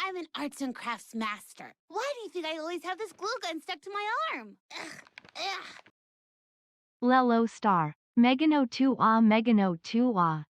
I'm an arts and crafts master. Why do you think I always have this glue gun stuck to my arm? Ugh, ugh. Lelo star. Megano 2 ah Megano 2 ah.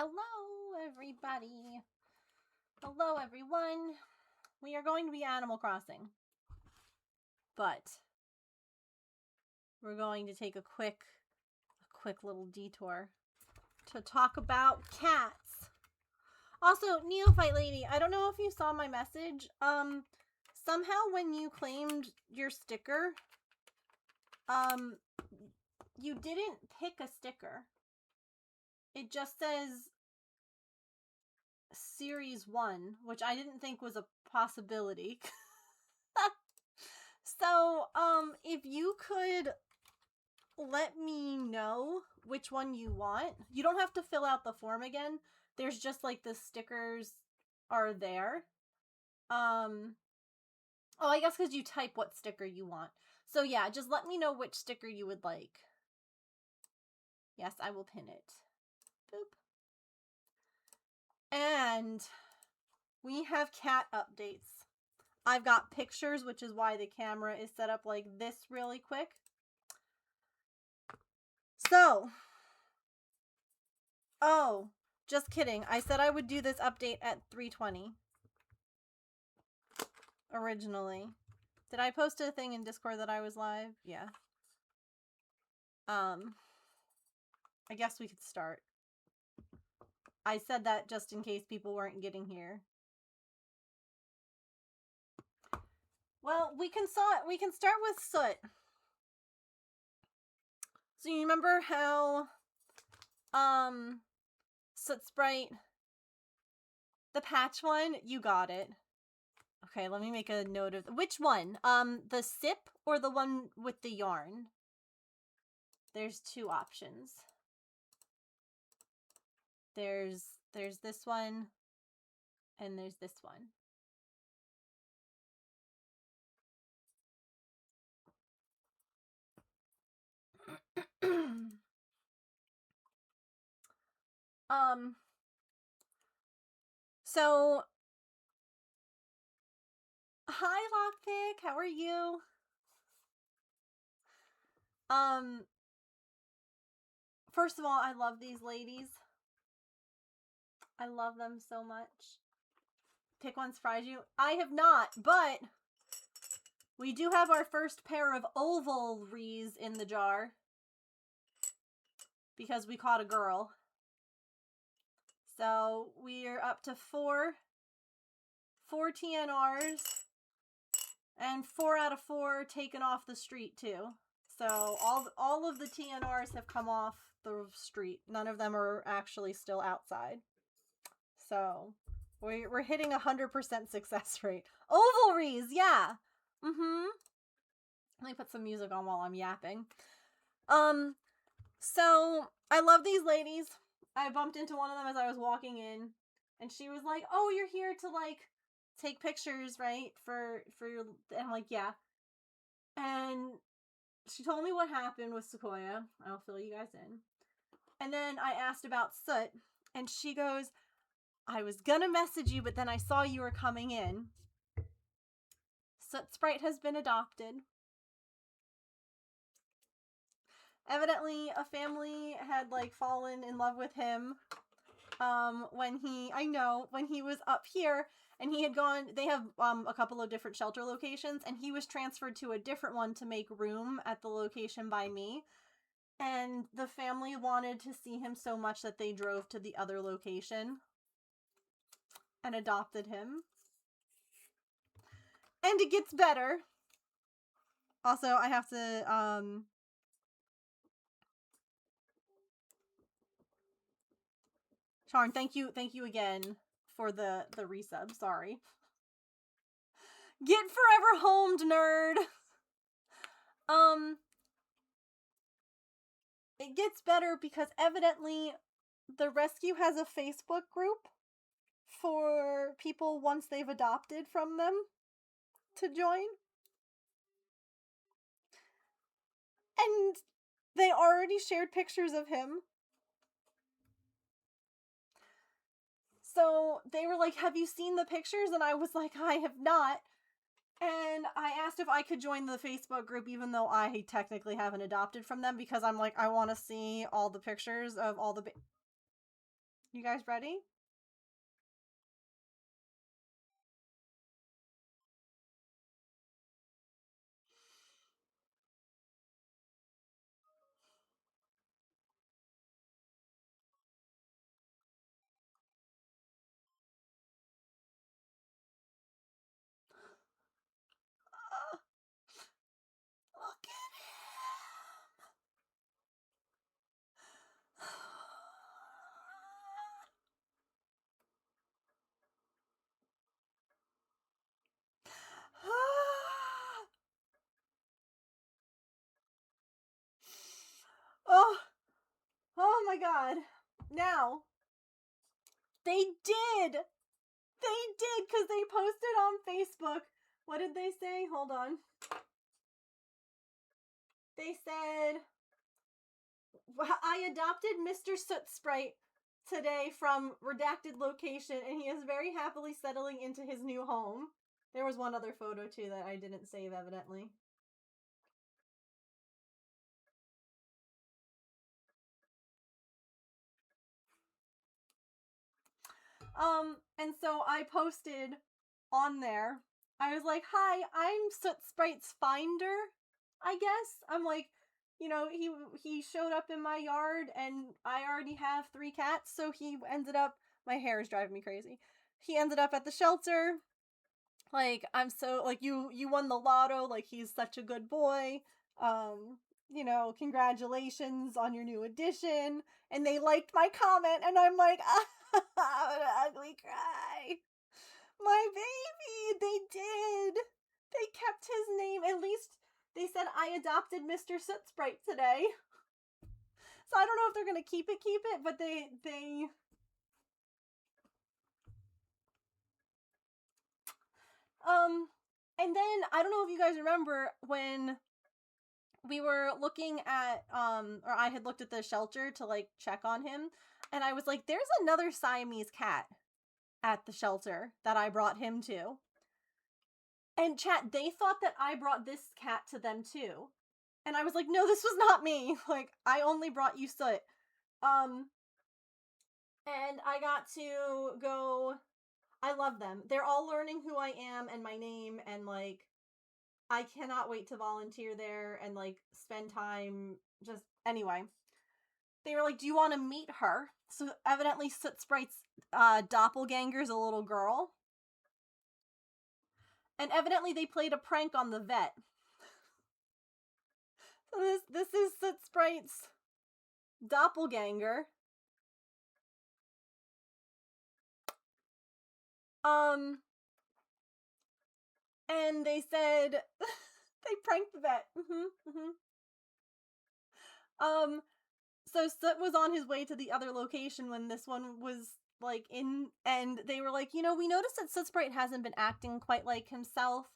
Hello, everybody. Hello, everyone. We are going to be Animal Crossing, but we're going to take a quick little detour to talk about cats. Also, Neophyte Lady, I don't know if you saw my message. Somehow when you claimed your sticker, you didn't pick a sticker. It just says Series 1, which I didn't think was a possibility. So, if you could let me know which one you want. You don't have to fill out the form again. There's just like the stickers are there. Oh, I guess because you type what sticker you want. So yeah, just let me know which sticker you would like. Yes, I will pin it. Boop. And we have cat updates. I've got pictures, which is why the camera is set up like this really quick. So, oh, just kidding. I said I would do this update at 3:20 originally. Did I post a thing in Discord that I was live? Yeah. I guess we could start. I said that just in case people weren't getting here. Well, we can start with Soot. So you remember how Soot Sprite, the patch one, you got it. Okay, let me make a note of which one? The sip or the one with the yarn? There's two options. There's this one and there's this one. So hi Lockpick, how are you? First of all, I love these ladies. I love them so much. Pick one surprise you. I have not, but we do have our first pair of ovalries in the jar. Because we caught a girl. So we're up to four TNRs. And 4 out of 4 taken off the street too. So all of the TNRs have come off the street. None of them are actually still outside. So we're hitting 100% success rate. Ovalries, yeah. Let me put some music on while I'm yapping. So I love these ladies. I bumped into one of them as I was walking in, and she was like, "Oh, you're here to like take pictures, right? For your," and I'm like, "Yeah." And she told me what happened with Sequoia. I'll fill you guys in. And then I asked about Soot, and she goes, "I was gonna message you, but then I saw you were coming in. Soot Sprite has been adopted." Evidently, a family had like fallen in love with him when he was up here, and he had gone, they have a couple of different shelter locations, and he was transferred to a different one to make room at the location by me. And the family wanted to see him so much that they drove to the other location and adopted him. And it gets better. Also, I have to Charn, thank you again for the resub. Sorry. Get forever homed, nerd. It gets better because evidently the rescue has a Facebook group for people once they've adopted from them to join. And they already shared pictures of him. So they were like, "Have you seen the pictures?" And I was like, "I have not." And I asked if I could join the Facebook group, even though I technically haven't adopted from them, because I'm like, I want to see all the pictures of all the You guys ready? Look at him. Oh, oh my God. Now, they did. They did, because they posted on Facebook. What did they say? Hold on. They said, I adopted Mr. Soot Sprite today from redacted location, and he is very happily settling into his new home. There was one other photo, too, that I didn't save, evidently. And so I posted on there. I was like, "Hi, I'm Soot Sprite's finder, I guess." I'm like, you know, he showed up in my yard and I already have 3 cats, so he ended up, my hair is driving me crazy. He ended up at the shelter. Like, I'm so, like, you won the lotto, like, he's such a good boy. You know, congratulations on your new addition. And they liked my comment, and I'm like, I'm an ugly cry. My baby, they did. They kept his name. At least they said I adopted Mr. Soot Sprite today. So I don't know if they're gonna keep it, but they and then I don't know if you guys remember when we were looking at or I had looked at the shelter to like check on him, and I was like, there's another Siamese cat at the shelter that I brought him to. And chat, they thought that I brought this cat to them too. And I was like, no, this was not me. Like, I only brought you Soot. And I got to go, I love them. They're all learning who I am and my name, and like, I cannot wait to volunteer there and like spend time just anyway. They were like, do you want to meet her? So evidently Soot Sprite's doppelganger's a little girl. And evidently they played a prank on the vet. So this is Soot Sprite's doppelganger. And they said they pranked the vet. So Soot was on his way to the other location when this one was like in, and they were like, you know, we noticed that Soot Sprite hasn't been acting quite like himself.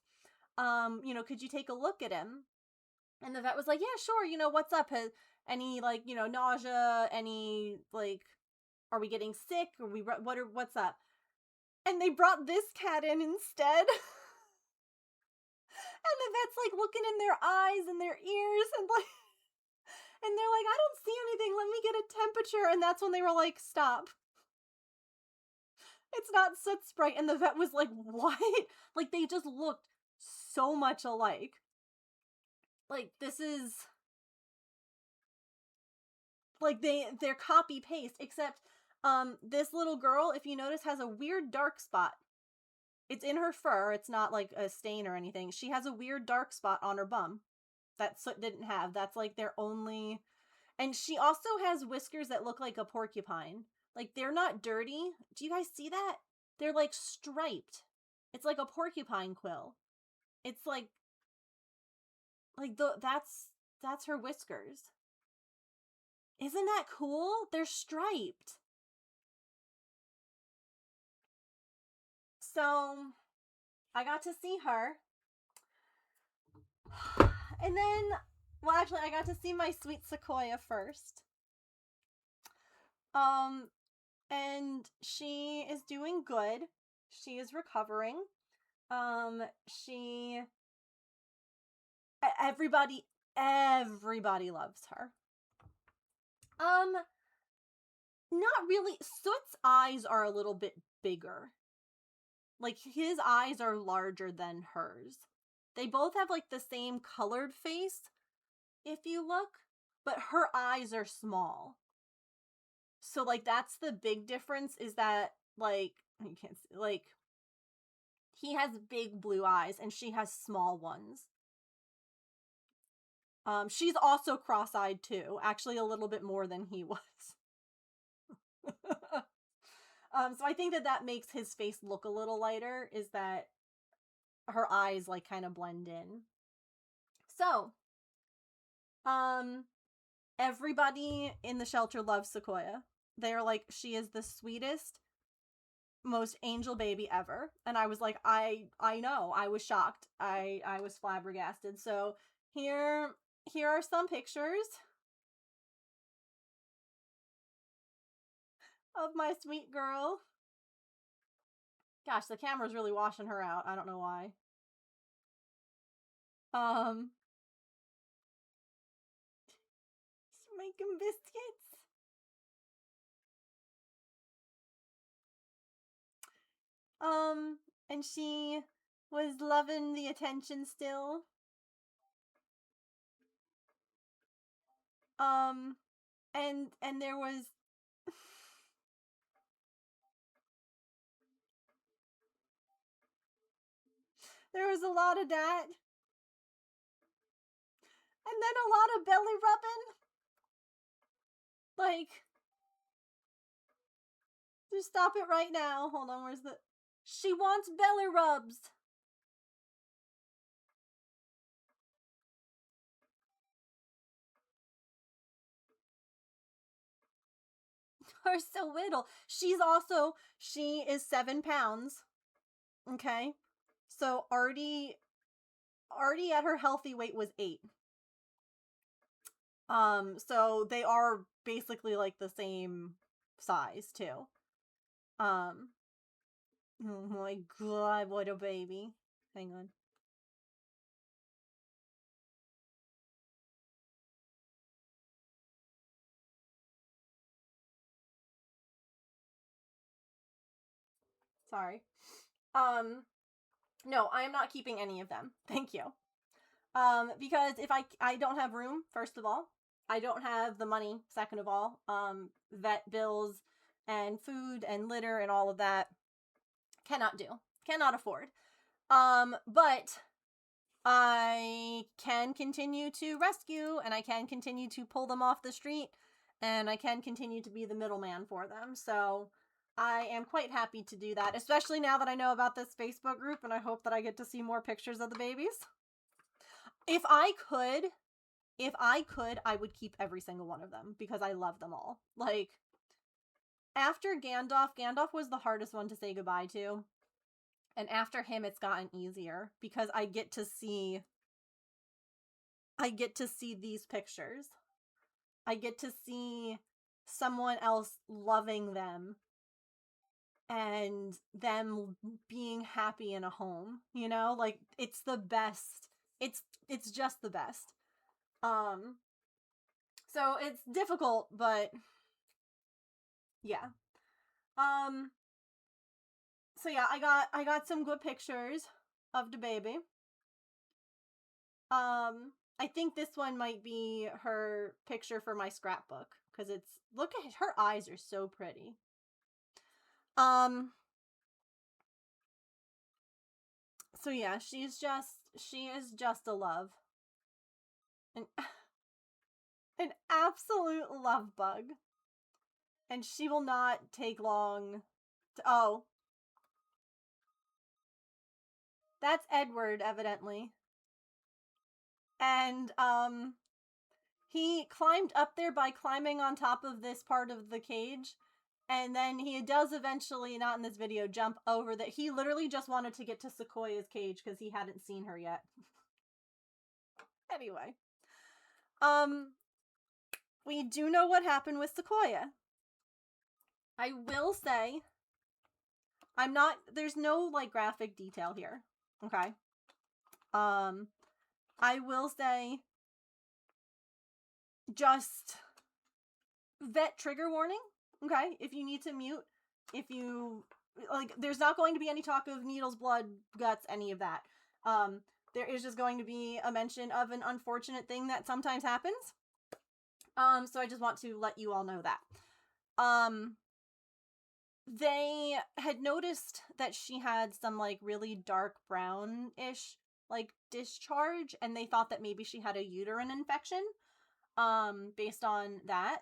You know, could you take a look at him? And the vet was like, yeah, sure. You know, what's up? Any like, you know, nausea? Any like, are we getting sick? Are we what's up? And they brought this cat in instead. And the vet's like looking in their eyes and their ears and like, and they're like, I don't see anything. Let me get a temperature. And that's when they were like, stop. It's not Soot Sprite. And the vet was like, what? Like, they just looked so much alike. Like, this is like they're copy paste, except this little girl, if you notice, has a weird dark spot. It's in her fur. It's not like a stain or anything. She has a weird dark spot on her bum that Soot didn't have. That's like their only. And she also has whiskers that look like a porcupine. Like, they're not dirty. Do you guys see that? They're like striped. It's like a porcupine quill. It's like that's her whiskers. Isn't that cool? They're striped. So I got to see her. And then, well, actually, I got to see my sweet Sequoia first. And she is doing good. She is recovering. She, everybody, loves her. not really. Soot's eyes are a little bit bigger. Like, his eyes are larger than hers. They both have, like, the same colored face, if you look, but her eyes are small. So, like, that's the big difference, is that, like, you can't see, like, he has big blue eyes and she has small ones. She's also cross-eyed too, actually a little bit more than he was. So I think that makes his face look a little lighter, is that her eyes, like, kind of blend in. So, everybody in the shelter loves Sequoia. They're like, she is the sweetest, most angel baby ever. And I was like, I know. I was shocked. I was flabbergasted. So here are some pictures of my sweet girl. Gosh, the camera's really washing her out. I don't know why. She's making biscuits. And she was loving the attention still. And there was there was a lot of that. And then a lot of belly rubbing. Like, just stop it right now. Hold on, where's the... She wants belly rubs. Are so little. She is 7 pounds. Okay. So Artie at her healthy weight was 8. So they are basically like the same size too. Oh my god, what a baby. Hang on. Sorry. No, I am not keeping any of them. Thank you. Because if I don't have room, first of all. I don't have the money, second of all. Vet bills and food and litter and all of that. Cannot do. Cannot afford. But I can continue to rescue, and I can continue to pull them off the street, and I can continue to be the middleman for them. So I am quite happy to do that, especially now that I know about this Facebook group, and I hope that I get to see more pictures of the babies. If I could, I would keep every single one of them, because I love them all. Like, after Gandalf was the hardest one to say goodbye to. And after him, it's gotten easier, because I get to see these pictures. I get to see someone else loving them and them being happy in a home, you know? Like, it's the best. It's just the best. So it's difficult, but yeah. So yeah, I got some good pictures of the baby. I think this one might be her picture for my scrapbook, because look at her eyes are so pretty. So yeah, she is just a love. An absolute love bug. And she will not take long to... Oh. That's Edward, evidently. And, he climbed up there by climbing on top of this part of the cage. And then he does eventually, not in this video, jump over that. He literally just wanted to get to Sequoia's cage because he hadn't seen her yet. Anyway. We do know what happened with Sequoia. I will say, there's no, like, graphic detail here. Okay? I will say, just vet trigger warning, Okay? If you need to mute, if you, like, there's not going to be any talk of needles, blood, guts, any of that. There is just going to be a mention of an unfortunate thing that sometimes happens. So I just want to let you all know that. They had noticed that she had some, like, really dark brown-ish, like, discharge, and they thought that maybe she had a uterine infection, based on that.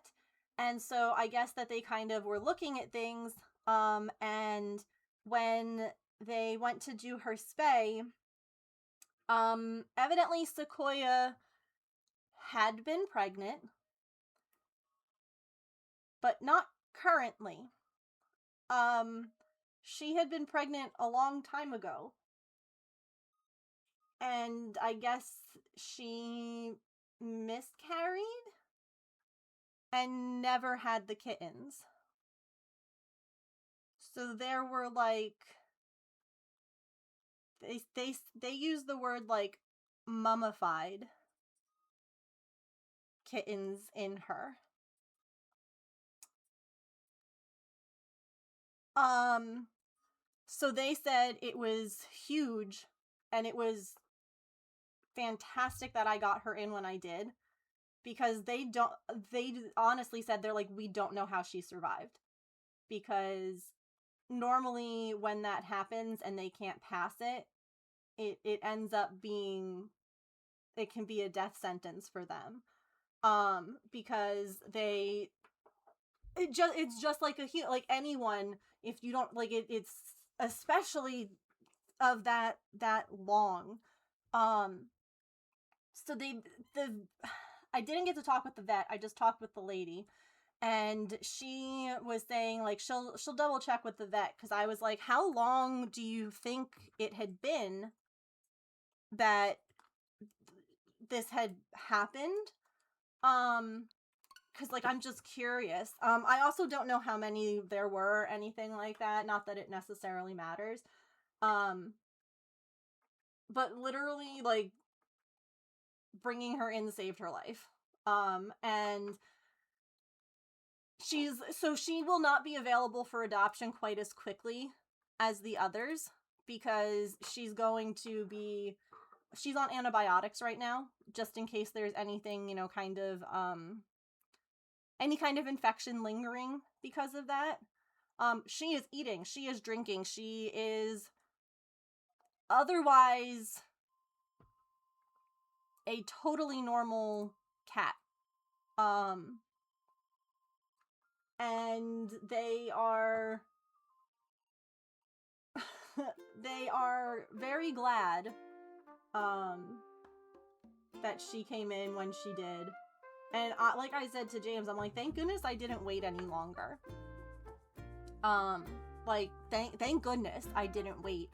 And so I guess that they kind of were looking at things, and when they went to do her spay, evidently Sequoia had been pregnant, but not currently. She had been pregnant a long time ago. And I guess she miscarried and never had the kittens. So there were, like, they use the word, like, mummified kittens in her. So they said it was huge, and it was fantastic that I got her in when I did, because they honestly said, they're like, we don't know how she survived, because normally when that happens and they can't pass it, it ends up being, it can be a death sentence for them, because it's just like like anyone, if you don't, like, it's especially of that long. So I didn't get to talk with the vet. I just talked with the lady, and she was saying, like, she'll double check with the vet, because I was like, how long do you think it had been that this had happened? Because, like, I'm just curious. I also don't know how many there were, anything like that. Not that it necessarily matters. But literally, like, bringing her in saved her life. And she will not be available for adoption quite as quickly as the others, because she's on antibiotics right now, just in case there's anything, kind of, any kind of infection lingering because of that. She is eating, she is drinking, she is otherwise a totally normal cat. And they are they are very glad that she came in when she did. And like I said to James, I'm like, thank goodness I didn't wait any longer. Like, thank goodness I didn't wait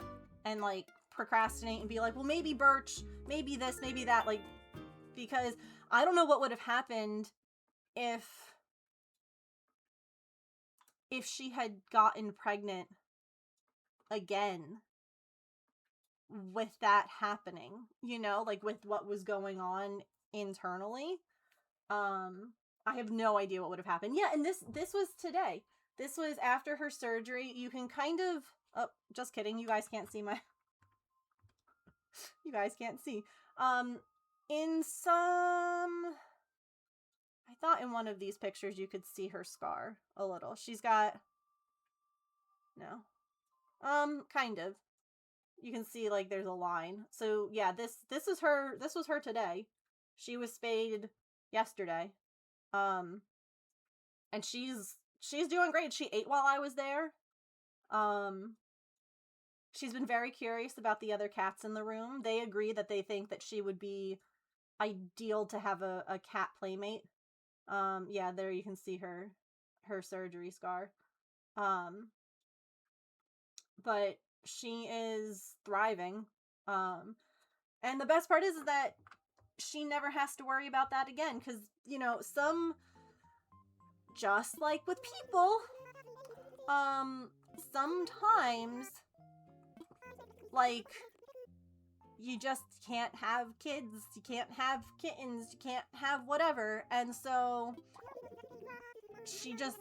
and, like, procrastinate and be like, well, maybe Birch, maybe this, maybe that, like, because I don't know what would have happened if she had gotten pregnant again with that happening, like, with what was going on internally. I have no idea what would have happened. Yeah, and this was today. This was after her surgery. You can kind of, oh, just kidding. You guys can't see you guys can't see. In some, I thought in one of these pictures you could see her scar a little. She's got, no. Kind of. You can see, like, there's a line. So yeah, this was her today. She was spayed yesterday. And she's doing great. She ate while I was there. She's been very curious about the other cats in the room. They agree that they think that she would be ideal to have a cat playmate. Yeah, there you can see her surgery scar. But she is thriving. And the best part is that she never has to worry about that again, because, just like with people, sometimes, like, you just can't have kids, you can't have kittens, you can't have whatever, and so she just,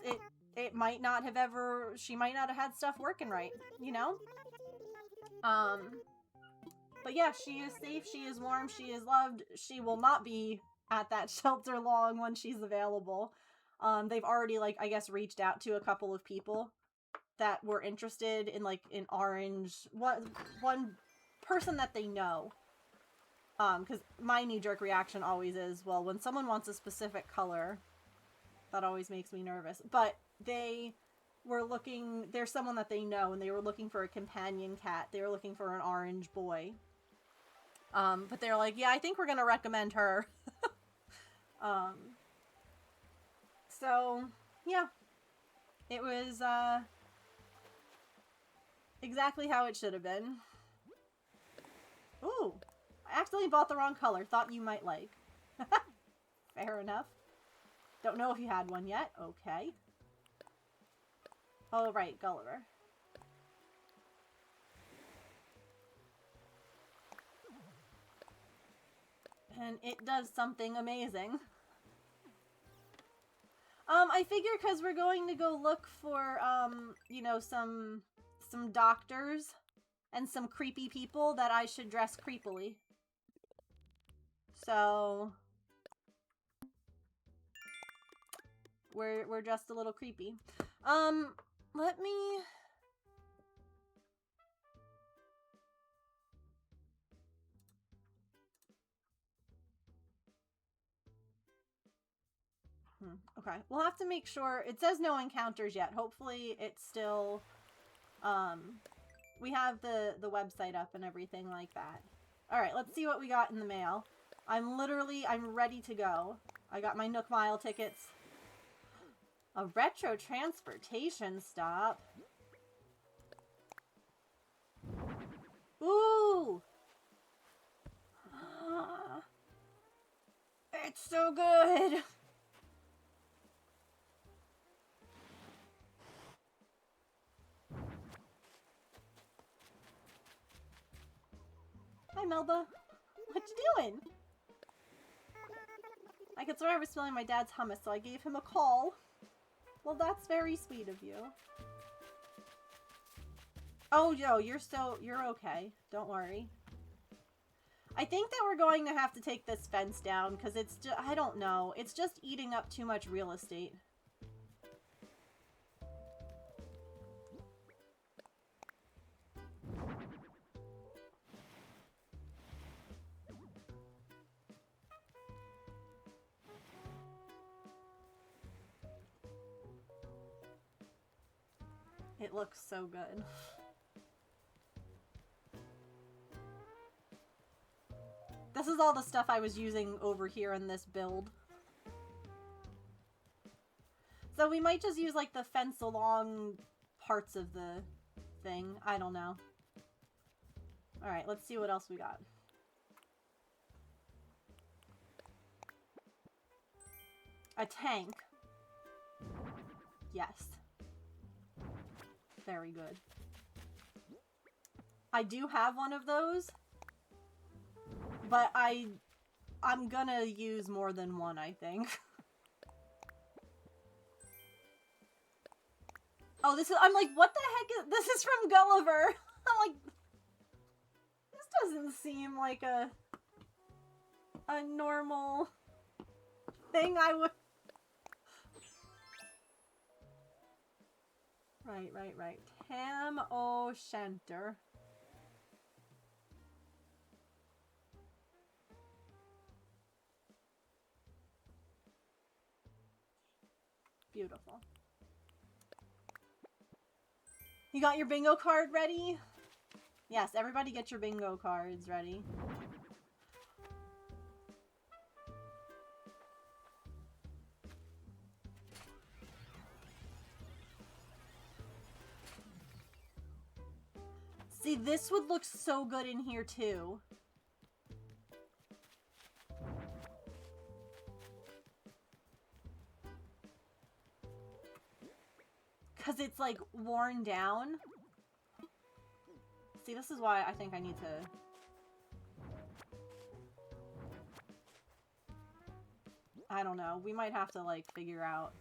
it might not have ever, she might not have had stuff working right, you know? But yeah, she is safe, she is warm, she is loved. She will not be at that shelter long when she's available. They've already, like, I guess, reached out to a couple of people that were interested in, like, in orange. One person that they know. Because my knee-jerk reaction always is, well, when someone wants a specific color, that always makes me nervous. But they were looking, there's someone that they know, and they were looking for a companion cat. They were looking for an orange boy. But they're like, yeah, I think we're gonna recommend her. So, yeah. It was, exactly how it should have been. Ooh! I accidentally bought the wrong color. Thought you might like. Fair enough. Don't know if you had one yet. Okay. Oh, right. Gulliver. And it does something amazing. I figure because we're going to go look for, you know, some doctors and some creepy people that I should dress creepily. So we're just a little creepy. Let me okay. We'll have to make sure it says no encounters yet. Hopefully it's still we have the website up and everything like that. All right, let's see what we got in the mail. I'm ready to go. I got my Nook Mile tickets. A retro transportation stop. Ooh! It's so good! Hi, Melba. What you doing? I could swear I was smelling my dad's hummus, so I gave him a call. Well, that's very sweet of you. Oh, yo, you're okay. Don't worry. I think that we're going to have to take this fence down, because it's just, I don't know. It's just eating up too much real estate. It looks so good. This is all the stuff I was using over here in this build. So we might just use, like, the fence along parts of the thing. I don't know. Alright, let's see what else we got. A tank. Yes. Very good. I do have one of those, but I'm gonna use more than one, I think. Oh, I'm like, what the heck is, this is from Gulliver. I'm like, this doesn't seem like a normal thing I would. Right. Tam O'Shanter. Beautiful. You got your bingo card ready? Yes, everybody get your bingo cards ready. See, this would look so good in here, too. Because it's, like, worn down. See, this is why I think I need to... I don't know. We might have to, like, figure out...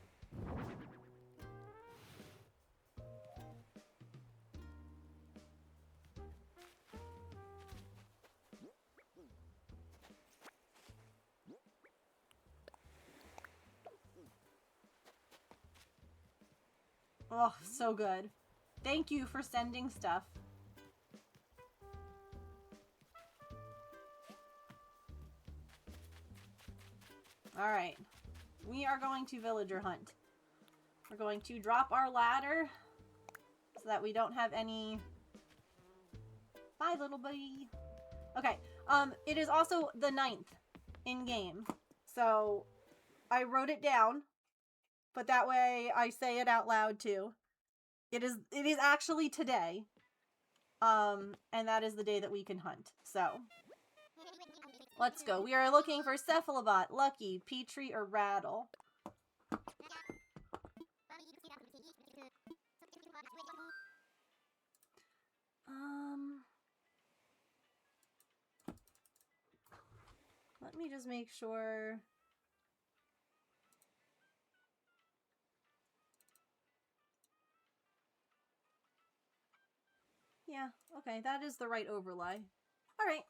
Oh, so good. Thank you for sending stuff. Alright. We are going to villager hunt. We're going to drop our ladder so that we don't have any... Bye, little buddy. Okay. It is also the 9th in-game. So, I wrote it down. But that way, I say it out loud, too. It is actually today. And that is the day that we can hunt. So, let's go. We are looking for Cephalobot, Lucky, Petrie, or Rattle. Let me just make sure. Yeah, okay, that is the right overlay. Alright.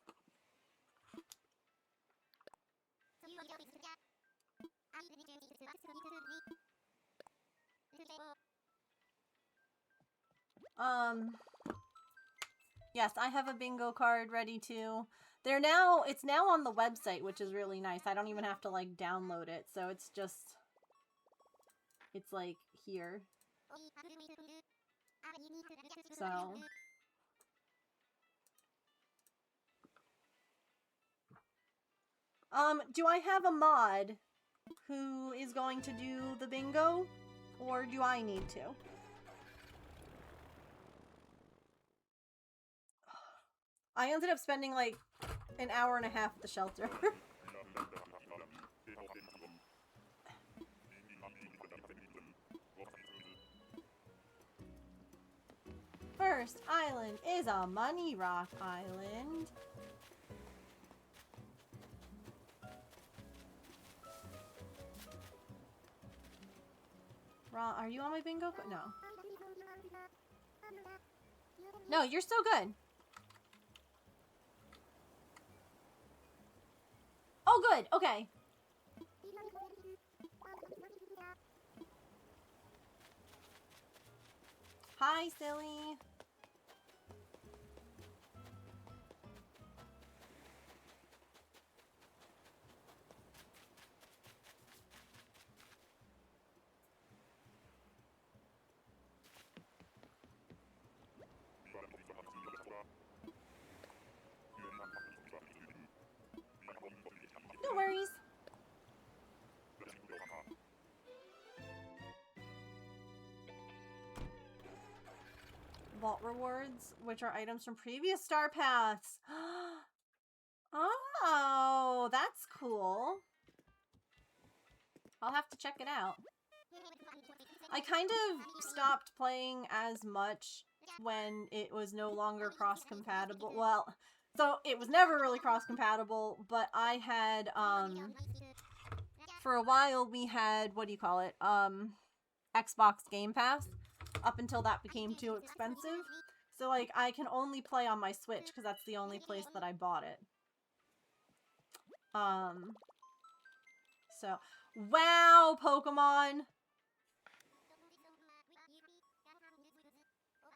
Yes, I have a bingo card ready too. It's now on the website, which is really nice. I don't even have to, like, download it, so it's just, it's, like, here. So... do I have a mod who is going to do the bingo? Or do I need to? I ended up spending like an hour and a half at the shelter. First island is a Money Rock Island. Are you on my bingo? No. No, you're so good. Oh, good. Okay. Hi, silly. No worries. Vault rewards, which are items from previous star paths. Oh, that's cool. I'll have to check it out. I kind of stopped playing as much when it was no longer cross-compatible. Well, so it was never really cross-compatible, but I had, for a while we had, what do you call it, Xbox Game Pass, up until that became too expensive. So, like, I can only play on my Switch, because that's the only place that I bought it. So, wow, Pokemon!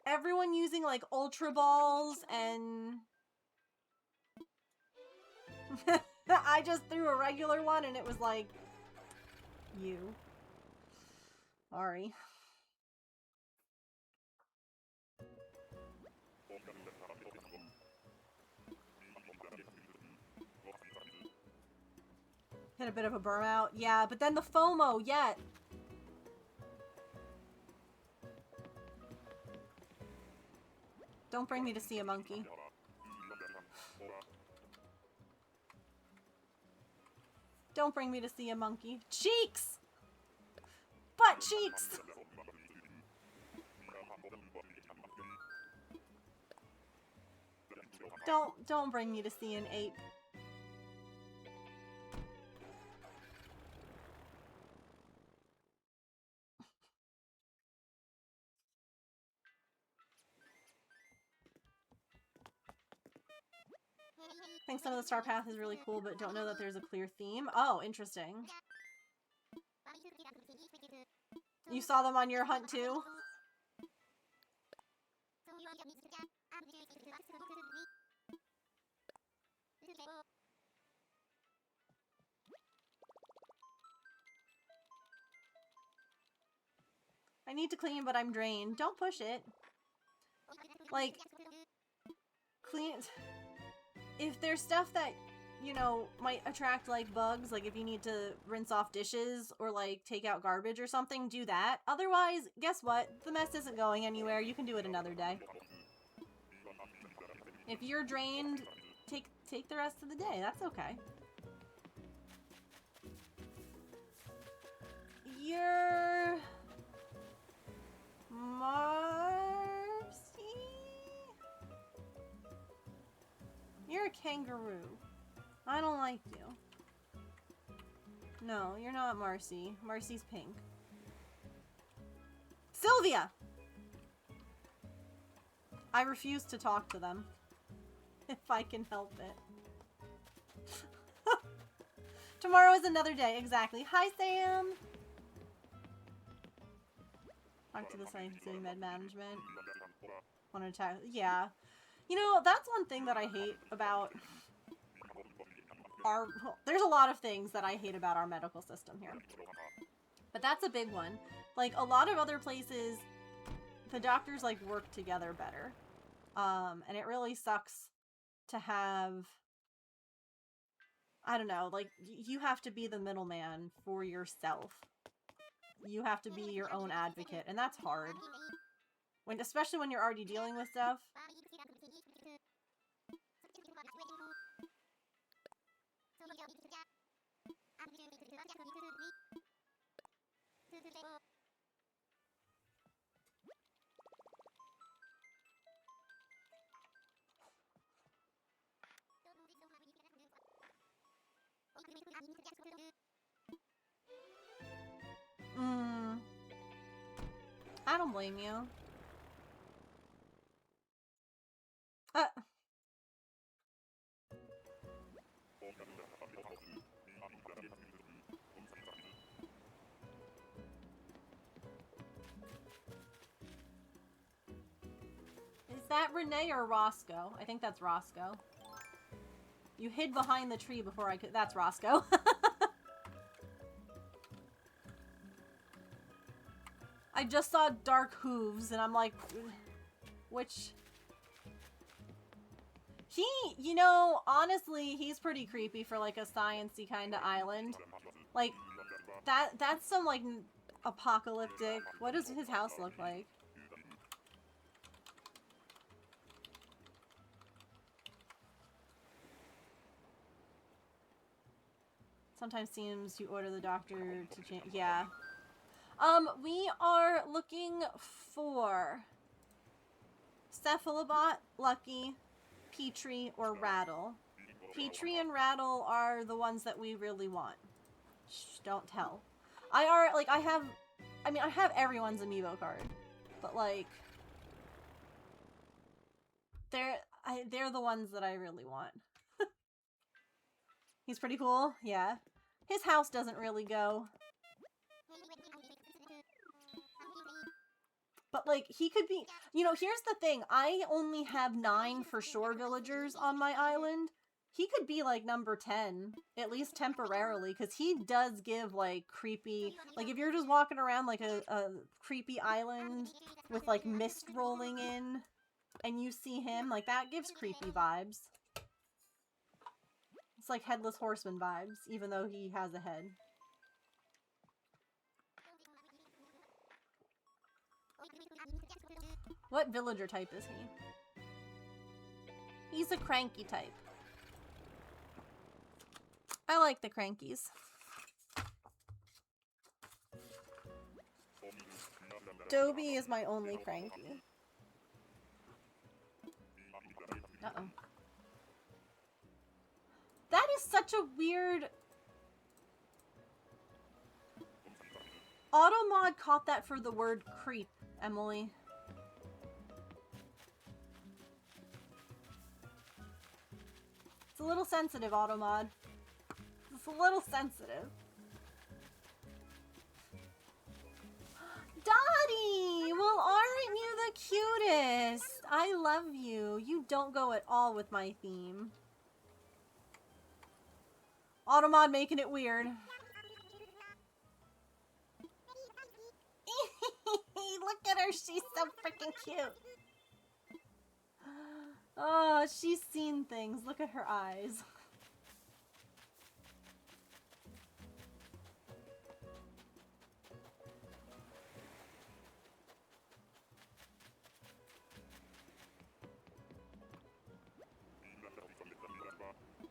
Everyone using, like, Ultra Balls and... I just threw a regular one and it was like... You. Sorry. Hit a bit of a burnout. Yeah, but then the FOMO, yet. Don't bring me to see a monkey. Don't bring me to see a monkey. Cheeks! Butt cheeks! Don't bring me to see an ape. I think some of the Star Path is really cool, but don't know that there's a clear theme. Oh, interesting. You saw them on your hunt too? I need to clean, but I'm drained. Don't push it. Like, clean... If there's stuff that, you know, might attract, like, bugs, like if you need to rinse off dishes or, like, take out garbage or something, do that. Otherwise, guess what? The mess isn't going anywhere. You can do it another day. If you're drained, take the rest of the day. That's okay. You're... Marcy? You're a kangaroo. I don't like you. No, you're not Marcy. Marcy's pink. Sylvia! I refuse to talk to them. If I can help it. Tomorrow is another day, exactly. Hi, Sam! Talk to the science doing med management. Want to attack? Yeah. You know, that's one thing that I hate about our... Well, there's a lot of things that I hate about our medical system here. But that's a big one. Like, a lot of other places, the doctors, like, work together better. And it really sucks to have... I don't know, like, you have to be the middleman for yourself. You have to be your own advocate, and that's hard. Especially when you're already dealing with stuff. I don't blame you. Is that Renee or Roscoe? I think that's Roscoe. You hid behind the tree before I could... That's Roscoe. I just saw dark hooves, and I'm like... Which... He, you know, honestly, he's pretty creepy for, like, a science-y kind of island. Like, that's some, like, apocalyptic... What does his house look like? Sometimes seems you order the doctor to change... Yeah. We are looking for... Cephalobot, Lucky, Petrie, or Rattle. Petrie and Rattle are the ones that we really want. Shh, don't tell. I have everyone's amiibo card. But, like... They're the ones that I really want. He's pretty cool, yeah. His house doesn't really go. But, like, he could be... You know, here's the thing. I only have 9 for sure villagers on my island. He could be, like, number 10. At least temporarily. Because he does give, like, creepy... Like, if you're just walking around, like, a creepy island with, like, mist rolling in, and you see him, like, that gives creepy vibes. It's like Headless Horseman vibes, even though he has a head. What villager type is he? He's a cranky type. I like the crankies. Dobie is my only cranky. Uh-oh. That is such a weird... Automod caught that for the word creep, Emily. It's a little sensitive, Automod. It's a little sensitive. Dottie! Well, aren't you the cutest? I love you. You don't go at all with my theme. Automod making it weird. Look at her. She's so freaking cute. Oh, she's seen things. Look at her eyes.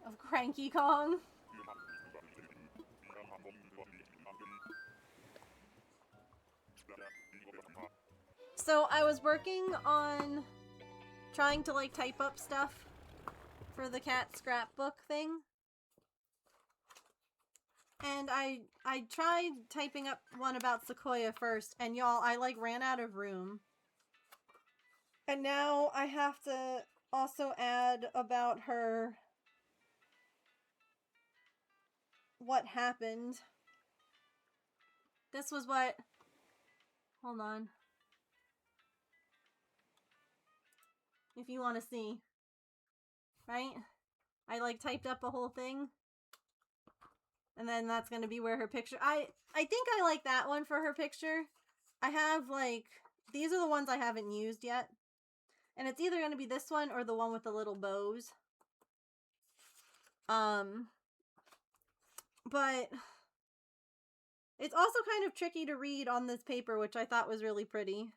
Of Cranky Kong. So I was working on trying to like type up stuff for the cat scrapbook thing. And I tried typing up one about Sequoia first, and y'all, I like ran out of room. And now I have to also add about her what happened. This was what, hold on. If you want to see, right? I like typed up a whole thing. And then that's going to be where her picture, I think I like that one for her picture. I have like, these are the ones I haven't used yet. And it's either going to be this one or the one with the little bows. But it's also kind of tricky to read on this paper, which I thought was really pretty.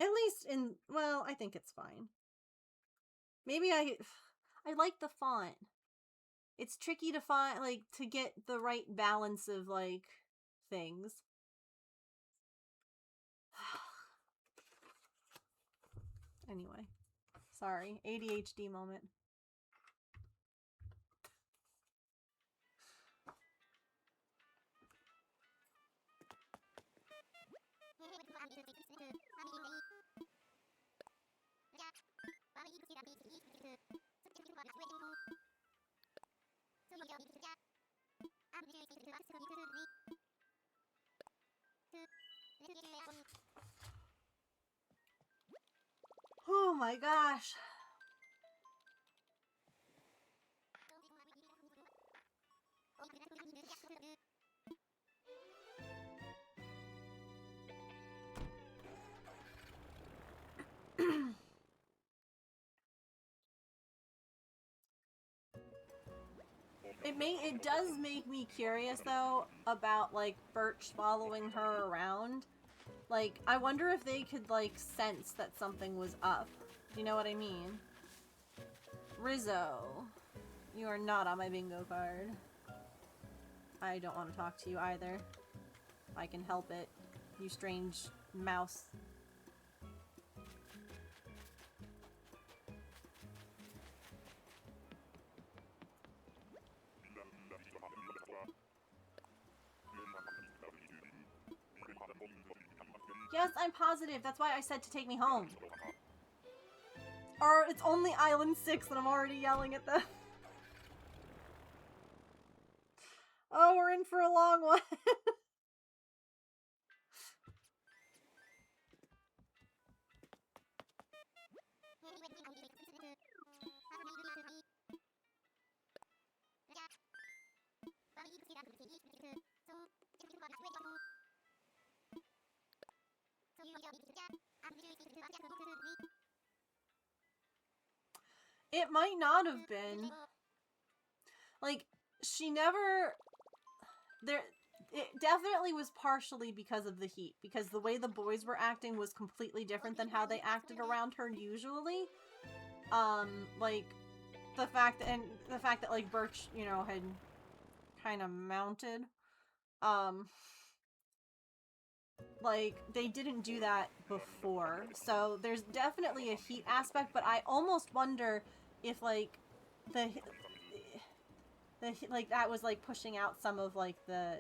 At least in, well, I think it's fine. Maybe I like the font. It's tricky to find, like, to get the right balance of, like, things. Anyway. Sorry. ADHD moment. Oh my gosh. It does make me curious though about like Birch following her around. Like, I wonder if they could like sense that something was up. Do you know what I mean? Rizzo, you are not on my bingo card. I don't want to talk to you either. If I can help it, you strange mouse. Yes, I'm positive. That's why I said to take me home. Or it's only Island 6 and I'm already yelling at them. Oh, we're in for a long one. It might not have been. Like, she never... It definitely was partially because of the heat. Because the way the boys were acting was completely different than how they acted around her usually. Like, the fact that, like, Birch, you know, had kind of mounted. Like, they didn't do that before. So, there's definitely a heat aspect, but I almost wonder if, like, like, that was, like, pushing out some of, like, the...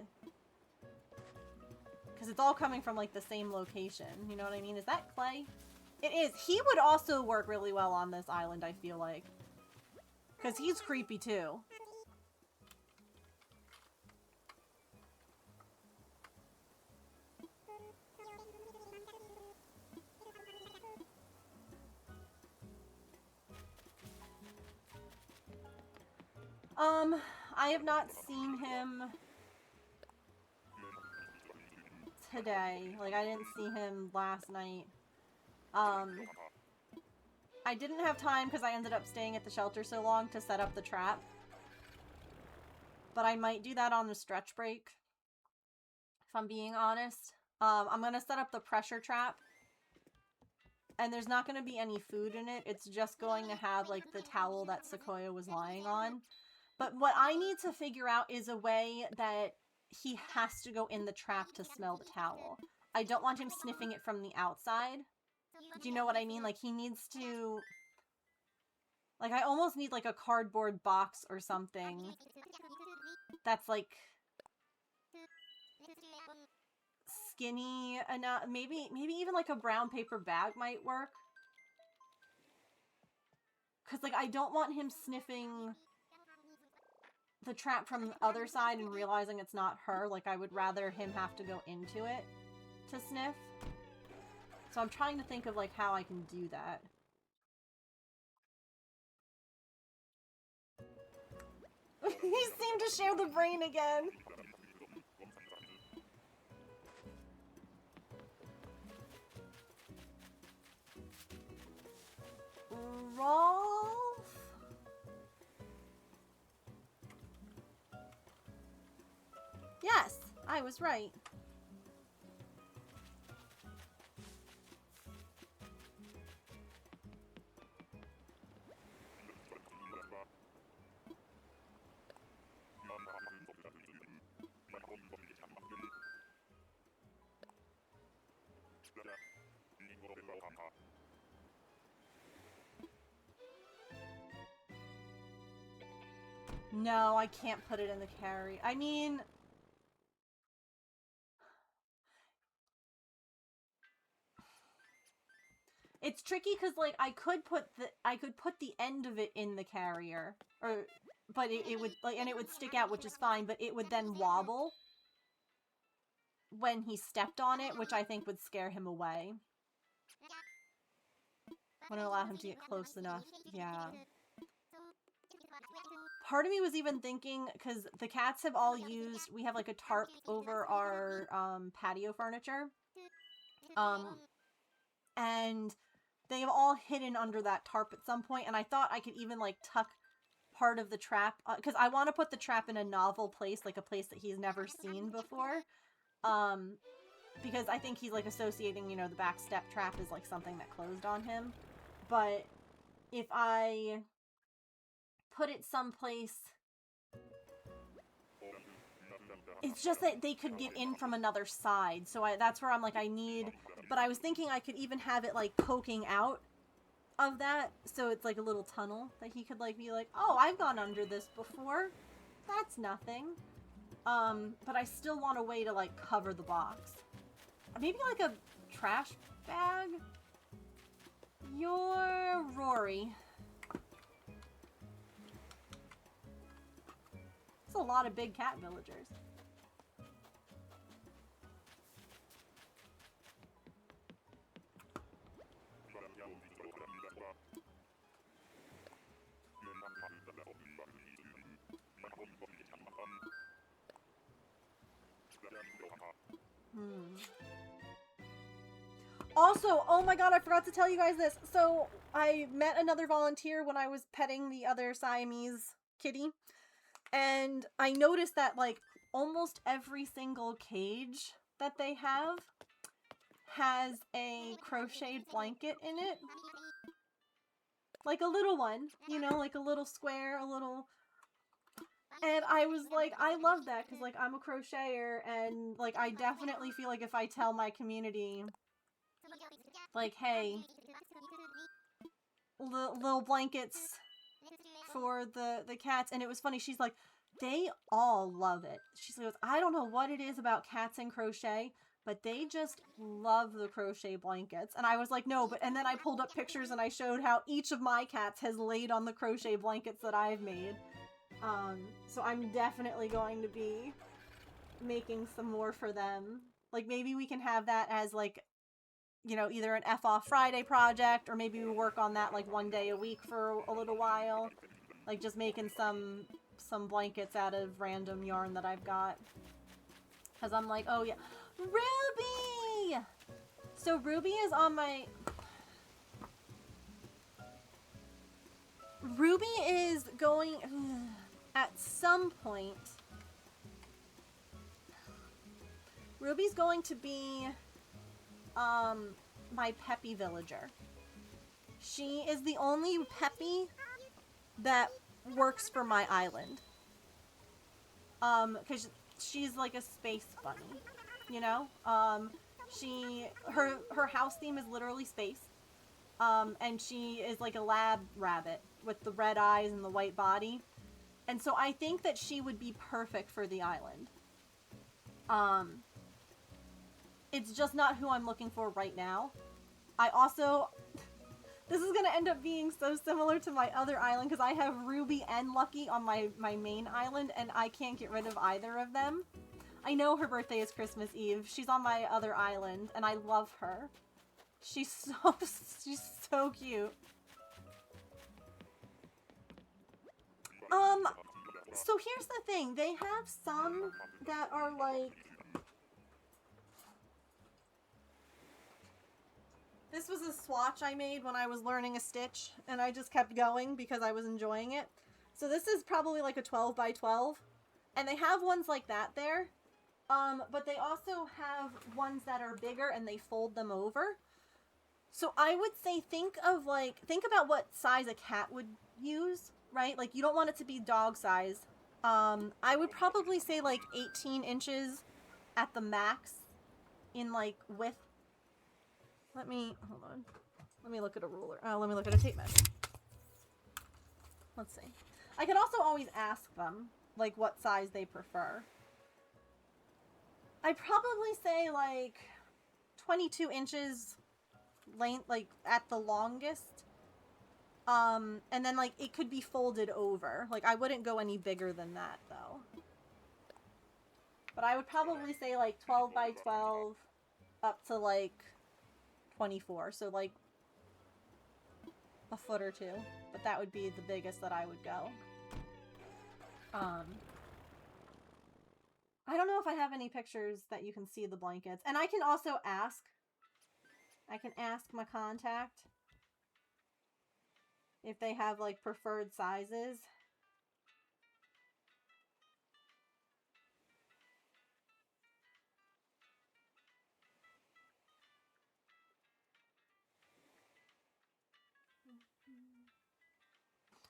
Because it's all coming from, like, the same location. You know what I mean? Is that Clay? It is. He would also work really well on this island, I feel like. Because he's creepy, too. I have not seen him today. Like, I didn't see him last night. I didn't have time because I ended up staying at the shelter so long to set up the trap. But I might do that on the stretch break, if I'm being honest. I'm going to set up the pressure trap. And there's not going to be any food in it. It's just going to have, like, the towel that Sequoia was lying on. But what I need to figure out is a way that he has to go in the trap to smell the towel. I don't want him sniffing it from the outside. Do you know what I mean? Like, he needs to... Like, I almost need, like, a cardboard box or something that's, like, skinny enough. Maybe even, like, a brown paper bag might work. Because, like, I don't want him sniffing the trap from the other side and realizing it's not her. Like, I would rather him have to go into it to sniff. So I'm trying to think of, like, how I can do that. He seemed to share the brain again. Rolf? Yes, I was right. No, I can't put it in the carry. I mean... It's tricky because, like, I could put the end of it in the carrier. But it would, like, and it would stick out, which is fine, but it would then wobble when he stepped on it, which I think would scare him away. Wouldn't allow him to get close enough. Yeah. Part of me was even thinking, because the cats have all used, we have like a tarp over our patio furniture. And they've all hidden under that tarp at some point, and I thought I could even like tuck part of the trap, because I want to put the trap in a novel place, like a place that he's never seen before. Because I think he's like associating, you know, the back step trap is like something that closed on him. But if I put it someplace, it's just that they could get in from another side. So that's where I'm like, I need, but I was thinking I could even have it like poking out of that. So it's like a little tunnel that he could like be like, oh, I've gone under this before. That's nothing. But I still want a way to like cover the box. Maybe like a trash bag? You're Rory. It's a lot of big cat villagers. Also, oh my god, I forgot to tell you guys this. So, I met another volunteer when I was petting the other Siamese kitty. And I noticed that, like, almost every single cage that they have has a crocheted blanket in it. Like a little one, you know, like a little square, a little... And I was like, I love that, because, like, I'm a crocheter, and, like, I definitely feel like if I tell my community, like, hey, little blankets for the cats, and it was funny, she's like, they all love it. She goes, I don't know what it is about cats and crochet, but they just love the crochet blankets. And I was like, no, but, and then I pulled up pictures and I showed how each of my cats has laid on the crochet blankets that I've made. So I'm definitely going to be making some more for them. Like, maybe we can have that as, like, you know, either an F-Off Friday project, or maybe we work on that, like, one day a week for a little while. Like, just making some blankets out of random yarn that I've got. because I'm like, oh yeah. Ruby! So Ruby is on my... Ruby is going... At some point... Ruby's going to be... my peppy villager. She is the only peppy that works for my island. Because she's like a space bunny, you know? Her house theme is literally space. And she is like a lab rabbit with the red eyes and the white body. And so I think that she would be perfect for the island. It's just not who I'm looking for right now. I also... This is going to end up being so similar to my other island because I have Ruby and Lucky on my main island and I can't get rid of either of them. I know her birthday is Christmas Eve. She's on my other island and I love her. She's so cute. So here's the thing. They have some that are like... This was a swatch I made when I was learning a stitch, and I just kept going because I was enjoying it. So this is probably like a 12 by 12, and they have ones like that there, but they also have ones that are bigger and they fold them over. So I would say think about what size a cat would use, right? Like you don't want it to be dog size. I would probably say like 18 inches at the max in like width. Hold on. Let me look at a ruler. Let me look at a tape measure. Let's see. I could also always ask them, like, what size they prefer. I'd probably say, like, 22 inches length, like, at the longest. And then, like, it could be folded over. Like, I wouldn't go any bigger than that, though. But I would probably say, like, 12 by 12 up to, like... 24, so like a foot or two, but that would be the biggest that I would go. I don't know if I have any pictures that you can see the blankets, and I can also ask. I can ask my contact if they have like preferred sizes.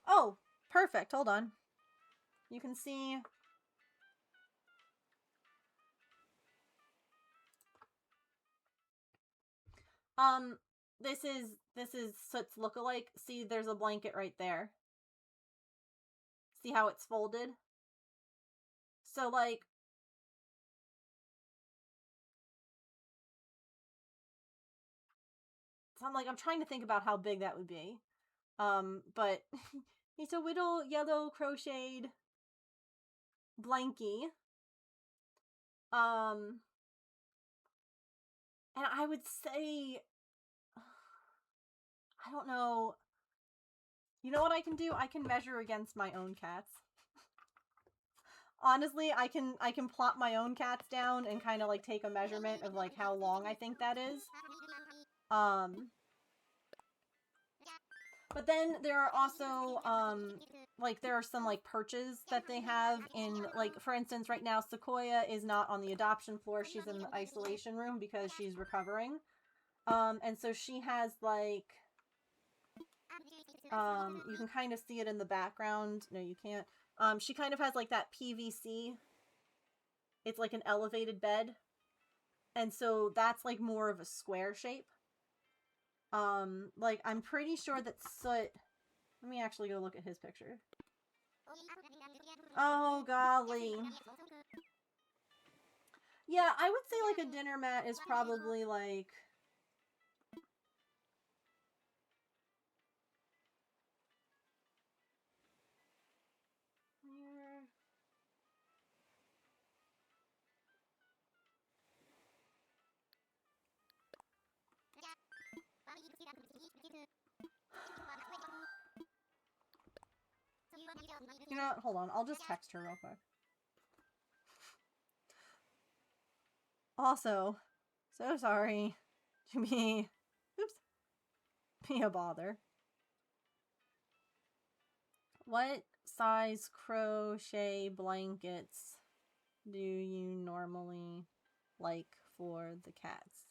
Oh, perfect. Hold on. You can see... this is Soot's look-alike. See, there's a blanket right there. See how it's folded? So, like... So I'm trying to think about how big that would be. But it's a little yellow crocheted blankie. And I would say, I don't know. You know what I can do? I can measure against my own cats. Honestly, I can plot my own cats down and kind of like take a measurement of like how long I think that is. But then there are also, like, there are some, like, perches that they have in, like, for instance, right now, Sequoia is not on the adoption floor. She's in the isolation room because she's recovering. And so she has, like, you can kind of see it in the background. No, you can't. She kind of has, like, that PVC. It's, like, an elevated bed. And so that's, like, more of a square shape. Like, I'm pretty sure that Soot... Let me actually go look at his picture. Oh, golly. Yeah, I would say, like, a dinner mat is probably, like... You know what? Hold on. I'll just text her real quick. Also, so sorry to be, oops, be a bother. What size crochet blankets do you normally like for the cats?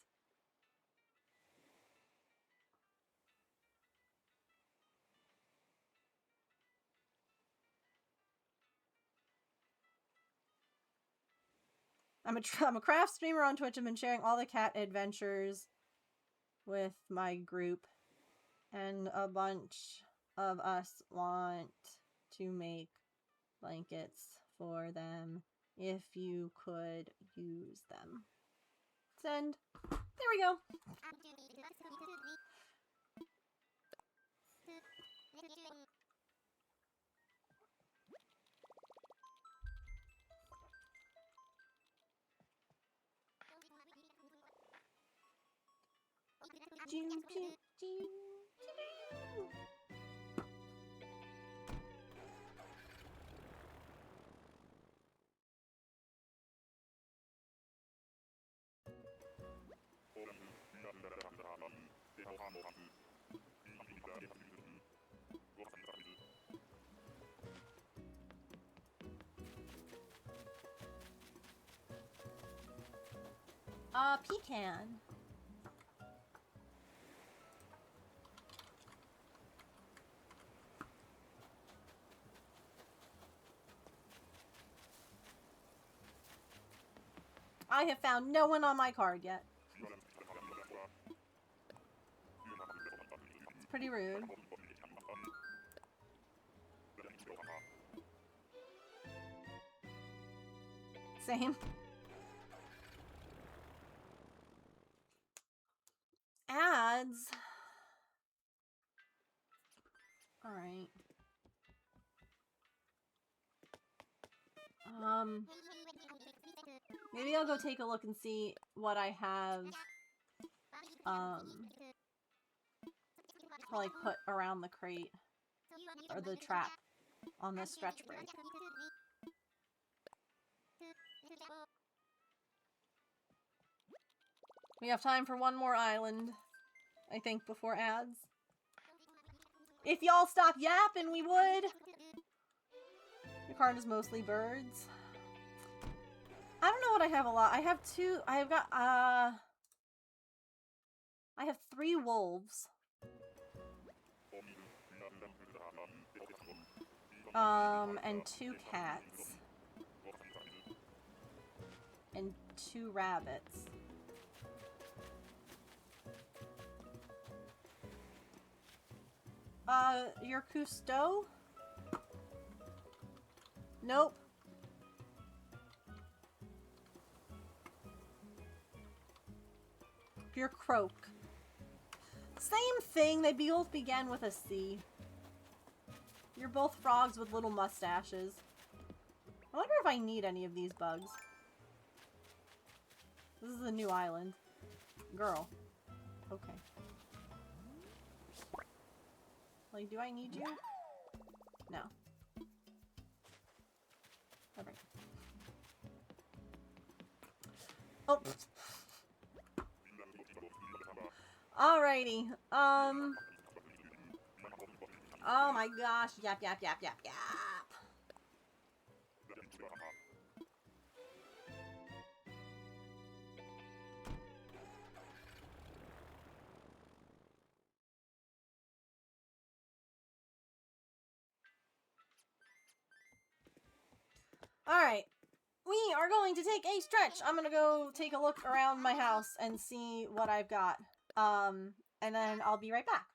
I'm a craft streamer on Twitch. I've been sharing all the cat adventures with my group, and a bunch of us want to make blankets for them if you could use them. Send. There we go. Pecan. I have found no one on my card yet. It's pretty rude. Same. Ads. Alright. Maybe I'll go take a look and see what I have, to, like, put around the crate. Or the trap on this stretch break. We have time for one more island, I think, before ads. If y'all stop yapping, we would. Your card is mostly birds. I don't know what I have a lot. I have two. I have got, I have 3 wolves. And 2 cats. And 2 rabbits. Your Cousteau? Nope. Your Croak. Same thing, they both began with a C. You're both frogs with little mustaches. I wonder if I need any of these bugs. This is a new island. Girl. Okay. Like, do I need you? No. Alright. Oh. Alrighty. Oh my gosh. Yap, yap, yap, yap, yap. Alright. We are going to take a stretch. I'm gonna go take a look around my house and see what I've got. And then I'll be right back.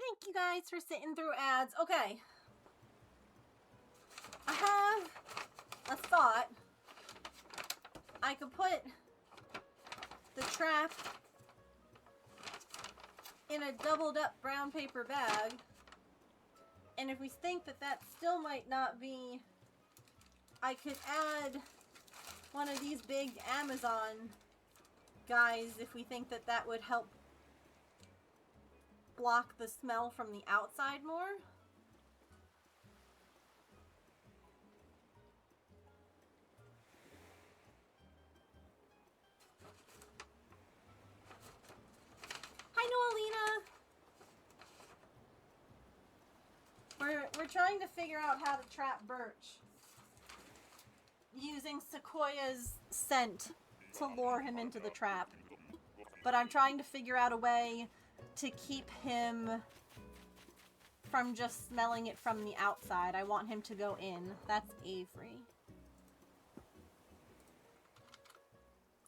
Thank you guys for sitting through ads. Okay. I have a thought. I could put the trap in a doubled up brown paper bag. And if we think that that still might not be, I could add one of these big Amazon guys if we think that that would help block the smell from the outside more. Hi, Noelina. We're trying to figure out how to trap Birch using Sequoia's scent to lure him into the trap. But I'm trying to figure out a way to keep him from just smelling it from the outside. I want him to go in. That's Avery.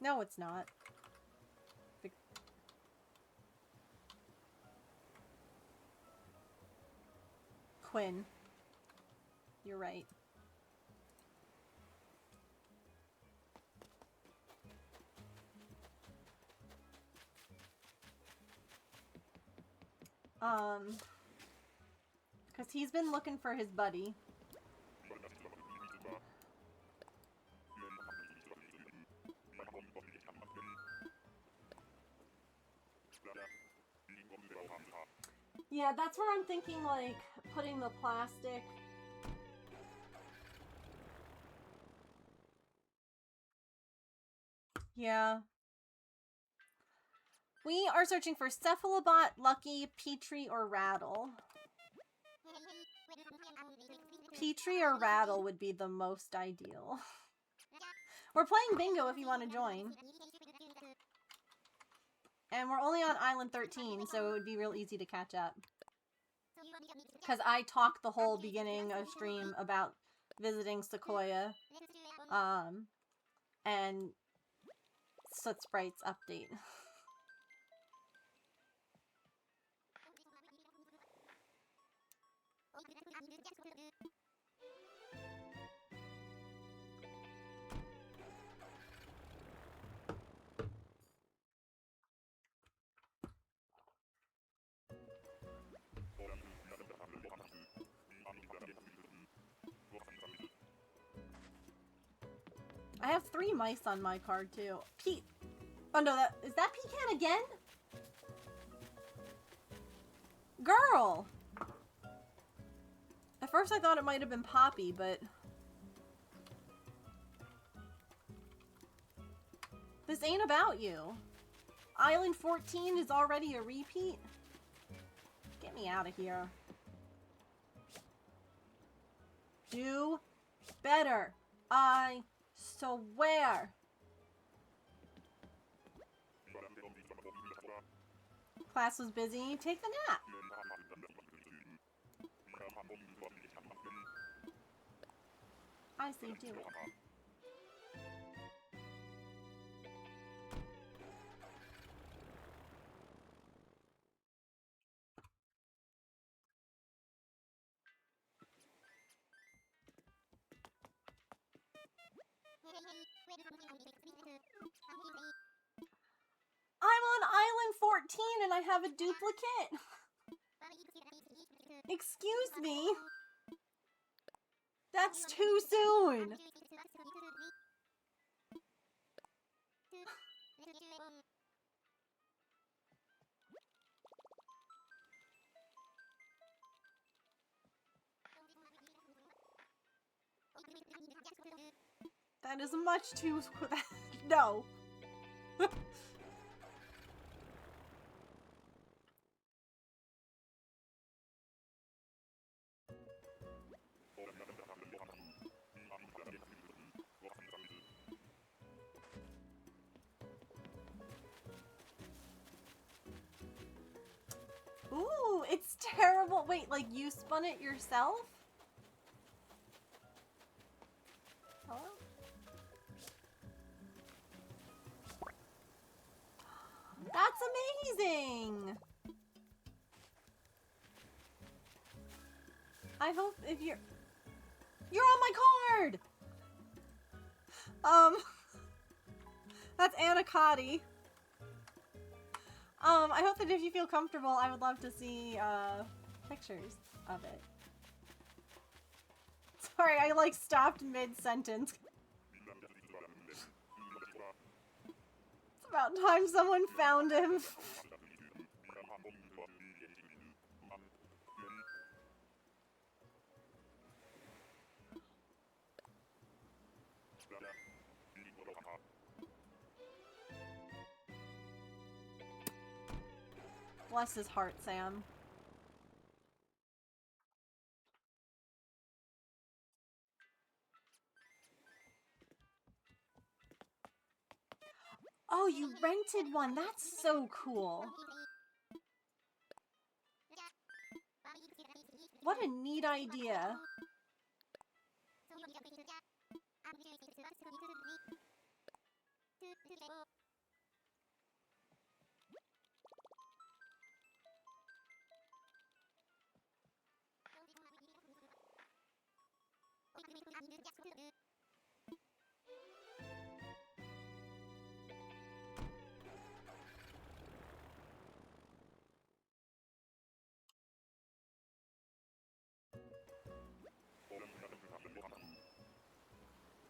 No, it's not. Quinn. You're right. Because he's been looking for his buddy. Yeah, that's where I'm thinking, like, putting the plastic. Yeah. We are searching for Cephalobot, Lucky, Petrie, or Rattle. Petrie or Rattle would be the most ideal. We're playing bingo if you want to join. And we're only on Island 13, so it would be real easy to catch up. Because I talked the whole beginning of stream about visiting Sequoia. And Soot Sprite's update. I have 3 mice on my card too. Oh no, is that Pecan again? Girl! At first I thought it might have been Poppy, but this ain't about you. Island 14 is already a repeat? Get me out of here. Do better. I swear. Class was busy. Take the nap. I say do it. I'm on Island 14 and I have a duplicate. Excuse me. That's too soon. That is much too... No. Ooh, it's terrible. Wait, like you spun it yourself? Hello? That's amazing! I hope if you're on my card! That's Anacotti. I hope that if you feel comfortable, I would love to see, pictures of it. Sorry, I, like, stopped mid-sentence. It's about time someone found him. Bless his heart, Sam. Oh, you rented one. That's so cool. What a neat idea.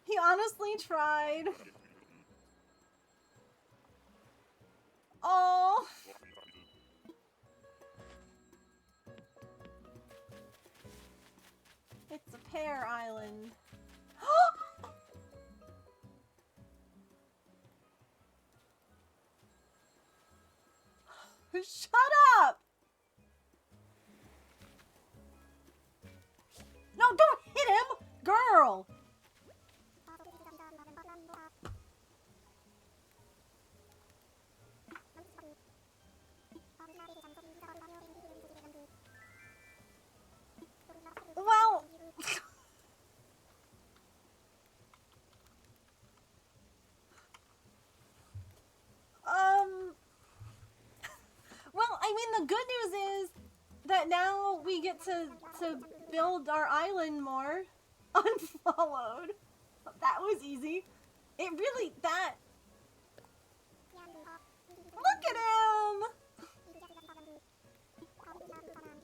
He honestly tried. Oh. It's a pear island. Shut up! No, don't hit him! Girl! Well... Well, I mean, the good news is that now we get to build our island more. Unfollowed. That was easy. It really, that... Look at him!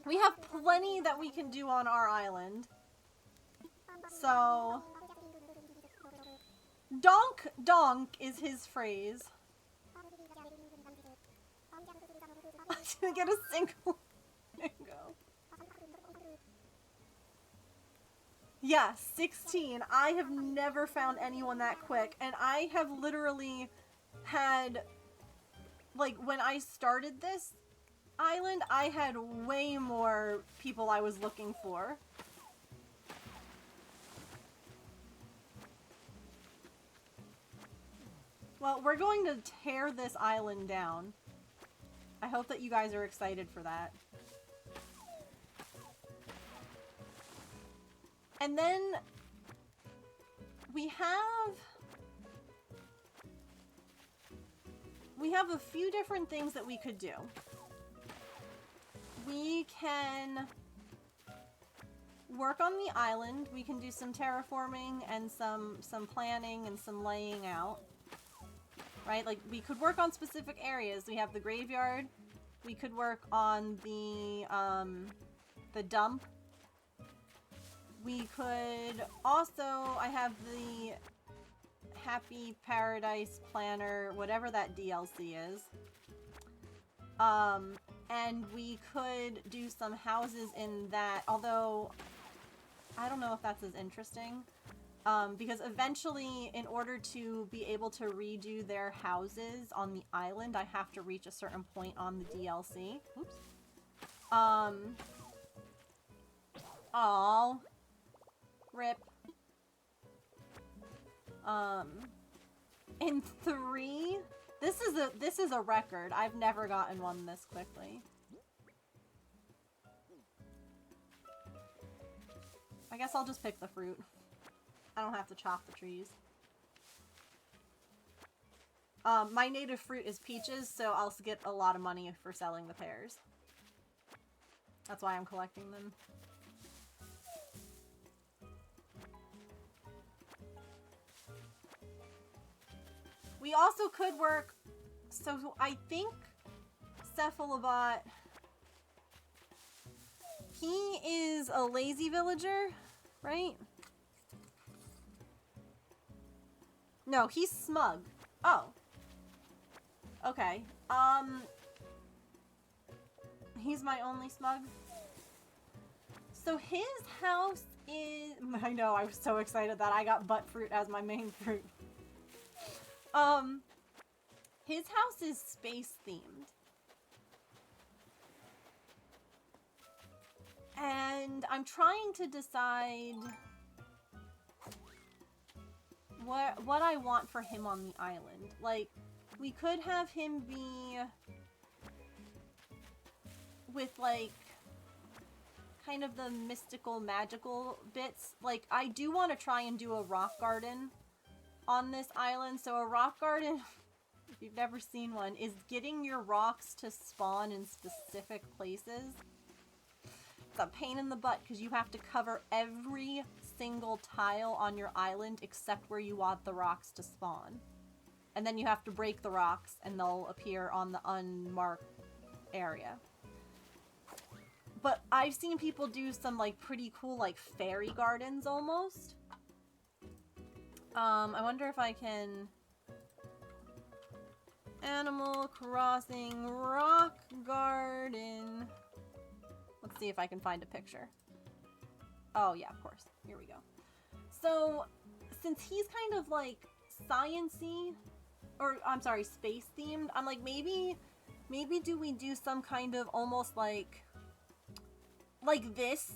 We have plenty that we can do on our island. So... Donk donk is his phrase. I didn't get a single mango. Yeah, 16. I have never found anyone that quick, and I have literally had, like, when I started this island, I had way more people I was looking for. Well, we're going to tear this island down. I hope that you guys are excited for that. And then we have a few different things that we could do. We can work on the island. We can do some terraforming and some planning and some laying out. Right? Like, we could work on specific areas. We have the graveyard. We could work on the dump. We could also, I have the Happy Paradise Planner, whatever that DLC is. And we could do some houses in that, although I don't know if that's as interesting. Because eventually, in order to be able to redo their houses on the island, I have to reach a certain point on the DLC. Oops. Aw. Rip. In 3, this is a record. I've never gotten one this quickly. I guess I'll just pick the fruit. I don't have to chop the trees. My native fruit is peaches, so I'll get a lot of money for selling the pears. That's why I'm collecting them. We also could work... So I think Cephalobot... He is a lazy villager, right? No, he's smug. Oh. Okay. He's my only smug. So his house is... I know, I was so excited that I got butt fruit as my main fruit. His house is space themed. And I'm trying to decide what I want for him on the island. Like, we could have him be with, like, kind of the mystical, magical bits. Like, I do want to try and do a rock garden on this island. So a rock garden, if you've never seen one, is getting your rocks to spawn in specific places. It's a pain in the butt because you have to cover every single tile on your island except where you want the rocks to spawn. And then you have to break the rocks and they'll appear on the unmarked area. But I've seen people do some like pretty cool like fairy gardens almost. I wonder if I can... Animal Crossing rock garden. Let's see if I can find a picture. Oh yeah, of course. Here we go. So, since he's kind of like science-y, or I'm sorry, space themed, I'm like, maybe do we do some kind of almost like this?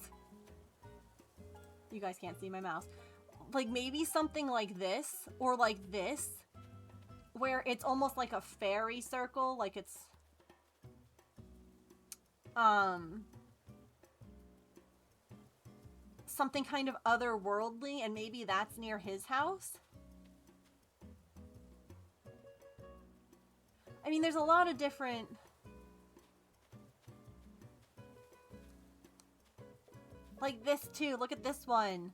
You guys can't see my mouse. Like maybe something like this, or like this, where it's almost like a fairy circle, like it's, something kind of otherworldly, and maybe that's near his house? I mean, there's a lot of different... Like this too, look at this one.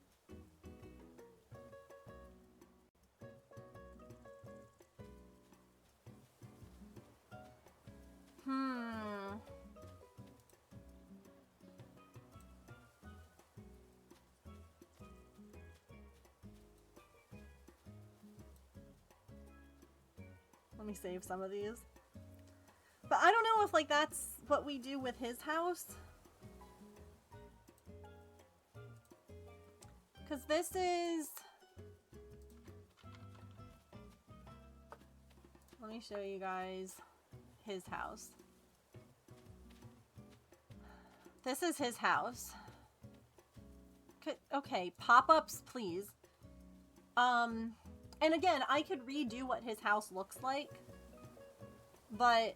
Let me save some of these. But I don't know if, like, that's what we do with his house. Because this is... Let me show you guys his house. This is his house. Okay, pop-ups, please. And again, I could redo what his house looks like, but...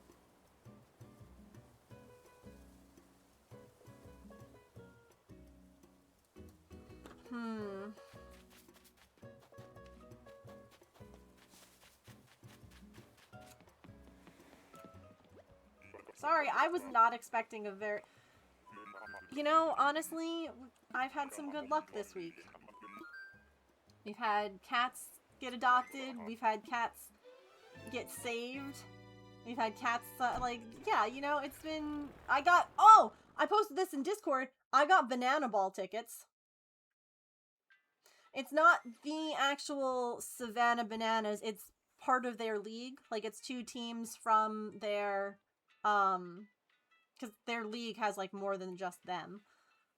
Sorry, I was not expecting a very... You know, honestly, I've had some good luck this week. We've had cats get adopted, we've had cats get saved, we've had cats, like, yeah, you know, it's been... I got... Oh! I posted this in Discord. I got banana ball tickets. It's not the actual Savannah Bananas, it's part of their league. Like, it's two teams from their, because their league has, like, more than just them.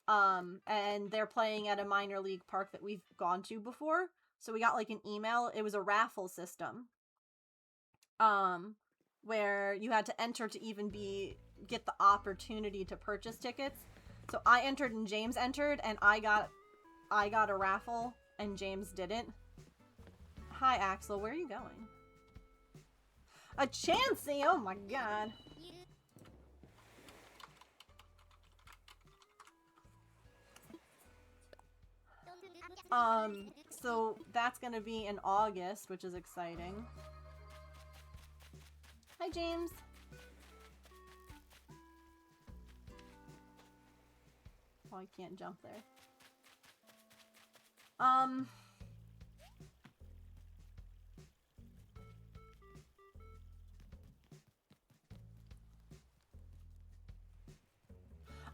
And they're playing at a minor league park that we've gone to before. So we got, like, an email. It was a raffle system. Where you had to enter to even get the opportunity to purchase tickets. So I entered and James entered, and I got a raffle, and James didn't. Hi, Axel. Where are you going? A Chansey! Oh my god. So that's gonna be in August, which is exciting. Hi, James. Oh, I can't jump there.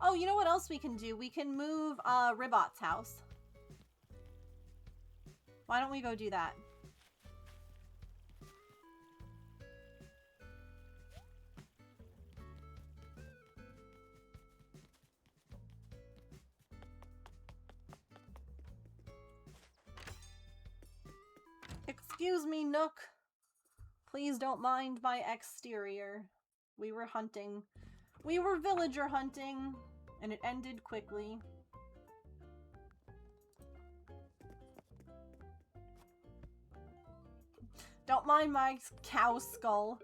Oh, you know what else we can do? We can move Ribot's house. Why don't we go do that? Excuse me, Nook. Please don't mind my exterior. We were hunting. We were villager hunting, and it ended quickly. Don't mind my cow skull.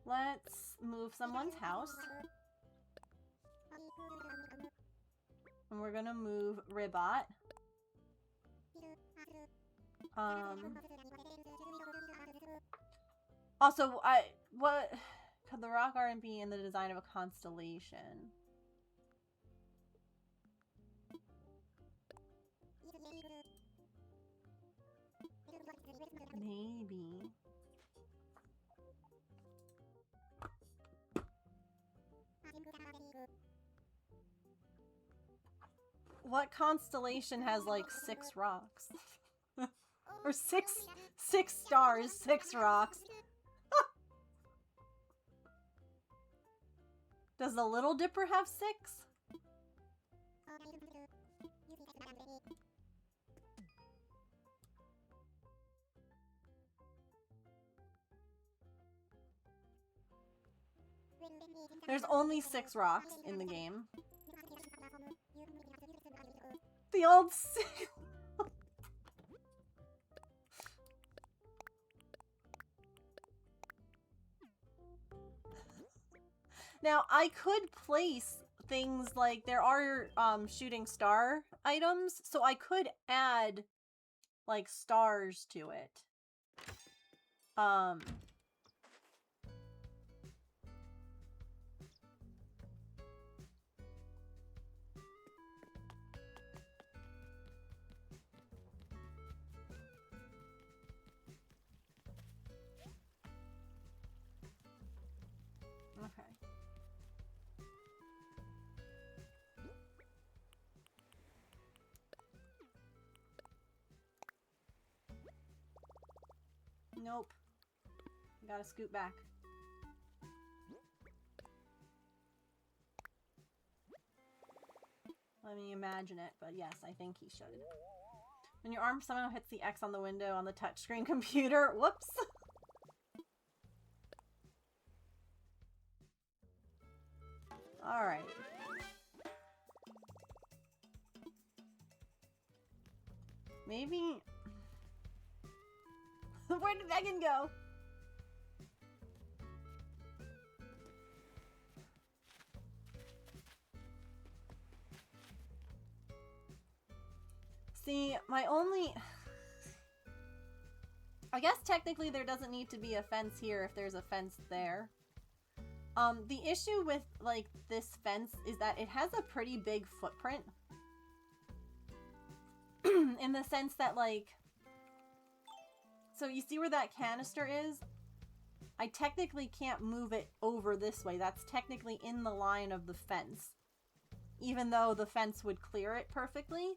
Let's move someone's house. And we're gonna move Ribot. Also, could the rock art be in the design of a constellation? Maybe. What constellation has like 6 rocks? Or six stars, 6 rocks. Does the Little Dipper have 6? There's only 6 rocks in the game. The old Now, I could place things like there are shooting star items, so I could add like stars to it. Okay. Nope. Gotta scoot back. Let me imagine it, but yes, I think he should. When your arm somehow hits the X on the window on the touchscreen computer. Whoops! Alright. Maybe... Where did Megan go? See, my only... I guess technically there doesn't need to be a fence here if there's a fence there. The issue with, like, this fence is that it has a pretty big footprint. In the sense that, like... So you see where that canister is? I technically can't move it over this way. That's technically in the line of the fence. Even though the fence would clear it perfectly.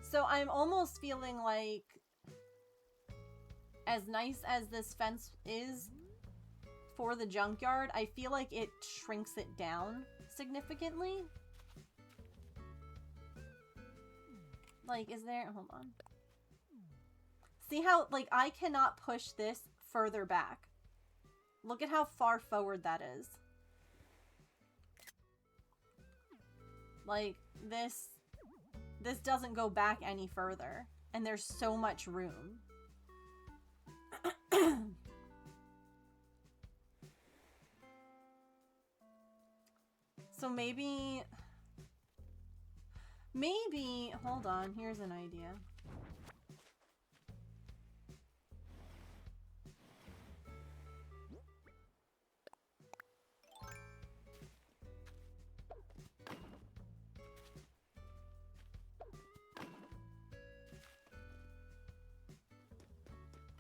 So I'm almost feeling like, as nice as this fence is for the junkyard, I feel like it shrinks it down significantly. Like, is there... Hold on. See how, like, I cannot push this further back. Look at how far forward that is. Like, this doesn't go back any further. And there's so much room. So maybe... Hold on, here's an idea.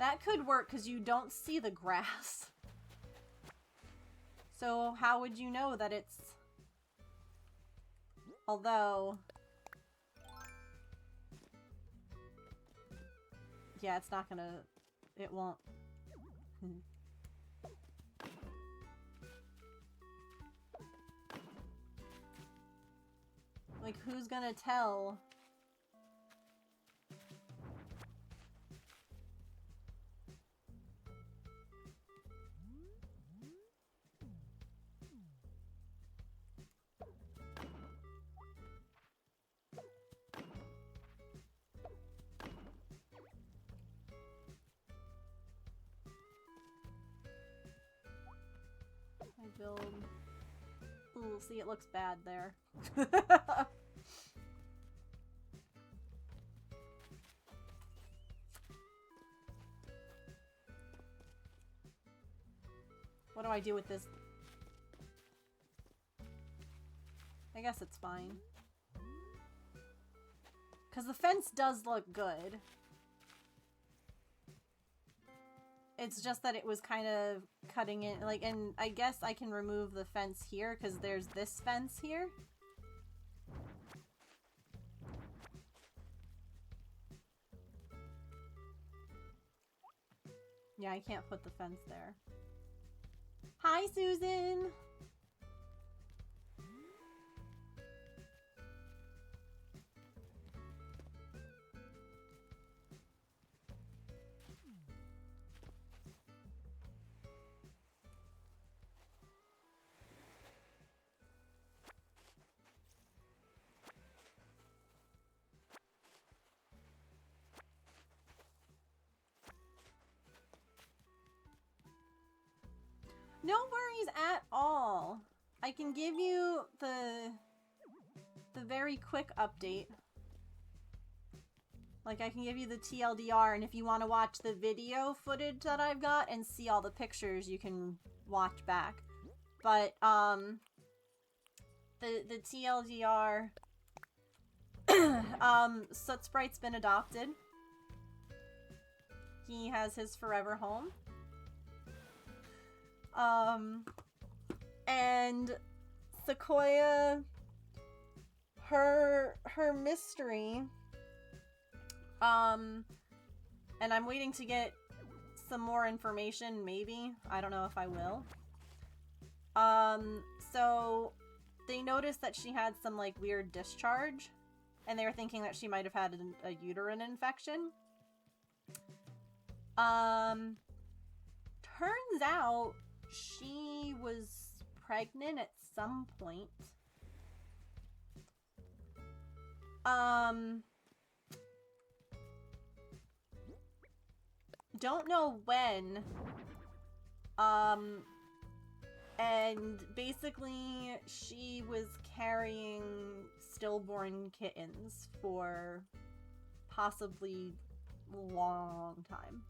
That could work because you don't see the grass. So how would you know that it's... Although... Yeah, it's not gonna... It won't... Like, who's gonna tell? I build... Ooh, see, it looks bad there. What do I do with this? I guess it's fine. Because the fence does look good. It's just that it was kind of cutting it, like, and I guess I can remove the fence here because there's this fence here. Yeah, I can't put the fence there. Hi, Susan! No worries at all. I can give you the very quick update. Like, I can give you the TLDR, and if you want to watch the video footage that I've got and see all the pictures, you can watch back. But, the TLDR, Soot Sprite's been adopted. He has his forever home. And Sequoia, her mystery, and I'm waiting to get some more information, maybe. I don't know if I will. So they noticed that she had some, like, weird discharge, and they were thinking that she might have had a uterine infection. Turns out she was pregnant at some point. Don't know when. And basically she was carrying stillborn kittens for possibly a long time.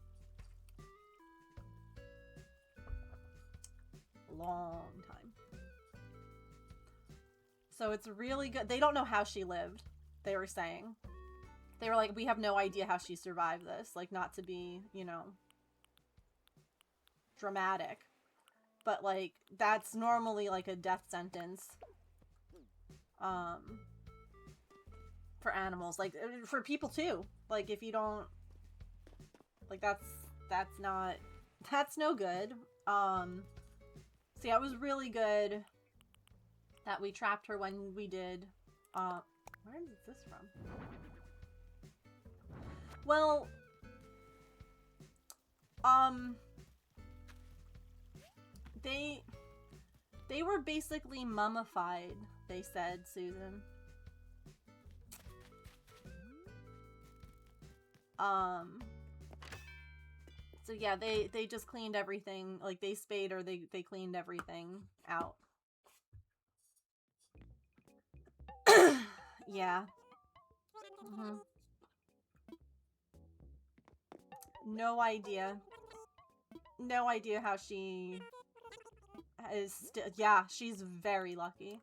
Long time. So it's really good. They don't know how she lived, they were saying. They were like, we have no idea how she survived this. Like, not to be, you know, dramatic. But, like, that's normally, like, a death sentence. For animals. Like, for people, too. Like, if you don't... Like, that's not... That's no good. So, yeah, it was really good that we trapped her when we did. Where is this from? Well, they were basically mummified, they said, Susan. So yeah, they just cleaned everything, like they spayed or they cleaned everything out. Yeah. Mm-hmm. No idea. No idea how she is still... Yeah, she's very lucky.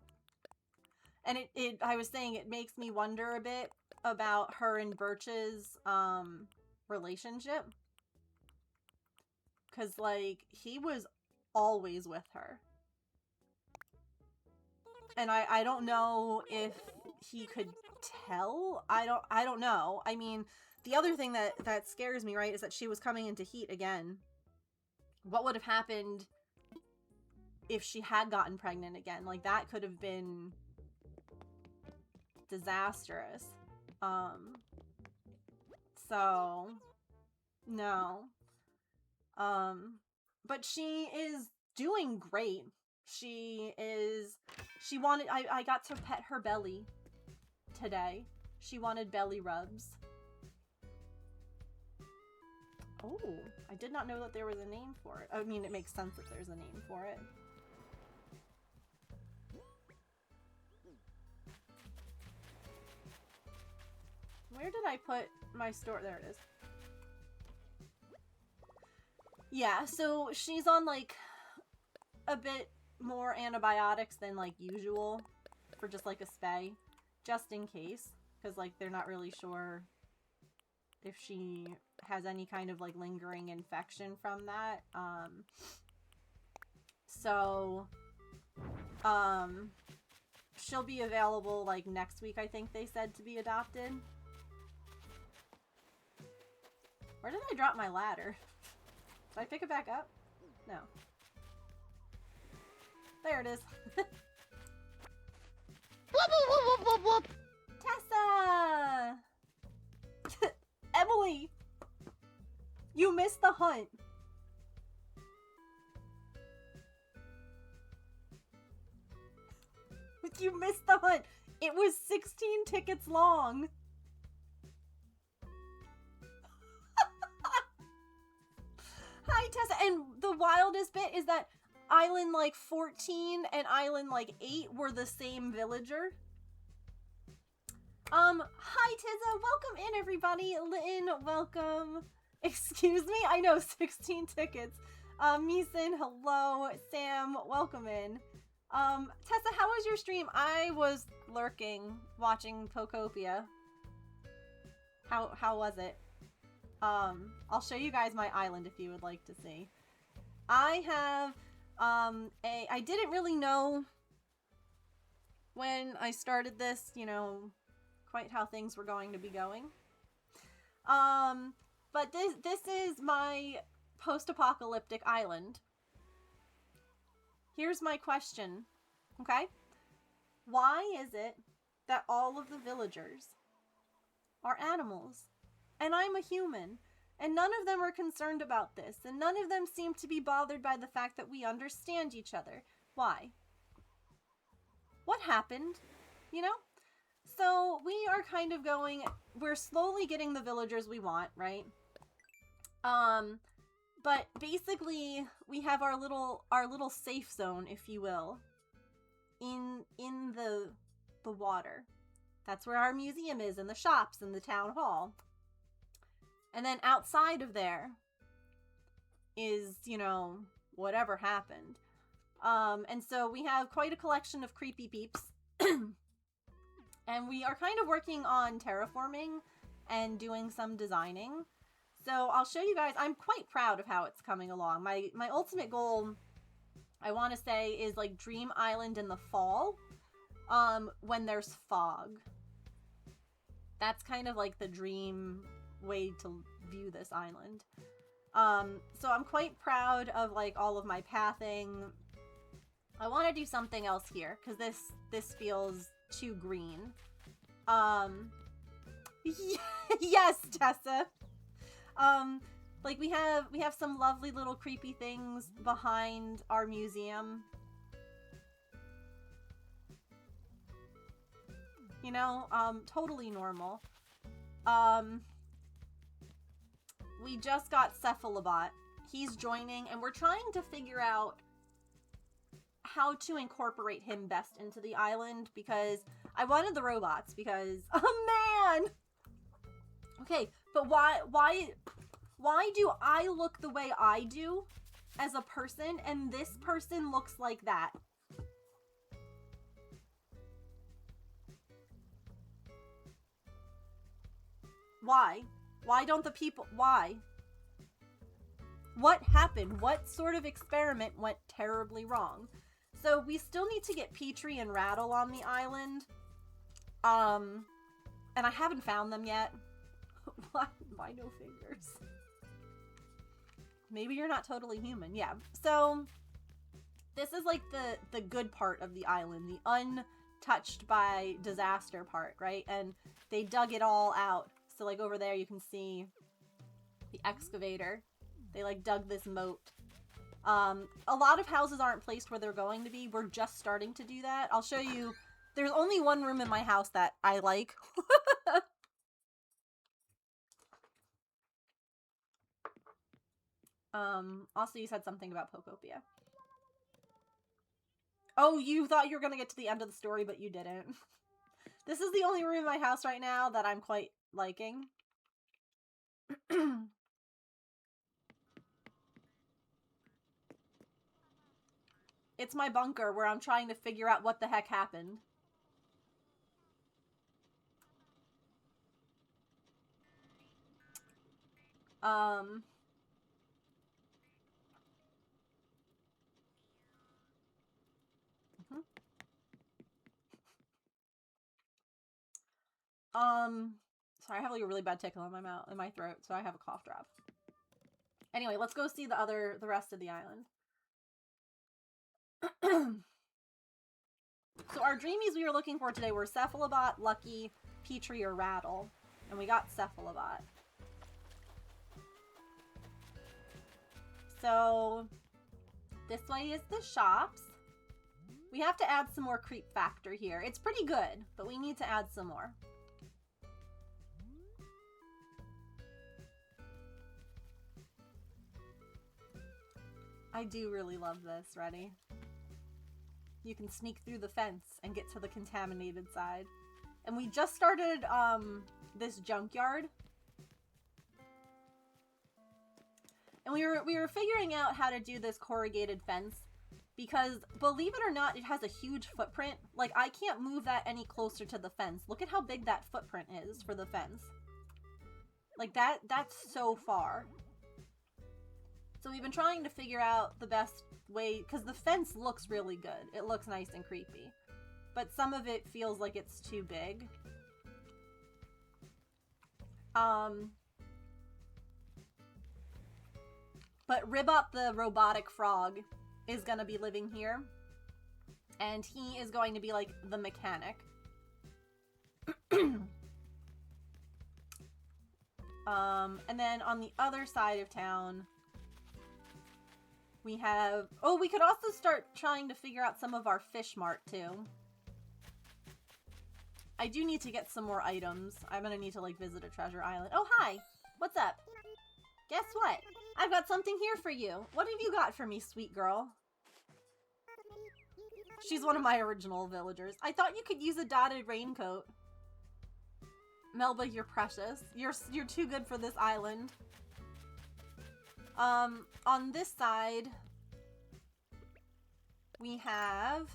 And I was saying, it makes me wonder a bit about her and Birch's, relationship. Because, like, he was always with her. And I don't know if he could tell. I don't know. I mean, the other thing that scares me, right, is that she was coming into heat again. What would have happened if she had gotten pregnant again? Like, that could have been disastrous. So, no. But she is doing great. She wanted, I got to pet her belly today. She wanted belly rubs. Oh, I did not know that there was a name for it. I mean, it makes sense that there's a name for it. Where did I put my store? There it is. Yeah, so she's on, like, a bit more antibiotics than, like, usual for just, like, a spay. Just in case. Because, like, they're not really sure if she has any kind of, like, lingering infection from that. She'll be available, like, next week, I think they said, to be adopted. Where did I drop my ladder? Did I pick it back up? No. There it is. Whoop, whoop, whoop, whoop, whoop. Tessa! Emily! You missed the hunt. You missed the hunt. It was 16 tickets long. Hi, Tessa. And the wildest bit is that Island, like, 14 and Island, like, 8 were the same villager. Hi, Tessa. Welcome in, everybody. Lynn, welcome. Excuse me? I know, 16 tickets. Meeson, hello. Sam, welcome in. Tessa, how was your stream? I was lurking, watching Pokopia. How was it? I'll show you guys my island if you would like to see. I have, I didn't really know when I started this, you know, quite how things were going to be going. But this is my post-apocalyptic island. Here's my question, okay? Why is it that all of the villagers are animals? And I'm a human, and none of them are concerned about this, and none of them seem to be bothered by the fact that we understand each other. Why? What happened? You know? So we are kind of going, we're slowly getting the villagers we want, right? But basically we have our little safe zone, if you will, in the water. That's where our museum is, and the shops, and the town hall. And then outside of there is, you know, whatever happened. And so we have quite a collection of creepy peeps. And we are kind of working on terraforming and doing some designing. So I'll show you guys. I'm quite proud of how it's coming along. My ultimate goal, I want to say, is like Dream Island in the fall, when there's fog. That's kind of like the dream way to view this island. So I'm quite proud of like all of my pathing. I want to do something else here because this feels too green. Yes, Tessa. Like we have some lovely little creepy things behind our museum. You know, totally normal. We just got Cephalobot. He's joining, and we're trying to figure out how to incorporate him best into the island, because I wanted the robots because, oh man! Okay, but why do I look the way I do as a person, and this person looks like that? Why? Why don't the people... Why? What happened? What sort of experiment went terribly wrong? So we still need to get Petrie and Rattle on the island. And I haven't found them yet. Why no fingers? Maybe you're not totally human. Yeah. So this is like the good part of the island, the untouched by disaster part, right? And they dug it all out. So like over there you can see the excavator. They like dug this moat. A lot of houses aren't placed where they're going to be. We're just starting to do that. I'll show you. There's only one room in my house that I like. Also you said something about Pokopia. Oh, you thought you were gonna get to the end of the story, but you didn't. This is the only room in my house right now that I'm quite liking. It's my bunker where I'm trying to figure out what the heck happened. Sorry, I have like a really bad tickle in my mouth, in my throat, so I have a cough drop. Anyway, let's go see the rest of the island. So our dreamies we were looking for today were Cephalobot, Lucky, Petrie, or Rattle. And we got Cephalobot. So this way is the shops. We have to add some more creep factor here. It's pretty good, but we need to add some more. I do really love this. Ready? You can sneak through the fence and get to the contaminated side. And we just started this junkyard. And we were figuring out how to do this corrugated fence because, believe it or not, it has a huge footprint. Like, I can't move that any closer to the fence. Look at how big that footprint is for the fence. Like, that's so far. So we've been trying to figure out the best way, because the fence looks really good. It looks nice and creepy. But some of it feels like it's too big. But Ribbop the robotic frog is going to be living here. And he is going to be like the mechanic. And then on the other side of town, we have... Oh, we could also start trying to figure out some of our fish mart too. I do need to get some more items. I'm gonna need to like visit a treasure island. Oh, hi! What's up? Guess what? I've got something here for you. What have you got for me, sweet girl? She's one of my original villagers. I thought you could use a dotted raincoat. Melba, you're precious. You're too good for this island. On this side, we have...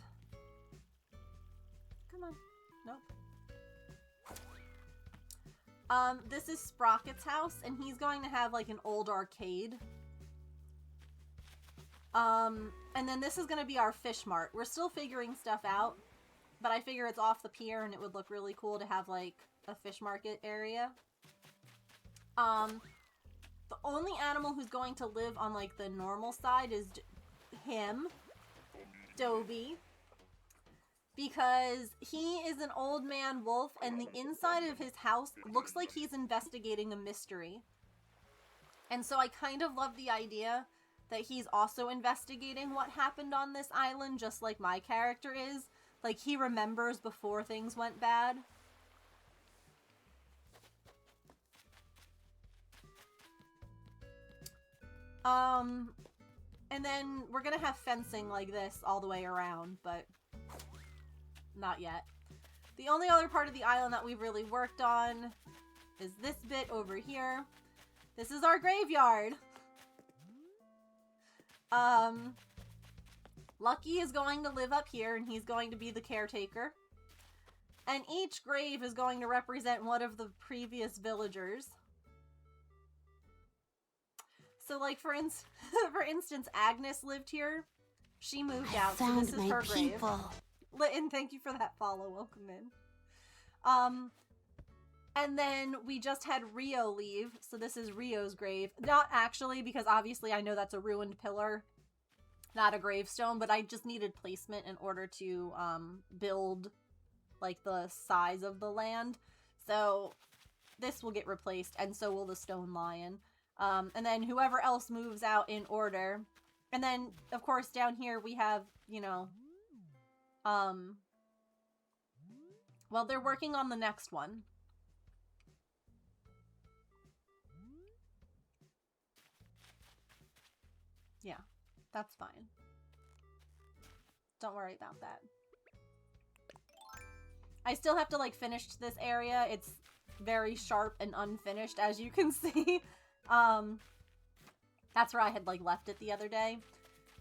Come on. Nope. This is Sprocket's house, and he's going to have, like, an old arcade. And then this is going to be our fish mart. We're still figuring stuff out, but I figure it's off the pier, and it would look really cool to have, like, a fish market area. The only animal who's going to live on, like, the normal side is him, Dobie, because he is an old man wolf, and the inside of his house looks like he's investigating a mystery. And so I kind of love the idea that he's also investigating what happened on this island, just like my character is. Like, he remembers before things went bad. And then we're gonna have fencing like this all the way around, but not yet. The only other part of the island that we've really worked on is this bit over here. This is our graveyard. Lucky is going to live up here, and he's going to be the caretaker. And each grave is going to represent one of the previous villagers. So, like, for instance, Agnes lived here. She moved I out, so found this is my her grave. people. And thank you for that follow. Welcome in. And then we just had Rio leave, so this is Rio's grave. Not actually, because obviously I know that's a ruined pillar, not a gravestone, but I just needed placement in order to build, like, the size of the land. So this will get replaced, and so will the stone lion. And then whoever else moves out in order. And then, of course, down here we have, you know, well, they're working on the next one. Yeah, that's fine. Don't worry about that. I still have to, like, finish this area. It's very sharp and unfinished, as you can see. That's where I had, like, left it the other day.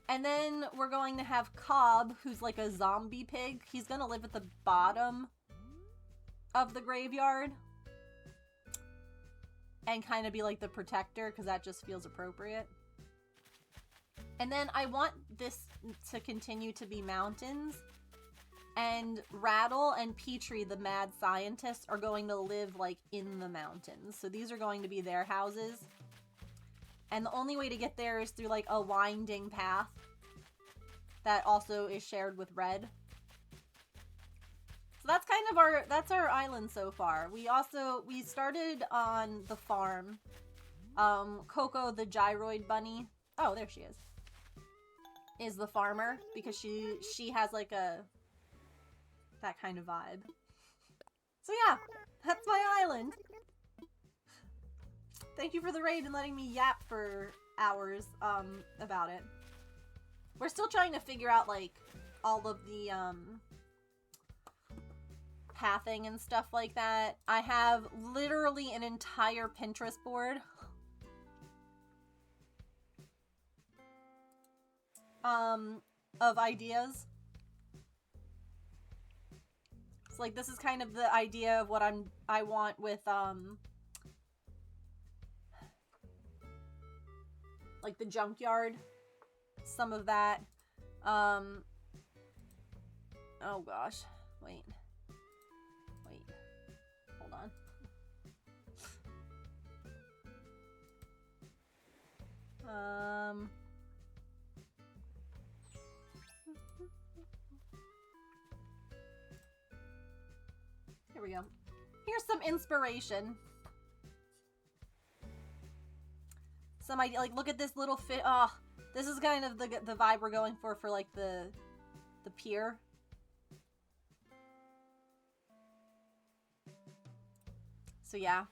And then we're going to have Cobb, who's like a zombie pig. He's gonna live at the bottom of the graveyard. And kind of be like the protector, because that just feels appropriate. And then I want this to continue to be mountains. And Rattle and Petrie, the mad scientists, are going to live, like, in the mountains. So these are going to be their houses. And the only way to get there is through, like, a winding path that also is shared with Red. So that's kind of that's our island so far. We started on the farm. Coco, the gyroid bunny. Oh, there she is the farmer, because she has, like, that kind of vibe. So yeah, that's my island. Thank you for the raid and letting me yap for hours about it. We're still trying to figure out, like, all of the pathing and stuff like that. I have literally an entire Pinterest board of ideas. So, like, this is kind of the idea of what I want with like the junkyard, some of that. Oh gosh, wait, hold on. Here we go. Here's some inspiration. Some idea, like, look at this little fit. Oh, this is kind of the vibe we're going for like the pier. So yeah.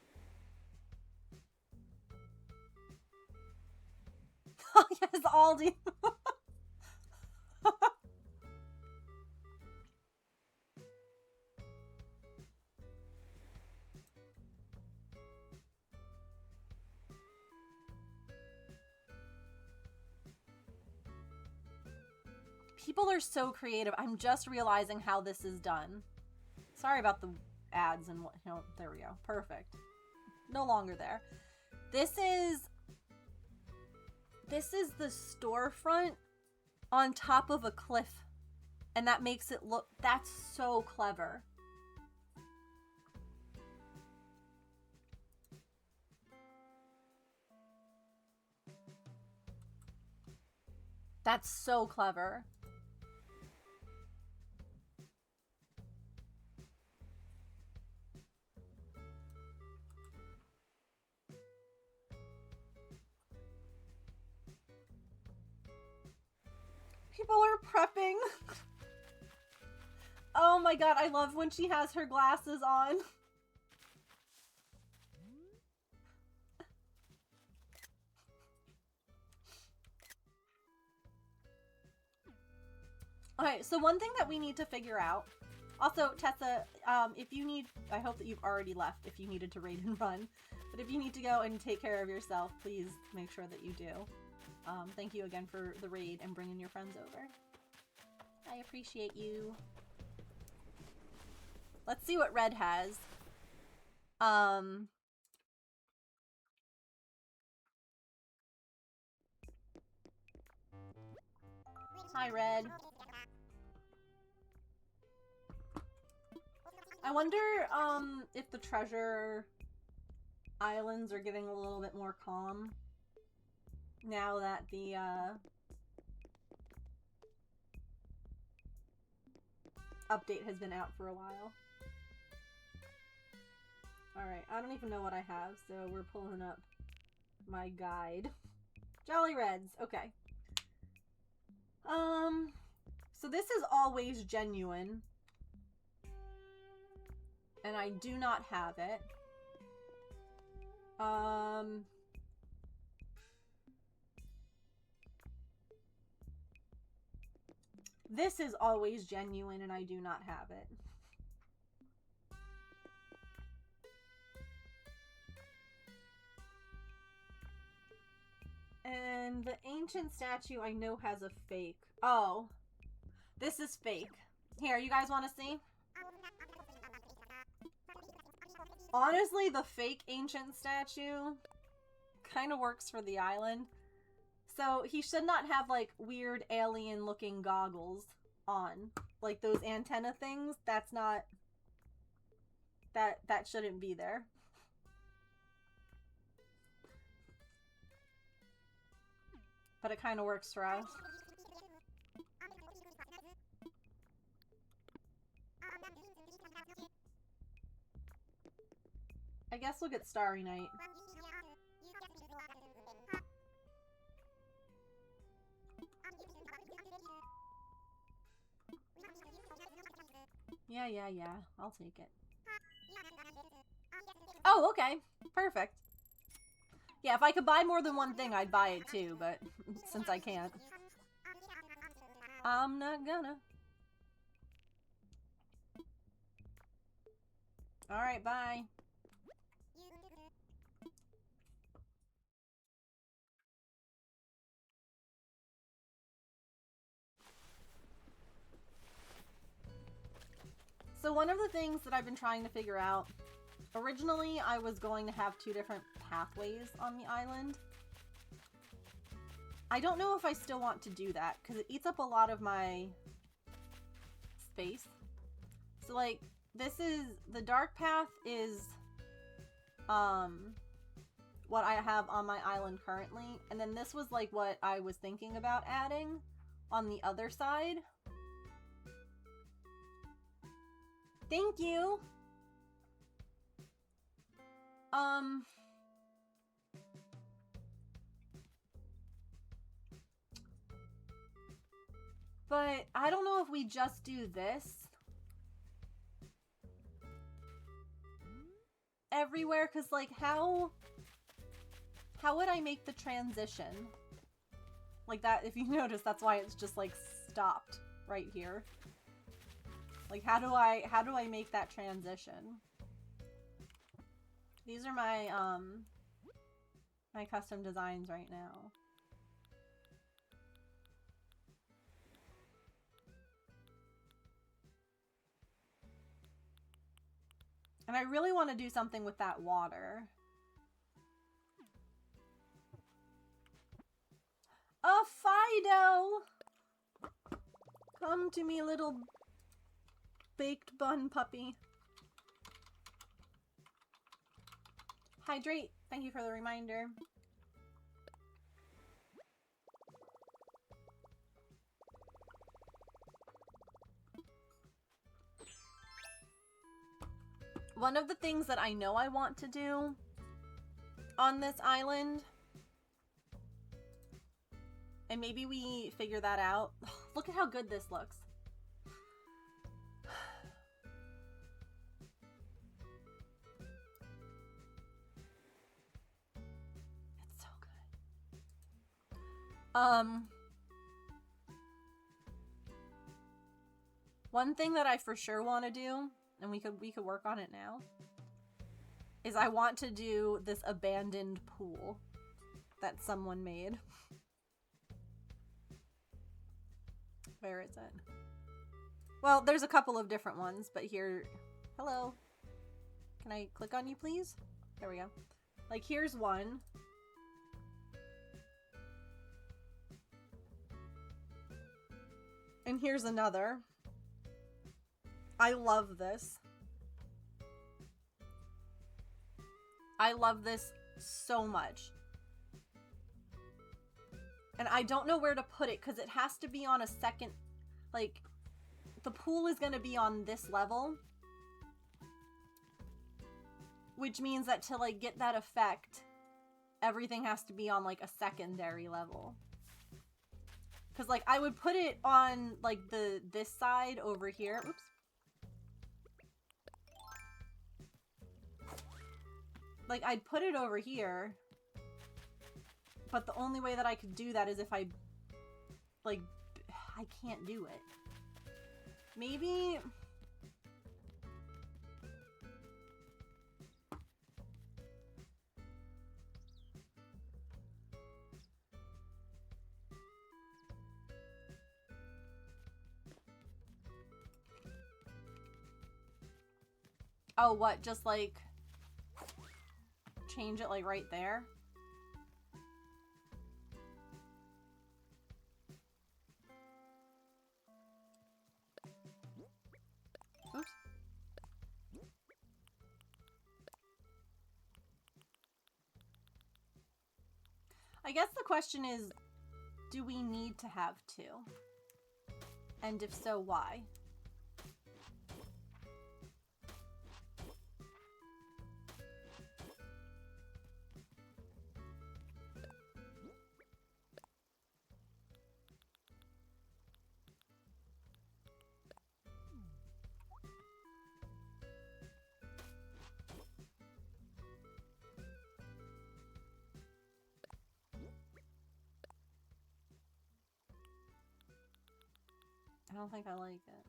Oh yes, Aldi. People are so creative. I'm just realizing how this is done. Sorry about the ads and what, there we go. Perfect. No longer there. This is the storefront on top of a cliff. And that makes it look, that's so clever. That's so clever. People are prepping. Oh my god, I love when she has her glasses on. Alright, so one thing that we need to figure out. Also, Tessa, if you need, I hope that you've already left if you needed to raid and run. But if you need to go and take care of yourself, please make sure that you do. Thank you again for the raid and bringing your friends over. I appreciate you. Let's see what Red has. Hi, Red. I wonder, if the treasure islands are getting a little bit more calm now that the, update has been out for a while. Alright, I don't even know what I have, so we're pulling up my guide. Jolly Reds, okay. So this is always genuine. And I do not have it. This is always genuine and I do not have it. And the ancient statue I know has a fake. Oh. This is fake. Here, you guys want to see? Honestly, the fake ancient statue kind of works for the island. So he should not have like weird alien looking goggles on. Like those antenna things. That's not... That shouldn't be there. But it kind of works for us. I guess we'll get Starry Night. Yeah. I'll take it. Oh, okay. Perfect. Yeah, if I could buy more than one thing, I'd buy it too, but since I can't, I'm not gonna. Alright, bye. So one of the things that I've been trying to figure out, originally I was going to have 2 different pathways on the island. I don't know if I still want to do that, because it eats up a lot of my space. So like, this is, the dark path is, what I have on my island currently, and then this was like what I was thinking about adding on the other side. Thank you! But I don't know if we just do this everywhere, because like how would I make the transition? Like that, if you notice, that's why it's just like stopped right here. Like how do I make that transition? These are my my custom designs right now. And I really want to do something with that water. A Fido! Come to me, little baked bun puppy. Hydrate. Thank you for the reminder. One of the things that I know I want to do on this island, and maybe we figure that out. Look at how good this looks. It's so good. One thing that I for sure want to do, and we could work on it now, is I want to do this abandoned pool that someone made. Where is it? Well, there's a couple of different ones, but here... Hello. Can I click on you, please? There we go. Like, here's one. And here's another. I love this. I love this so much. And I don't know where to put it because it has to be on a second, like, the pool is going to be on this level. Which means that to, like, get that effect, everything has to be on, like, a secondary level. Because, like, I would put it on, like, this side over here. Oops. Like, I'd put it over here. But the only way that I could do that is if I, like, I can't do it. Maybe... Oh, what? Just, like, change it, like, right there? Oops. I guess the question is, do we need to have two? And if so, why? I don't think I like it.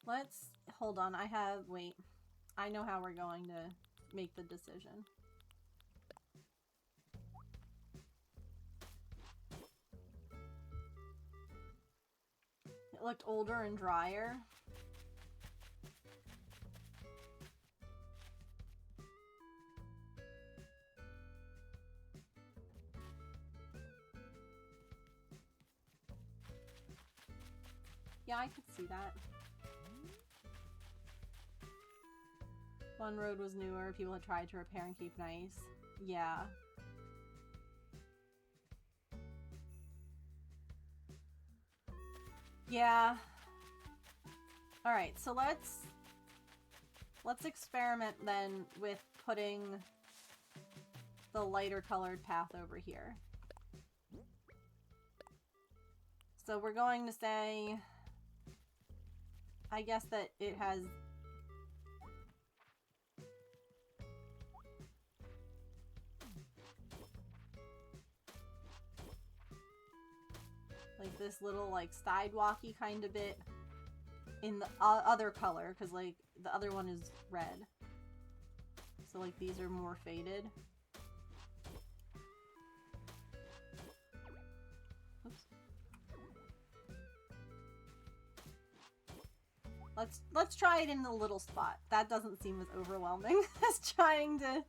Let's, hold on, wait. I know how we're going to make the decision. It looked older and drier. Yeah, I could see that. One road was newer, people had tried to repair and keep nice. Yeah. Yeah. Alright, so let's experiment then with putting the lighter colored path over here. So we're going to say, I guess that it has like this little like sidewalky kind of bit in the other color, because like the other one is red. So like these are more faded. Oops. Let's try it in the little spot. That doesn't seem as overwhelming as trying to...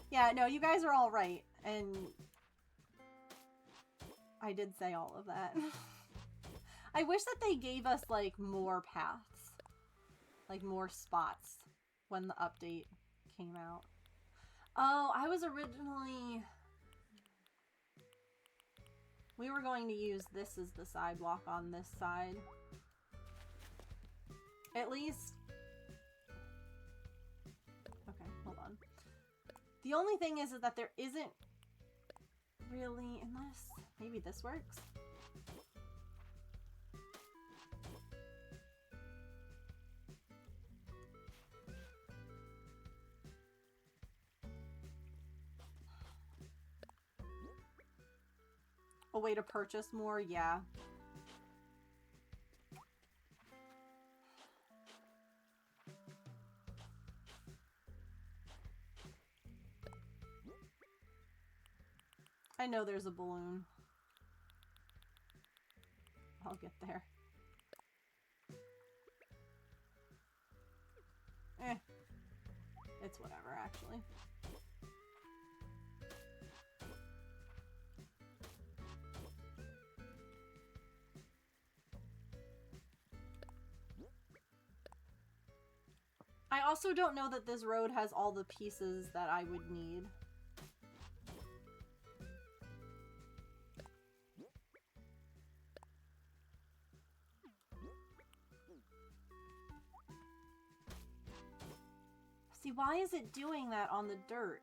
Yeah, no, you guys are all right. And I did say all of that. I wish that they gave us, like, more paths. Like, more spots when the update came out. Oh, I was originally... We were going to use this as the sidewalk on this side. At least... Okay, hold on. The only thing is that there isn't really... Unless... Maybe this works? A way to purchase more? Yeah. I know there's a balloon. I'll get there. It's whatever, actually. also don't know that this road has all the pieces that I would need. See, why is it doing that on the dirt?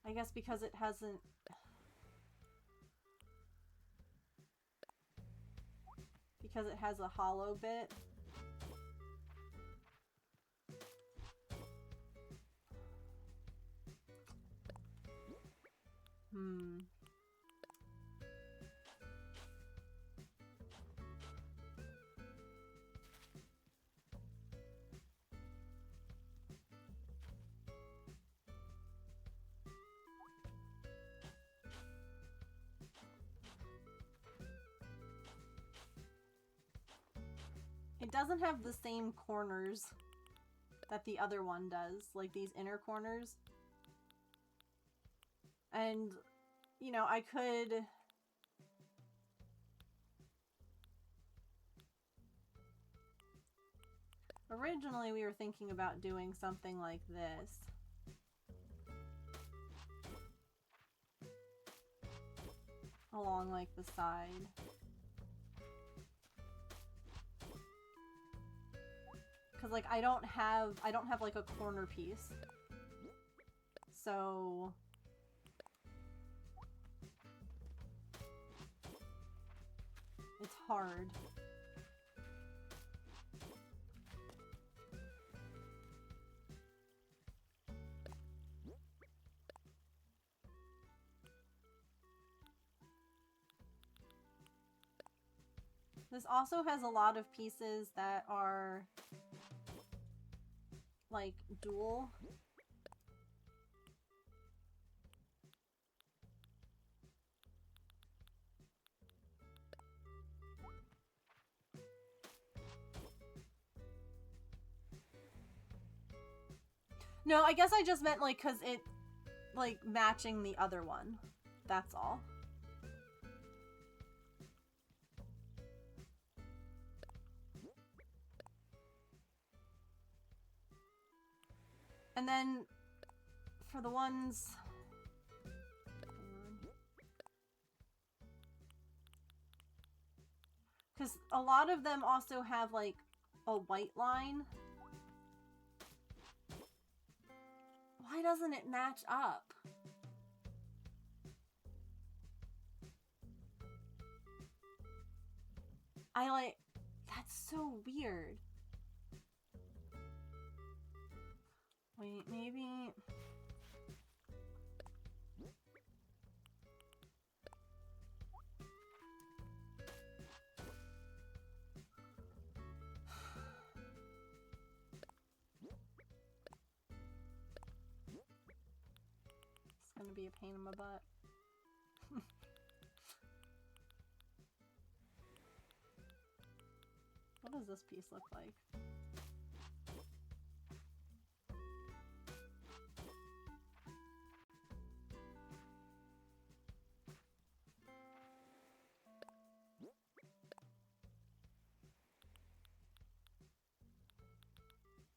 I guess because it hasn't... Because it has a hollow bit. It doesn't have the same corners that the other one does, like these inner corners. And, you know, I could... Originally, we were thinking about doing something like this. Along, like, the side. Because, like, I don't have, like, a corner piece. So... It's hard. This also has a lot of pieces that are, like, dual. No, I guess I just meant, like, because it, like, matching the other one. That's all. And then, for the ones... Because a lot of them also have, like, a white line. Why doesn't it match up? That's so weird. Wait, maybe... It's gonna be a pain in my butt. What does this piece look like?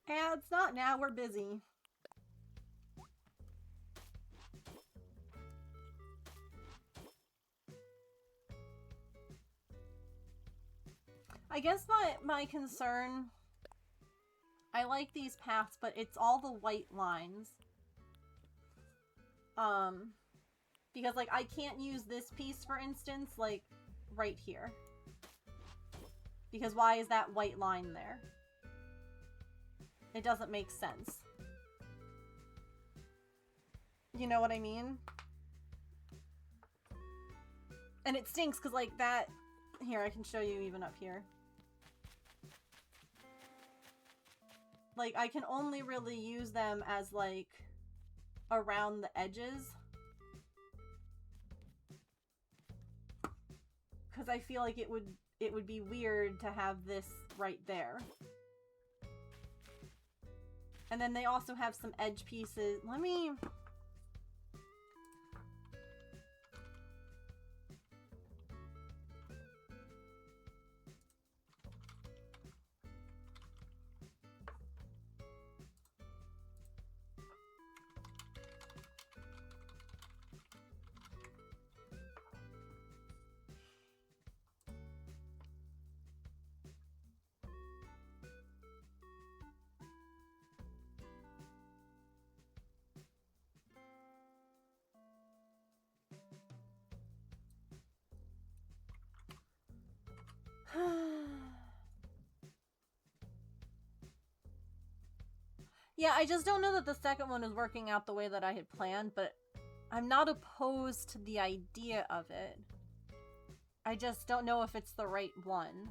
Yeah, it's not now. We're busy. I guess my concern... I like these paths, but it's all the white lines. Because, like, I can't use this piece, for instance, like, right here. Because why is that white line there? It doesn't make sense. You know what I mean? And it stinks because, like, that... Here, I can show you even up here. Like, I can only really use them as, like, around the edges. Because I feel like it would be weird to have this right there. And then they also have some edge pieces. Let me... Yeah, I just don't know that the second one is working out the way that I had planned, but I'm not opposed to the idea of it. I just don't know if it's the right one.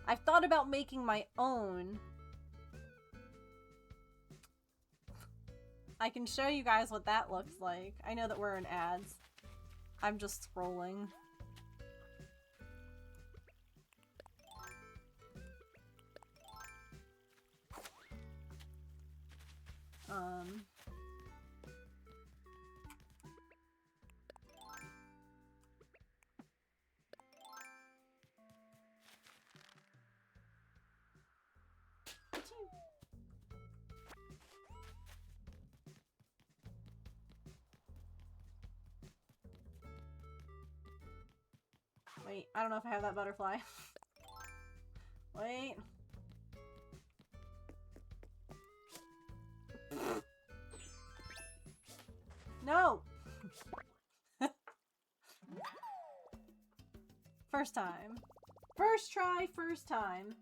I've thought about making my own. I can show you guys what that looks like. I know that we're in ads. I'm just scrolling. Wait, I don't know if I have that butterfly. Wait. No! First time. First try, first time.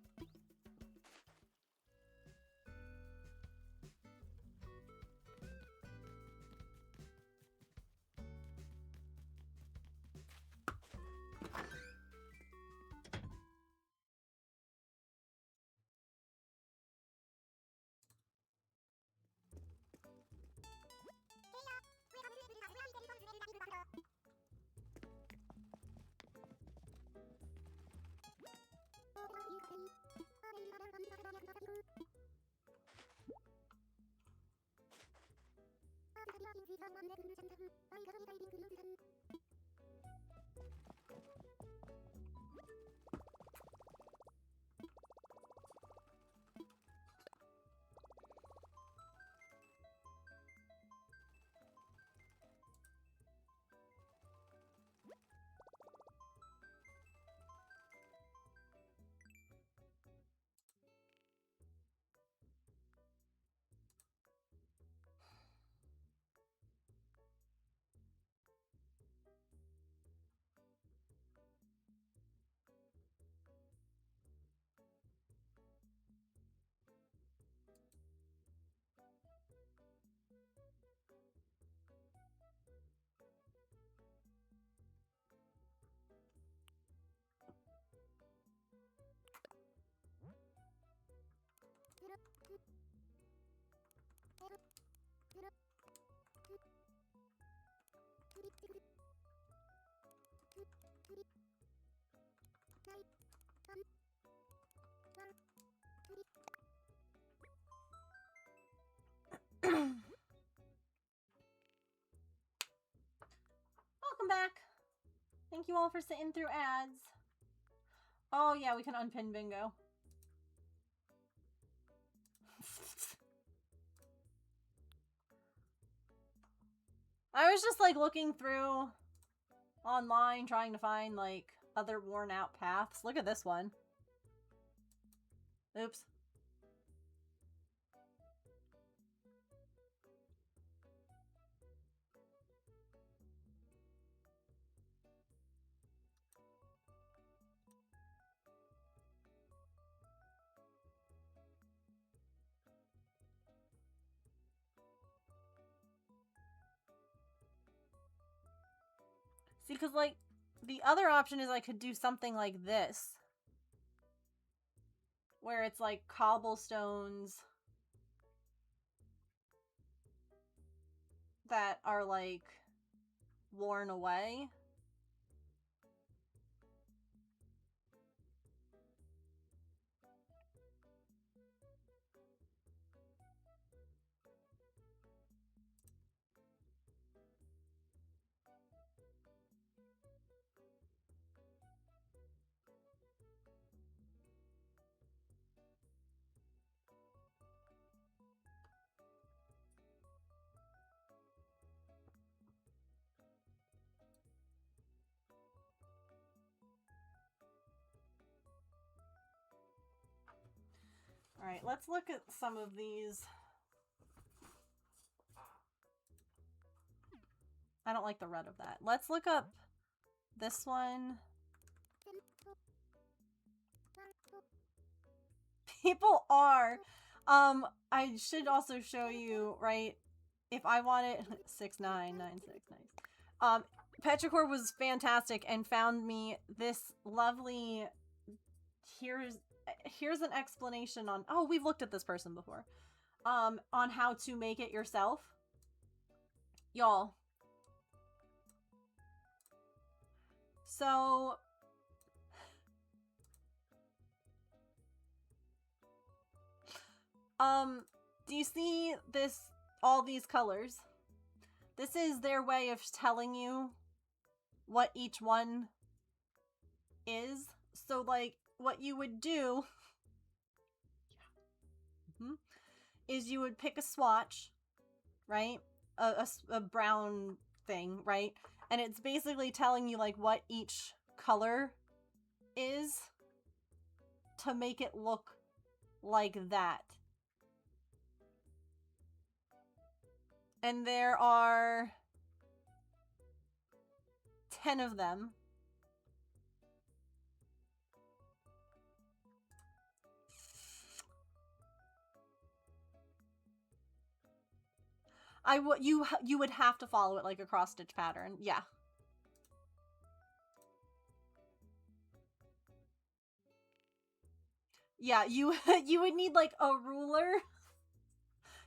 Welcome back. Thank you all for sitting through ads. Oh yeah, we can unpin bingo. I was just like looking through online trying to find like other worn out paths. Look at this one. Oops. See, because, like, the other option is I could do something like this. Where it's, like, cobblestones that are, like, worn away. Alright, let's look at some of these. I don't like the red of that. Let's look up this one. People are. I should also show you, right? If I wanted 6996, nice. Petrichor was fantastic and found me this lovely. Here's an explanation on. Oh, we've looked at this person before. On how to make it yourself, y'all. So. Do you see this? All these colors? This is their way of telling you what each one is. So, like, what you would do is you would pick a swatch, right? A brown thing, right? And it's basically telling you, like, what each color is to make it look like that. And there are 10 of them. You would have to follow it like a cross stitch pattern. Yeah. Yeah, you would need like a ruler.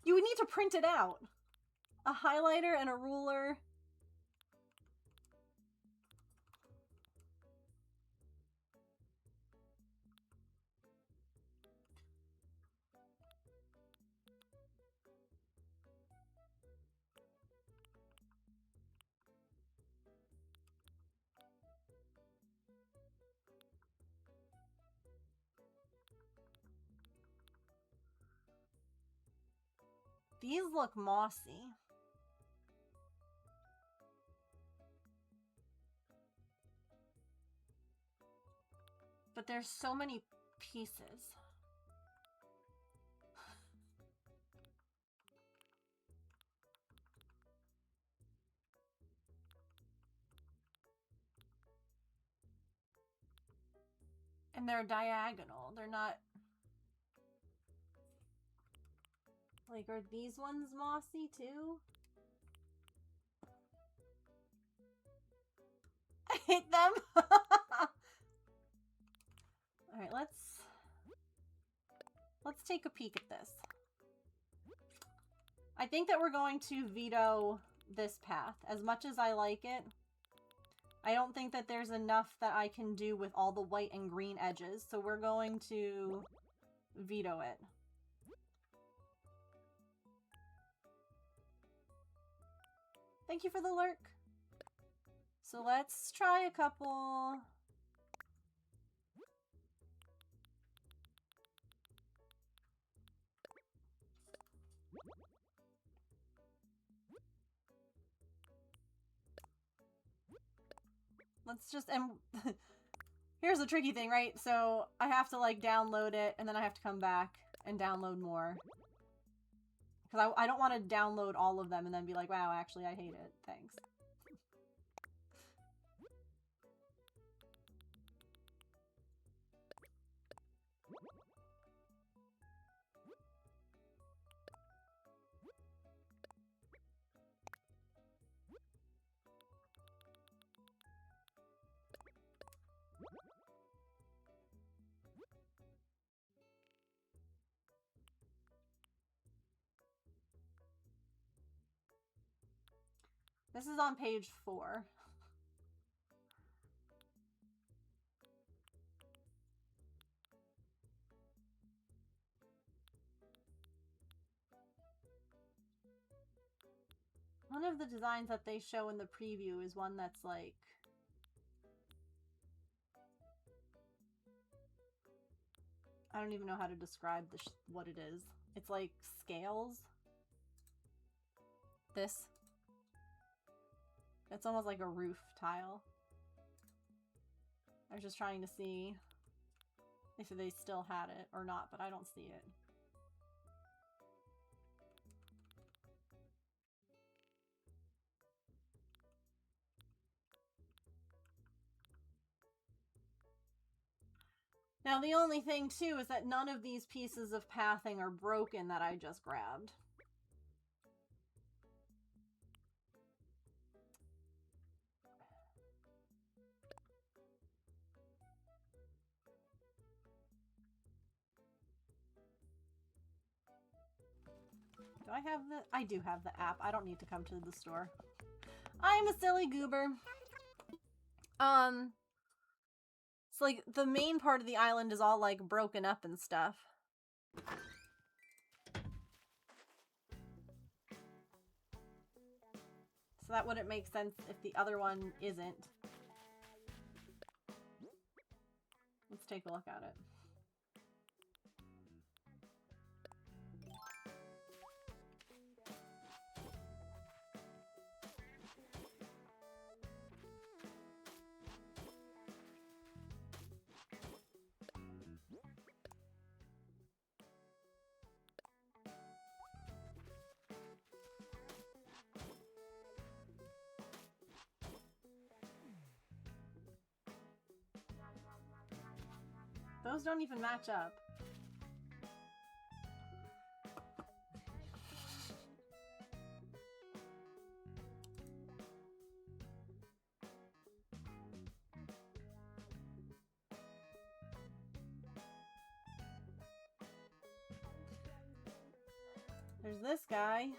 You would need to print it out. A highlighter and a ruler. These look mossy. But there's so many pieces. And they're diagonal. They're not... Like, are these ones mossy too? I hate them! Alright, let's take a peek at this. I think that we're going to veto this path. As much as I like it, I don't think that there's enough that I can do with all the white and green edges, so we're going to veto it. Thank you for the lurk. So let's try a couple... Let's just... And here's the tricky thing, right? So I have to, like, download it, and then I have to come back and download more. Because I don't want to download all of them and then be like, wow, actually, I hate it. Thanks. This is on page 4. One of the designs that they show in the preview is one that's like... I don't even know how to describe what it is. It's like scales. This. It's almost like a roof tile. I was just trying to see if they still had it or not, but I don't see it. Now, the only thing, too, is that none of these pieces of pathing are broken that I just grabbed. Do I have the... I do have the app. I don't need to come to the store. I'm a silly goober. It's like the main part of the island is all like broken up and stuff. So that wouldn't make sense if the other one isn't. Let's take a look at it. Those don't even match up. There's this guy.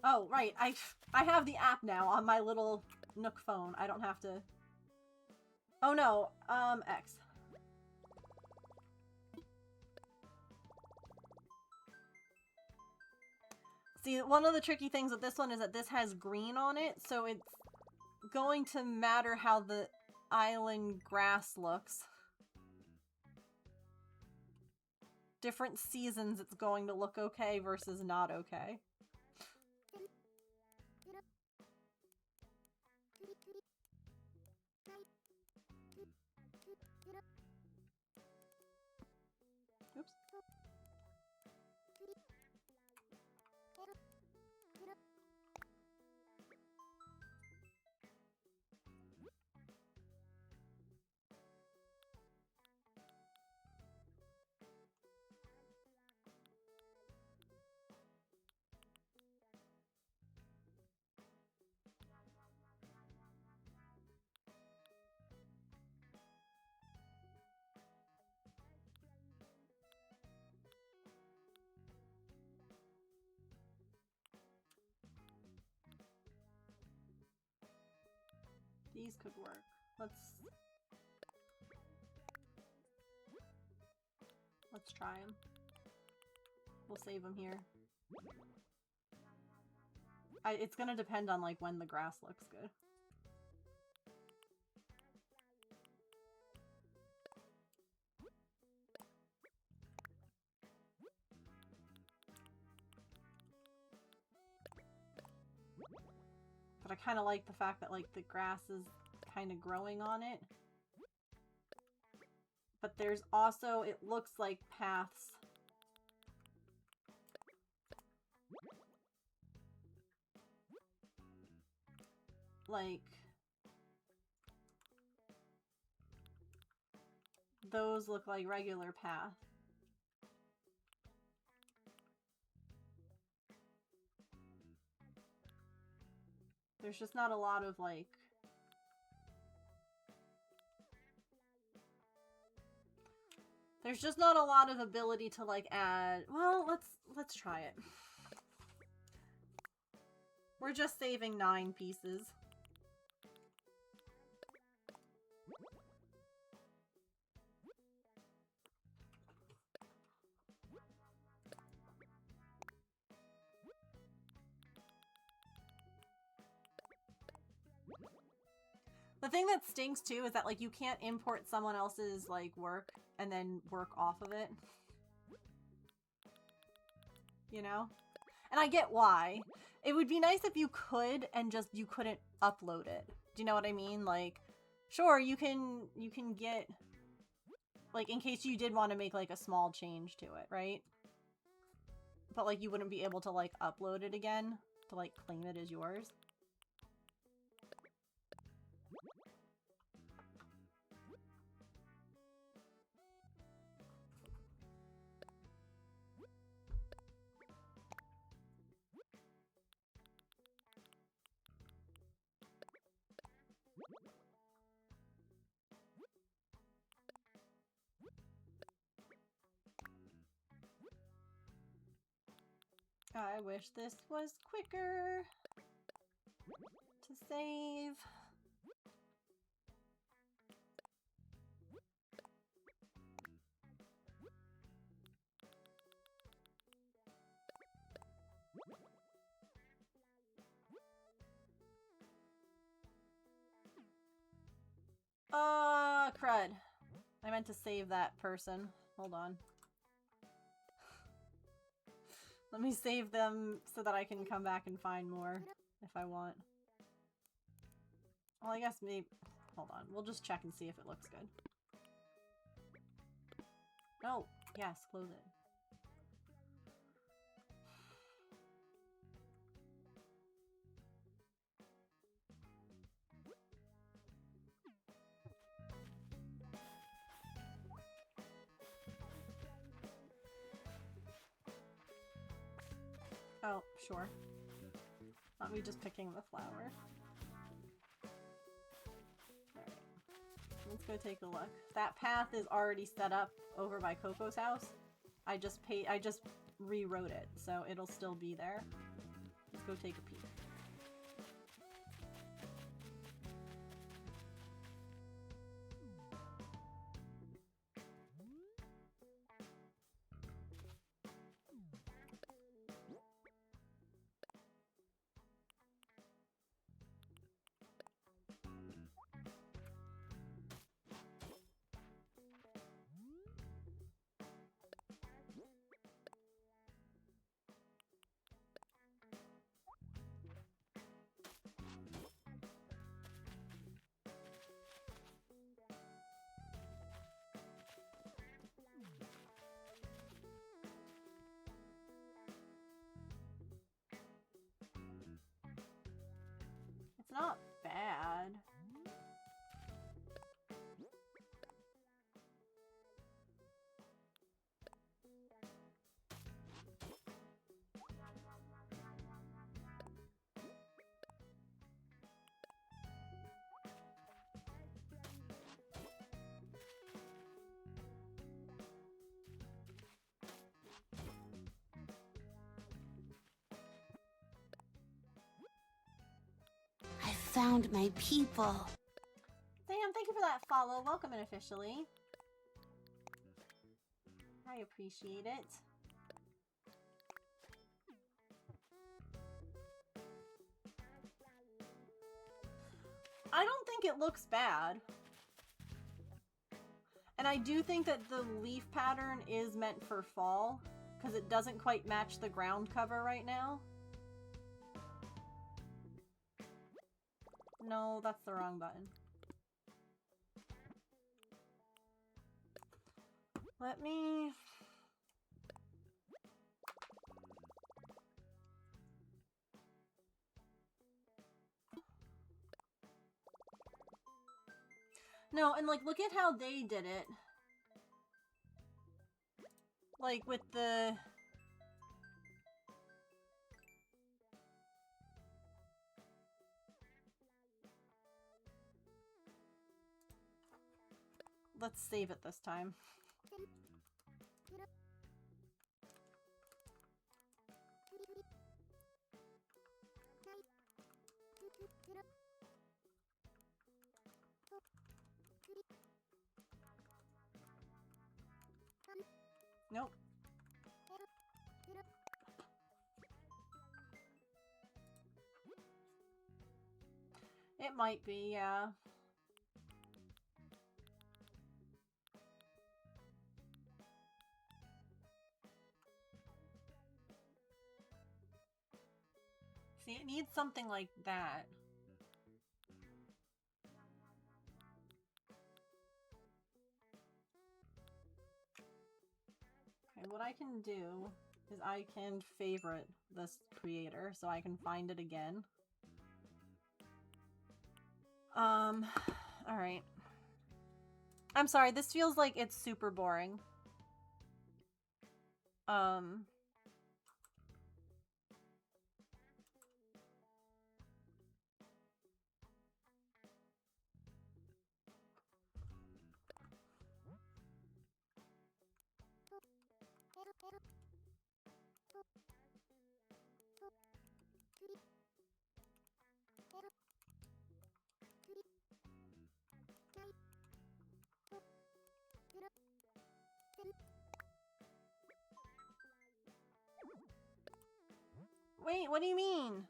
Oh, right. I have the app now on my little Nook phone. I don't have to... Oh, no. X. See, one of the tricky things with this one is that this has green on it, so it's going to matter how the island grass looks. Different seasons, it's going to look okay versus not okay. Oops. These could work. Let's try them. We'll save them here. It's gonna depend on like when the grass looks good. But I kind of like the fact that like the grass is kind of growing on it. But there's also, it looks like paths. Like those look like regular paths. There's just not a lot of like there's just not a lot of ability to like add. Well, let's try it. We're just saving 9 pieces. The thing that stinks too is that like you can't import someone else's like work and then work off of it. You know? And I get why. It would be nice if you could and just you couldn't upload it. Do you know what I mean? Like, sure, you can get Like, in case you did want to make, like, a small change to it, right? But, like, you wouldn't be able to, like, upload it again to, like, claim it as yours. I wish this was quicker to save. Crud. I meant to save that person. Hold on. Let me save them so that I can come back and find more if I want. Well, I guess maybe... Hold on. We'll just check and see if it looks good. Oh, yes, close it. Oh, sure. Not me just picking the flower. Alright. Let's go take a look. That path is already set up over by Coco's house. I just rewrote it, so it'll still be there. Let's go take a peek. It's not bad. I found my people. Sam, thank you for that follow. Welcome in officially. I appreciate it. I don't think it looks bad. And I do think that the leaf pattern is meant for fall, because it doesn't quite match the ground cover right now. No, that's the wrong button. Let me... No, and like, look at how they did it. Like, with the... Let's save it this time. Nope. It might be, yeah. See, it needs something like that. what I can do is I can favorite this creator so I can find it again. Alright. I'm sorry, this feels like it's super boring. Wait, what do you mean?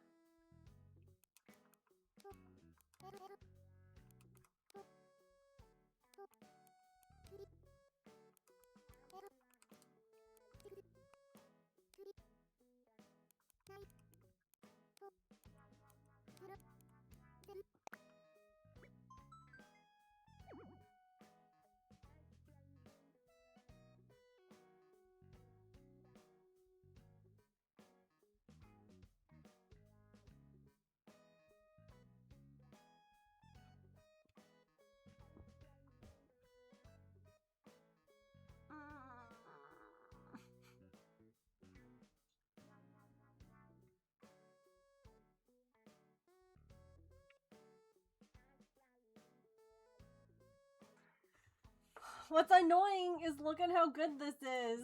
What's annoying is look at how good this is.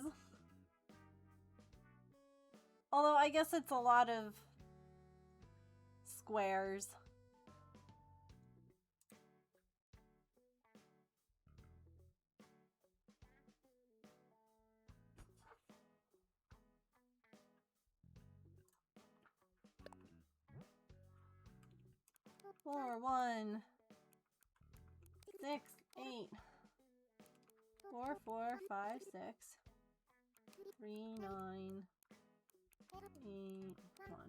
Although I guess it's a lot of squares. Four, 1, 6, 8. 4, 4, 5, 6, 3, 9, 8, 1.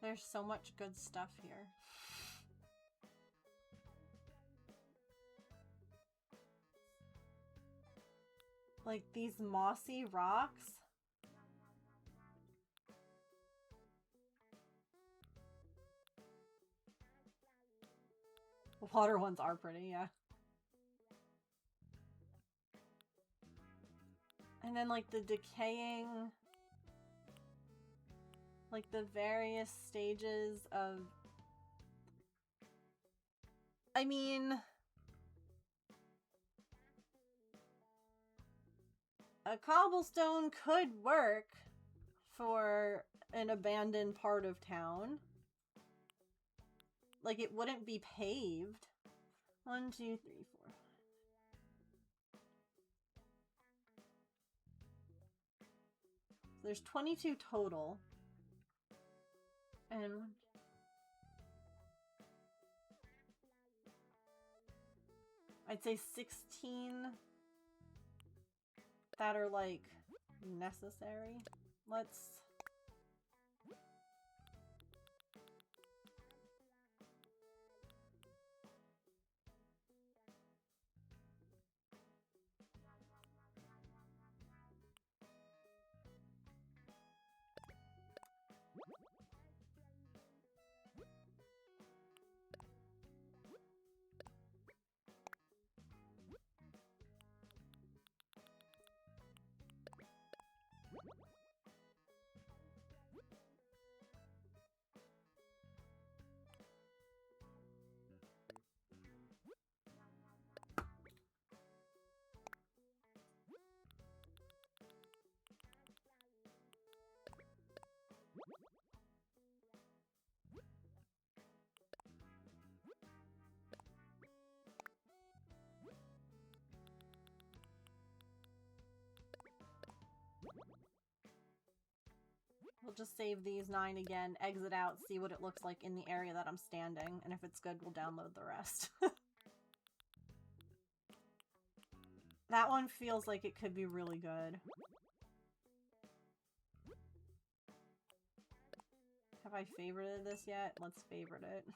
There's so much good stuff here. Like these mossy rocks. The water ones are pretty, yeah. And then like the decaying, like the various stages of, I mean, a cobblestone could work for an abandoned part of town. Like it wouldn't be paved. 1, 2, 3, 4. So there's 22 total. And I'd say 16 that are like necessary. Let's We'll just save these 9 again, exit out, see what it looks like in the area that I'm standing, and if it's good, we'll download the rest. That one feels like it could be really good. Have I favorited this yet? Let's favorite it.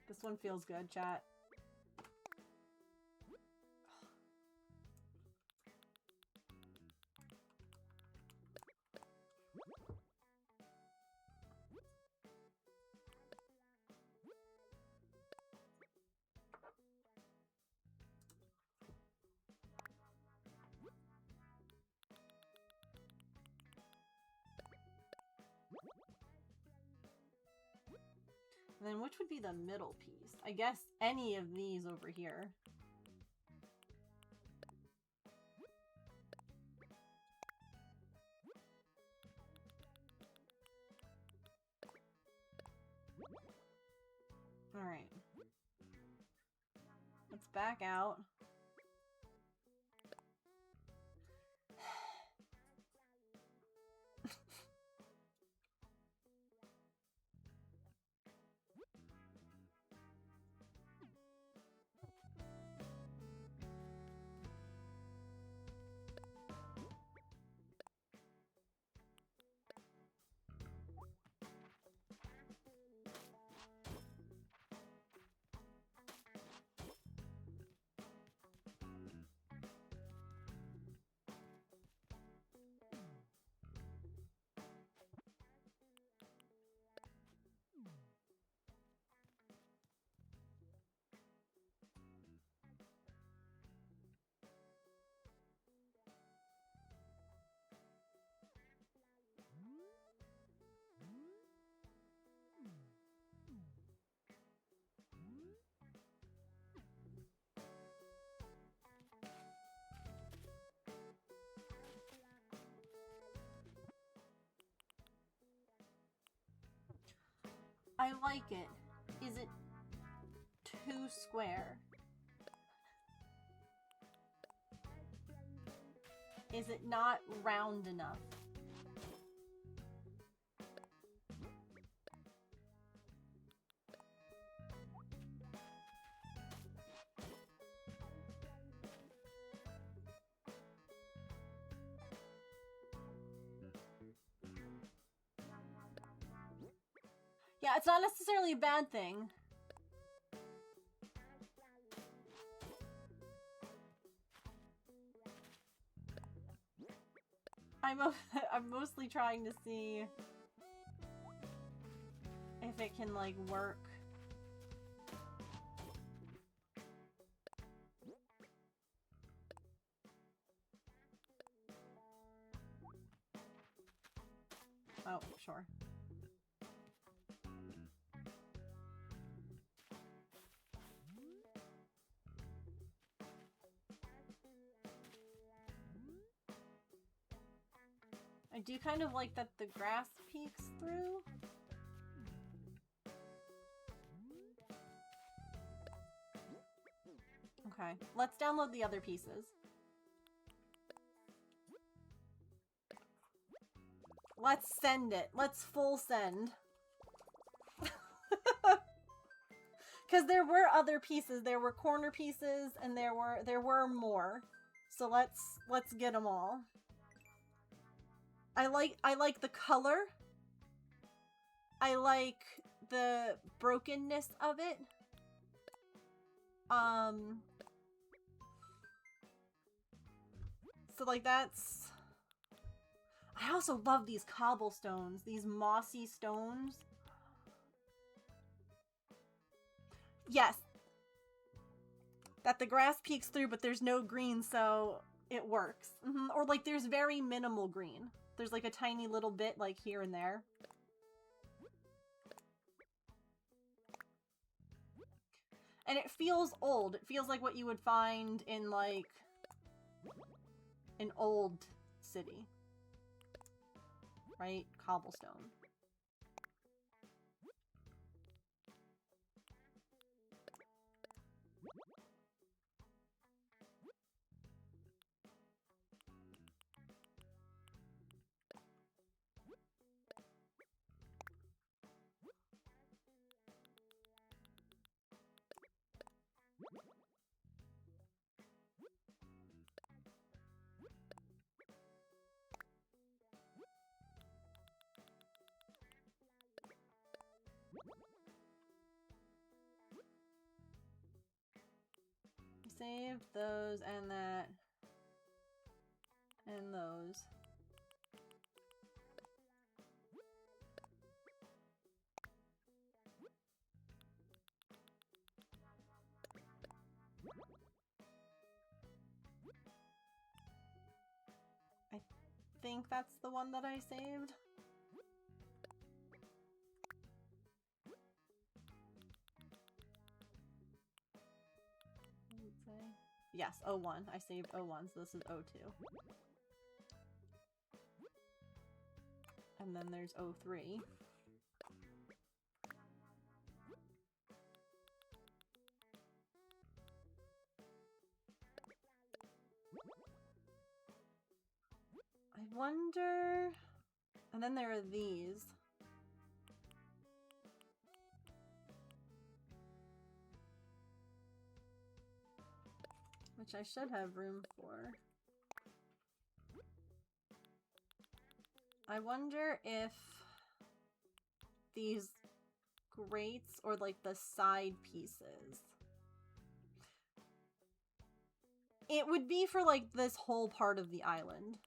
This one feels good, chat. And then which would be the middle piece? I guess any of these over here. Alright. Let's back out. I like it. Is it too square? Is it not round enough? Yeah, it's not necessarily a bad thing. I'm mostly trying to see if it can, like, work. Oh, sure. I do kind of like that the grass peeks through. Okay, let's download the other pieces. Let's send it. Let's full send. Because there were other pieces. There were corner pieces and there were more. So let's get them all. I like the color. I like the brokenness of it. So like that's... I also love these cobblestones, these mossy stones. Yes. That the grass peeks through, but there's no green, so it works. Or like there's very minimal green. There's like a tiny little bit like here and there. And it feels old. It feels like what you would find in like an old city. Right? Cobblestone. save those and that. And those. I think that's the one that I saved. What does it say? Yes, 01. I saved 01, so this is 02. And then there's 03. I wonder... And then there are these. Which I should have room for. I wonder if these grates or like the side pieces. It would be for like this whole part of the island.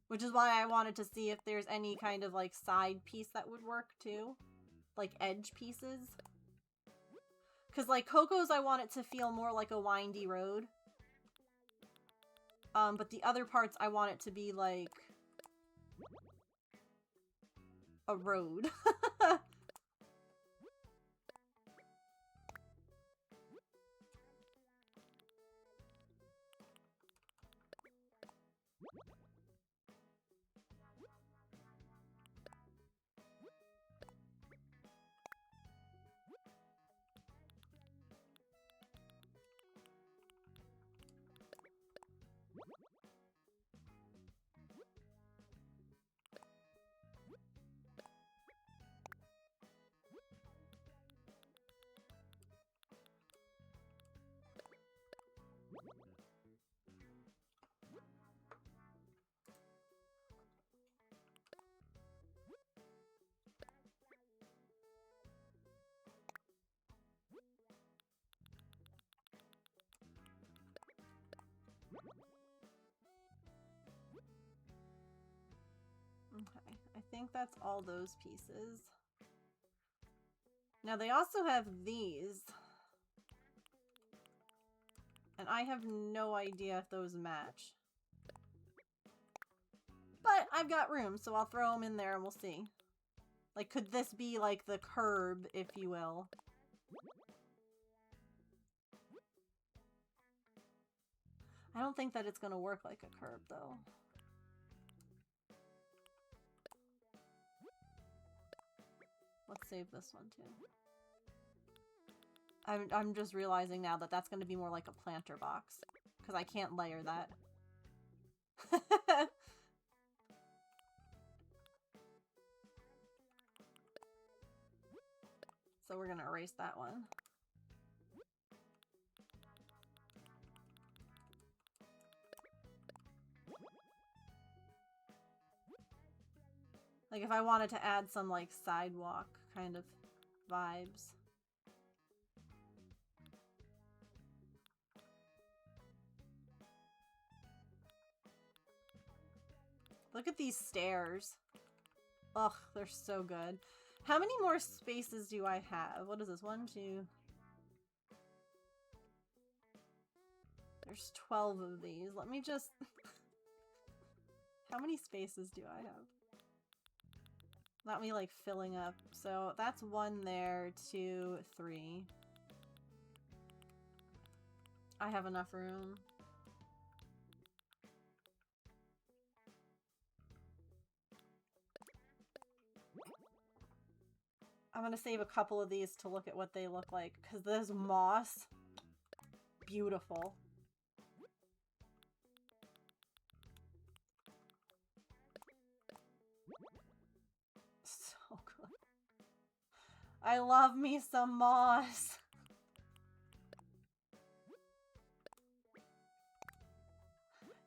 Which is why I wanted to see if there's any kind of like side piece that would work too. Like edge pieces. Because like Coco's, I want it to feel more like a windy road. But the other parts I want it to be like a road. Okay, I think that's all those pieces. Now they also have these. And I have no idea if those match. But I've got room, so I'll throw them in there and we'll see. Like, could this be like the curb, if you will? I don't think that it's gonna work like a curb, though. Let's save this one, too. I'm just realizing now that that's gonna be more like a planter box. Because I can't layer that. So we're gonna erase that one. Like if I wanted to add some like sidewalk kind of vibes. Look at these stairs. Ugh, they're so good. How many more spaces do I have? What is this? 1, 2... There's 12 of these. Let me just... How many spaces do I have? Not me, like, filling up. So, that's 1 there, 2, 3. I have enough room. I'm gonna save a couple of these to look at what they look like, because this moss, beautiful. So good. I love me some moss.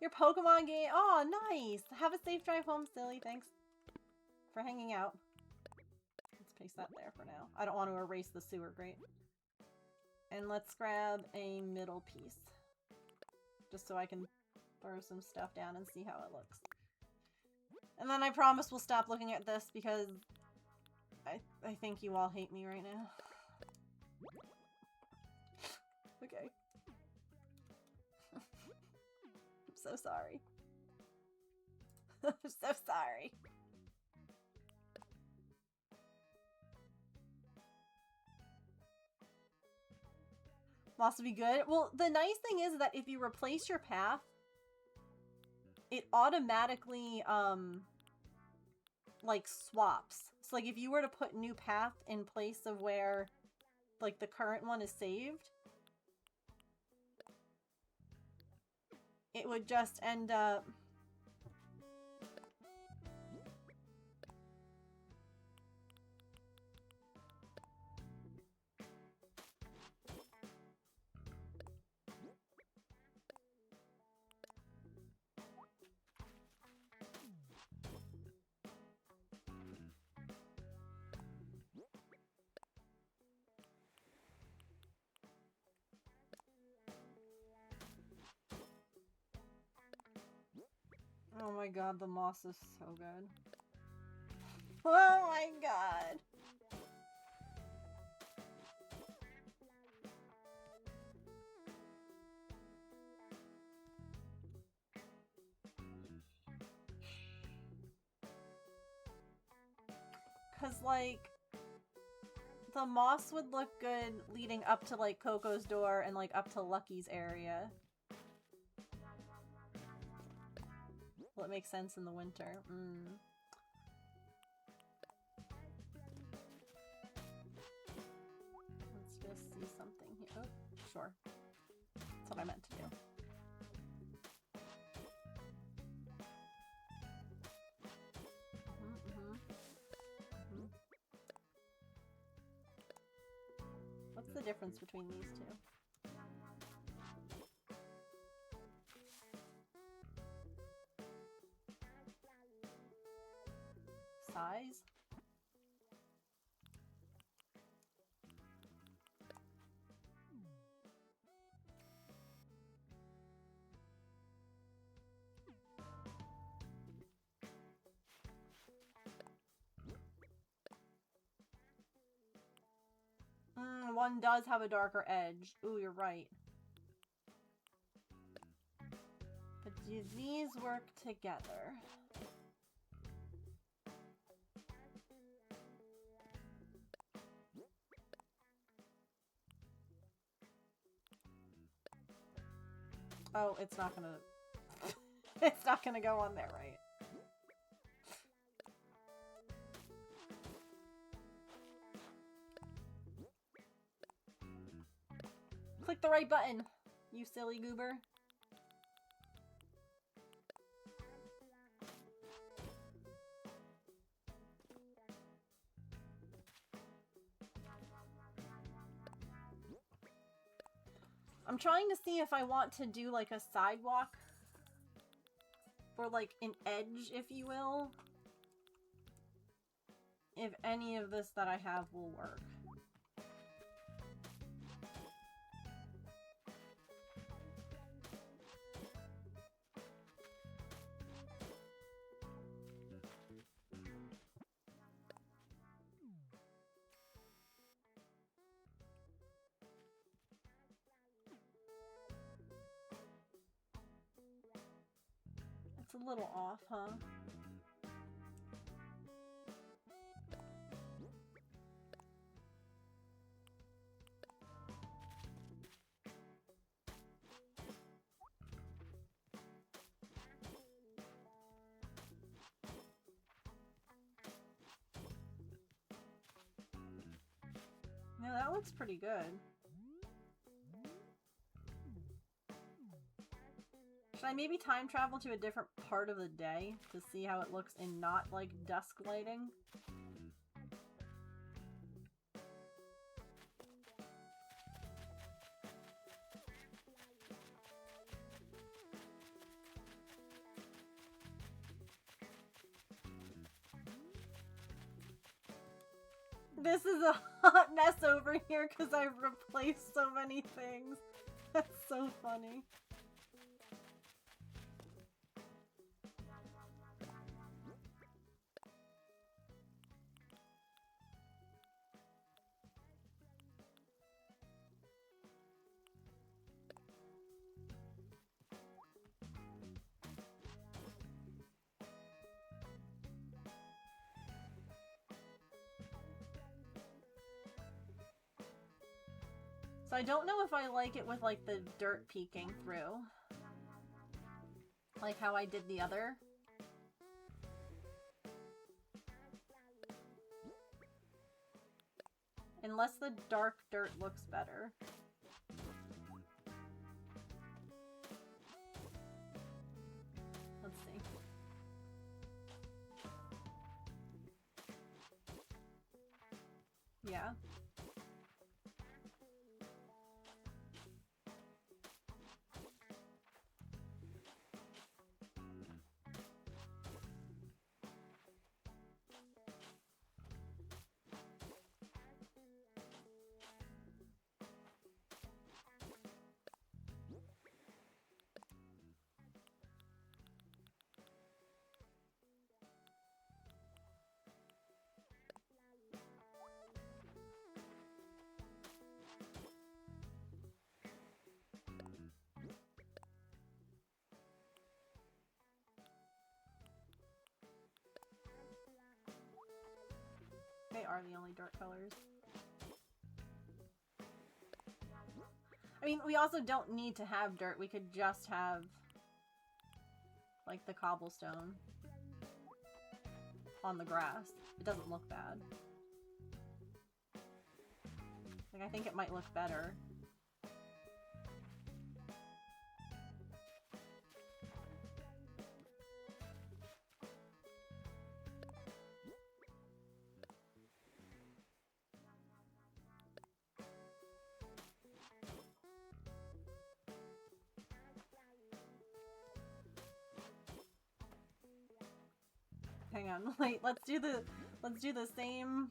Your Pokemon game. Oh, nice. Have a safe drive home, Silly. Thanks for hanging out. Let's paste that there for now. I don't want to erase the sewer grate. And let's grab a middle piece. Just so I can throw some stuff down and see how it looks. And then I promise we'll stop looking at this because I think you all hate me right now. Okay. I'm so sorry. I'm so sorry. Lost would be good. Well, the nice thing is that if you replace your path, it automatically, like, swaps. So, like, if you were to put new path in place of where, like, the current one is saved, it would just end up... Oh my god, the moss is so good. Oh my god. Cause like, the moss would look good leading up to like Coco's door and like up to Lucky's area. Well, it makes sense in the winter. Let's just see something here. Oh, sure. That's what I meant to do. What's the difference between these two? Size? One does have a darker edge. Ooh, you're right. But do these work together? Oh, it's not gonna... it's not gonna go on there, right? Click the right button, you silly goober. I'm trying to see if I want to do like a sidewalk or like an edge, if you will. If any of this that I have will work. It's a little off, huh? Yeah, that looks pretty good. Should I maybe time travel to a different part of the day to see how it looks in not, like, dusk lighting? This is a hot mess over here because I've replaced so many things. That's so funny. So I don't know if I like it with like the dirt peeking through. Like how I did the other. Unless the dark dirt looks better. Let's see. Yeah. They are the only dark colors. I mean, we also don't need to have dirt. We could just have, like, the cobblestone on the grass. It doesn't look bad. Like, I think it might look better. Hang on, wait, let's do the same.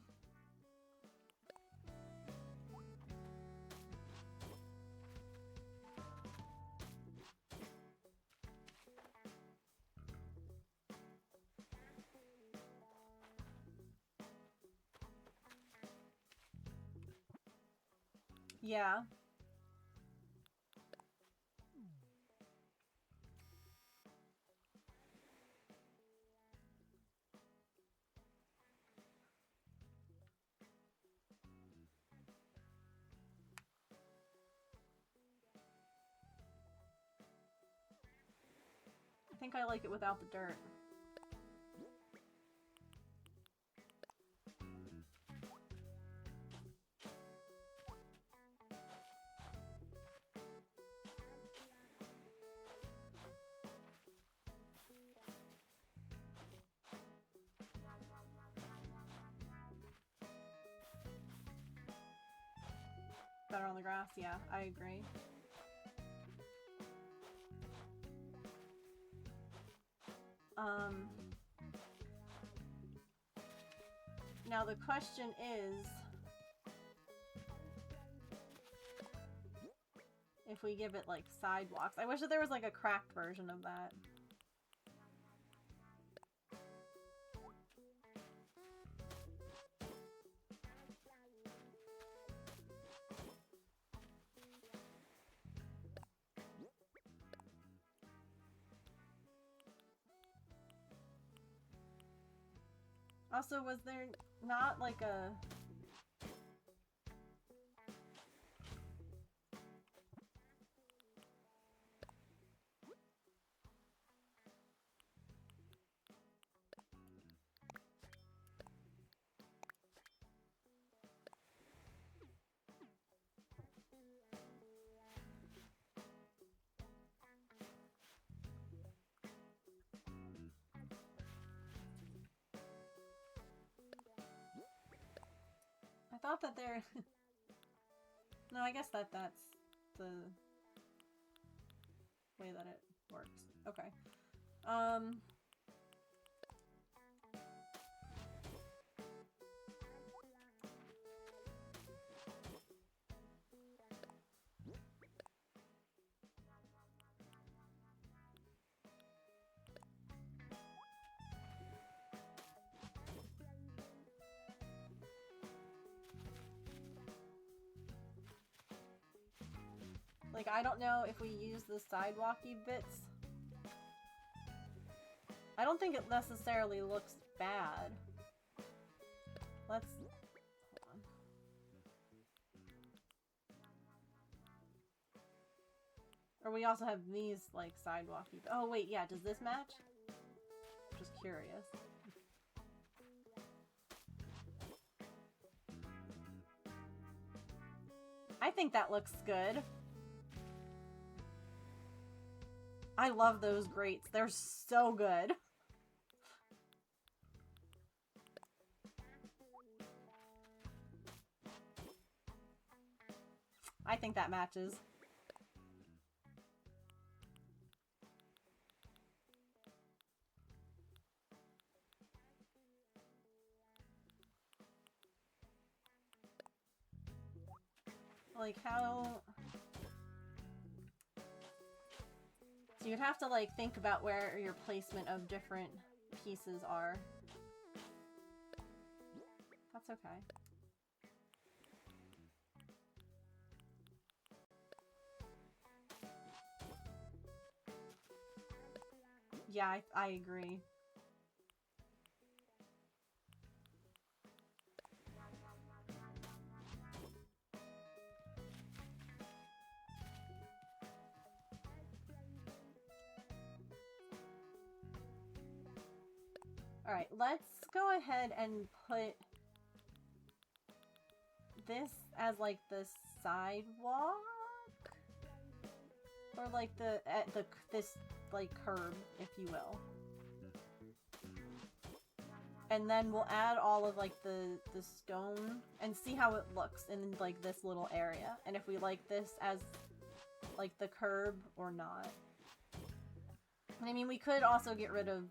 Yeah. I think I like it without the dirt. Better on the grass? Yeah, I agree. Now the question is, if we give it like sidewalks. I wish that there was like a cracked version of that. Also, was there not like a... I thought that there... No, I guess that's the way that it works. Okay. Like, I don't know if we use the sidewalky bits. I don't think it necessarily looks bad. Let's... Hold on. Or we also have these, like, sidewalky... Oh, wait, yeah, does this match? Just curious. I think that looks good. I love those grates. They're so good. I think that matches. Like, how... So you'd have to, like, think about where your placement of different pieces are. That's okay. Yeah, I agree. Alright, let's go ahead and put this as, like, the sidewalk? Or, like, this, like, curb, if you will. And then we'll add all of, like, the stone and see how it looks in, like, this little area. And if we like this as, like, the curb or not. I mean, we could also get rid of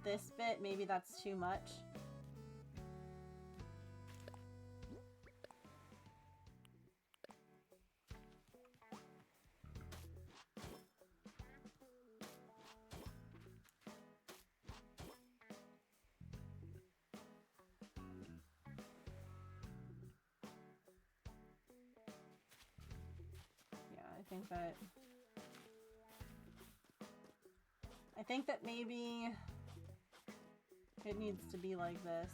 this bit. Maybe that's too much. I think that maybe it needs to be like this.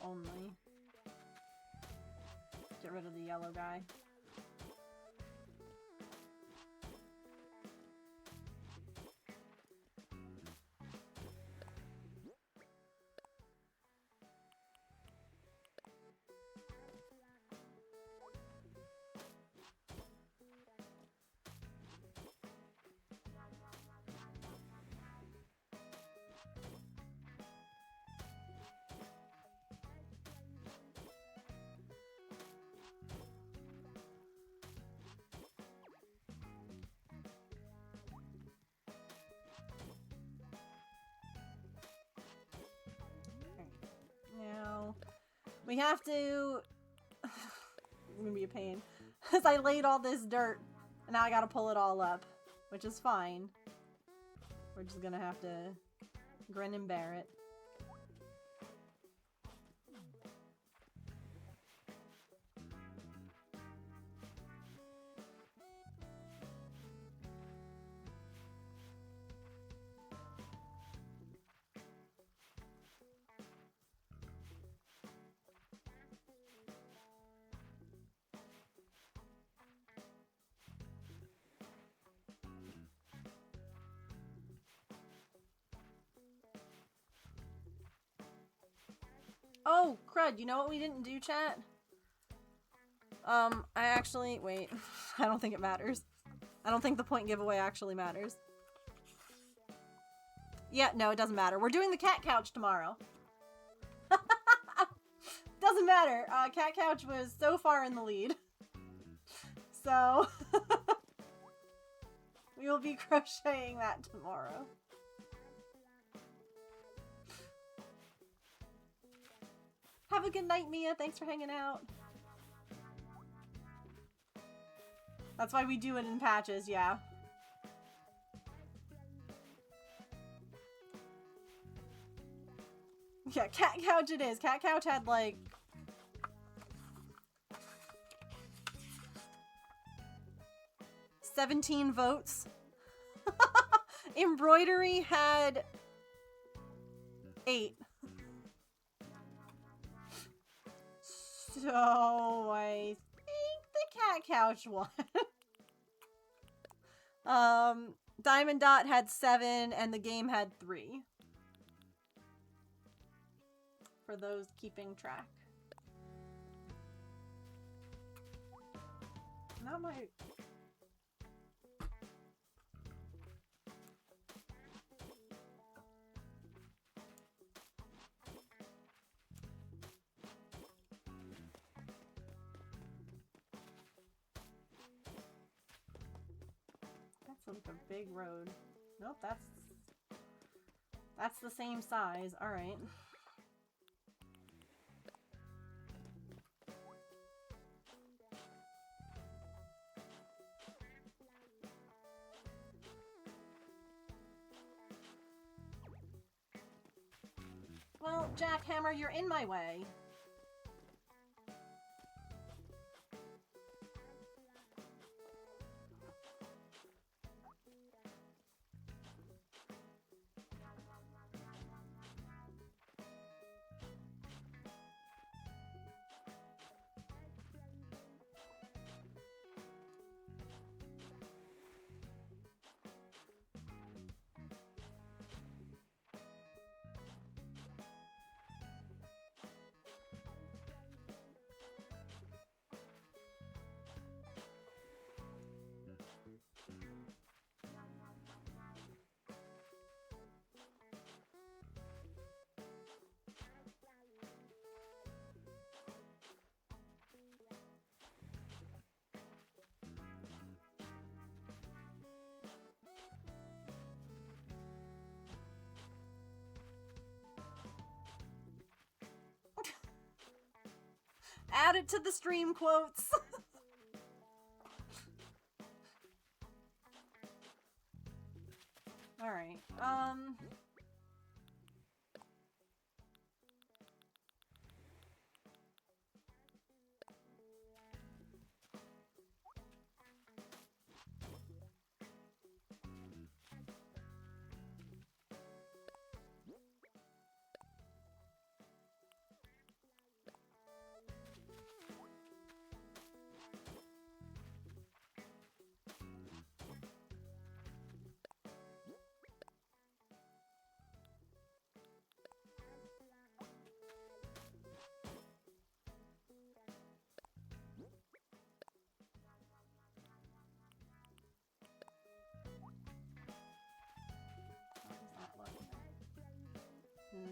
Only. Get rid of the yellow guy. Now, we have to... It's gonna be a pain. Because I laid all this dirt, and now I gotta pull it all up. Which is fine. We're just gonna have to grin and bear it. Oh, crud, you know what we didn't do, chat? I actually... Wait. I don't think it matters. I don't think the point giveaway actually matters. Yeah, no, it doesn't matter. We're doing the cat couch tomorrow. Doesn't matter. Cat couch was so far in the lead. So... we will be crocheting that tomorrow. Have a good night, Mia. Thanks for hanging out. That's why we do it in patches, yeah. Yeah, cat couch it is. Cat couch had, like... 17 votes. Embroidery had 8. So I think the cat couch won. Diamond Dot had 7 and the game had 3. For those keeping track. Not my... That's like a big road. Nope, that's the same size. All right. Well, Jackhammer, you're in my way. Add it to the stream quotes. All right.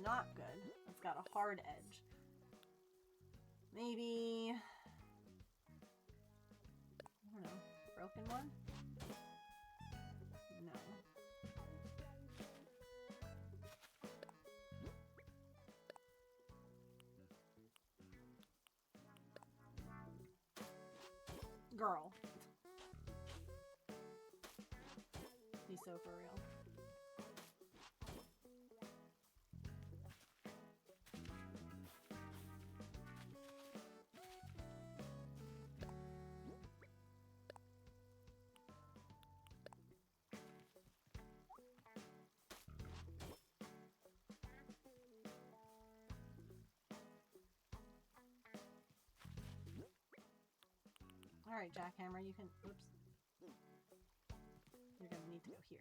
Not good. It's got a hard edge. Maybe... I don't know. Broken one? No. Girl. He's so for real. Alright, Jackhammer, you can... Oops. You're gonna need to go here.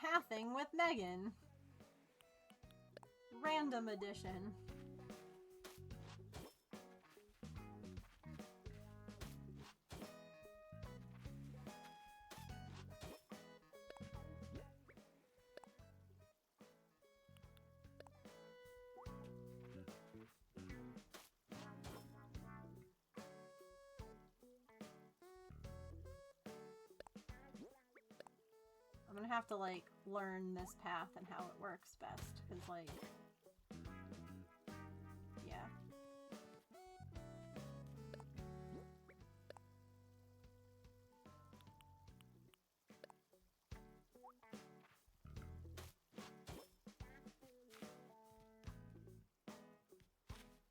Pathing with Megan. Random edition. gonna have to, like, learn this path and how it works best, because, like, yeah.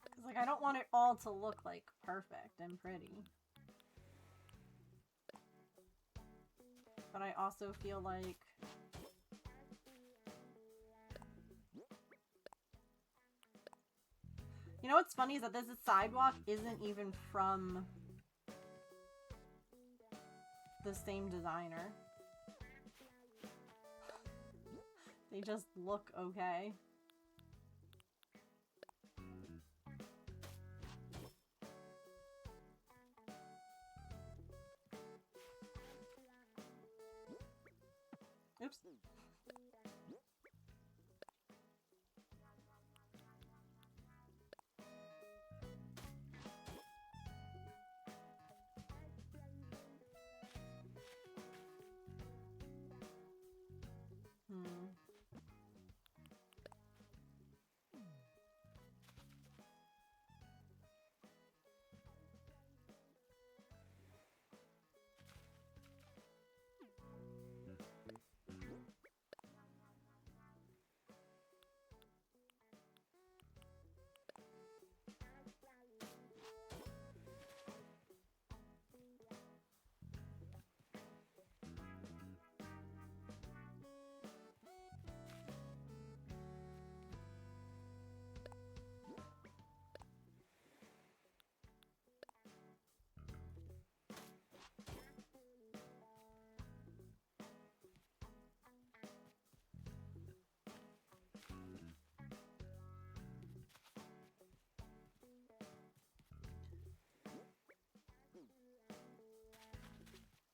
Because, like, I don't want it all to look, like, perfect and pretty. But I also feel like you know what's funny is that this sidewalk isn't even from the same designer. They just look okay. Oops.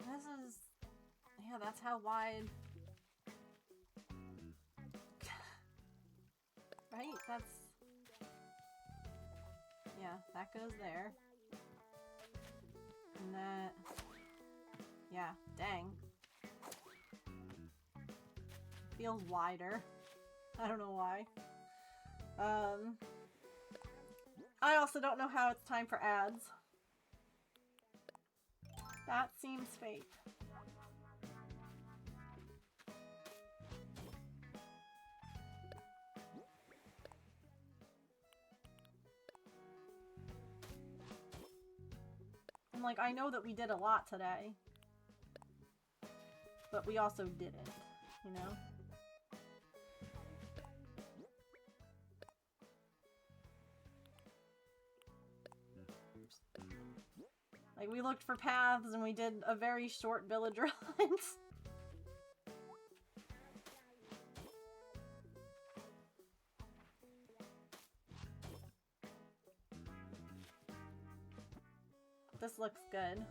This is... yeah, that's how wide... right? That's... yeah, that goes there. And that... yeah, dang. Feels wider. I don't know why. I also don't know how it's time for ads. That seems fake. And like, I know that we did a lot today. But we also didn't, you know? Like, we looked for paths and we did a very short villager lines. This looks good.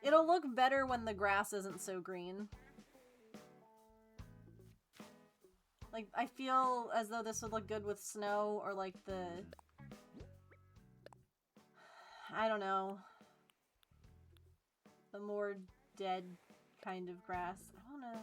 It'll look better when the grass isn't so green. Like, I feel as though this would look good with snow or like the... I don't know. The more dead kind of grass. I don't know.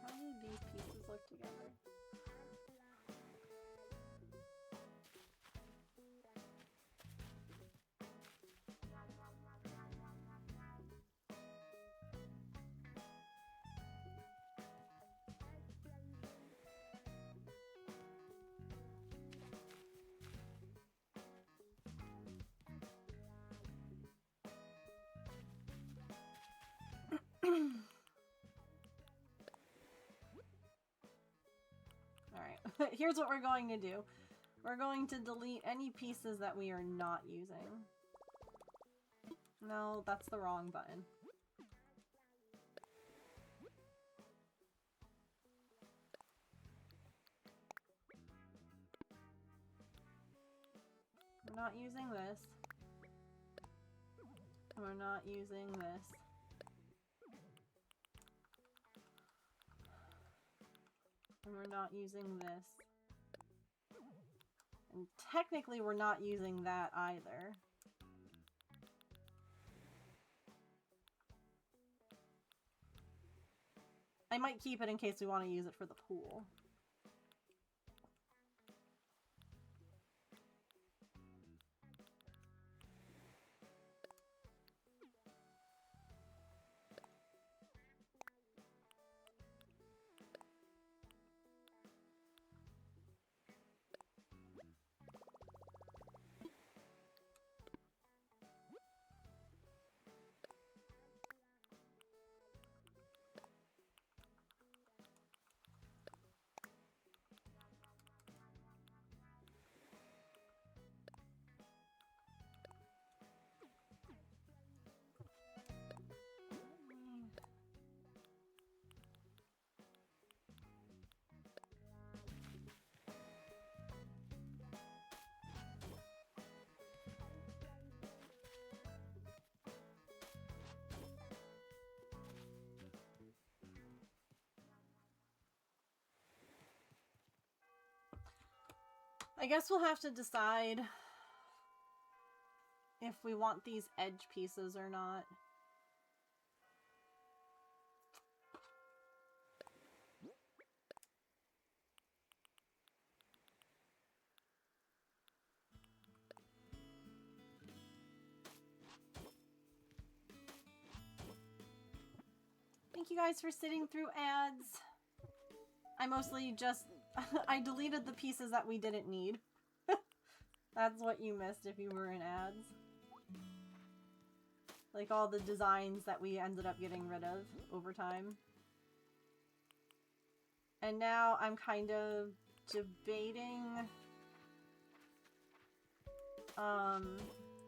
How do these pieces look together? Alright, here's what we're going to do. We're going to delete any pieces that we are not using. No, that's the wrong button. We're not using this. We're not using this. And we're not using this. And technically we're not using that either. I might keep it in case we want to use it for the pool. I guess we'll have to decide if we want these edge pieces or not. Thank you guys for sitting through ads. I mostly just... I deleted the pieces that we didn't need. That's what you missed if you were in ads. Like all the designs that we ended up getting rid of over time. And now I'm kind of debating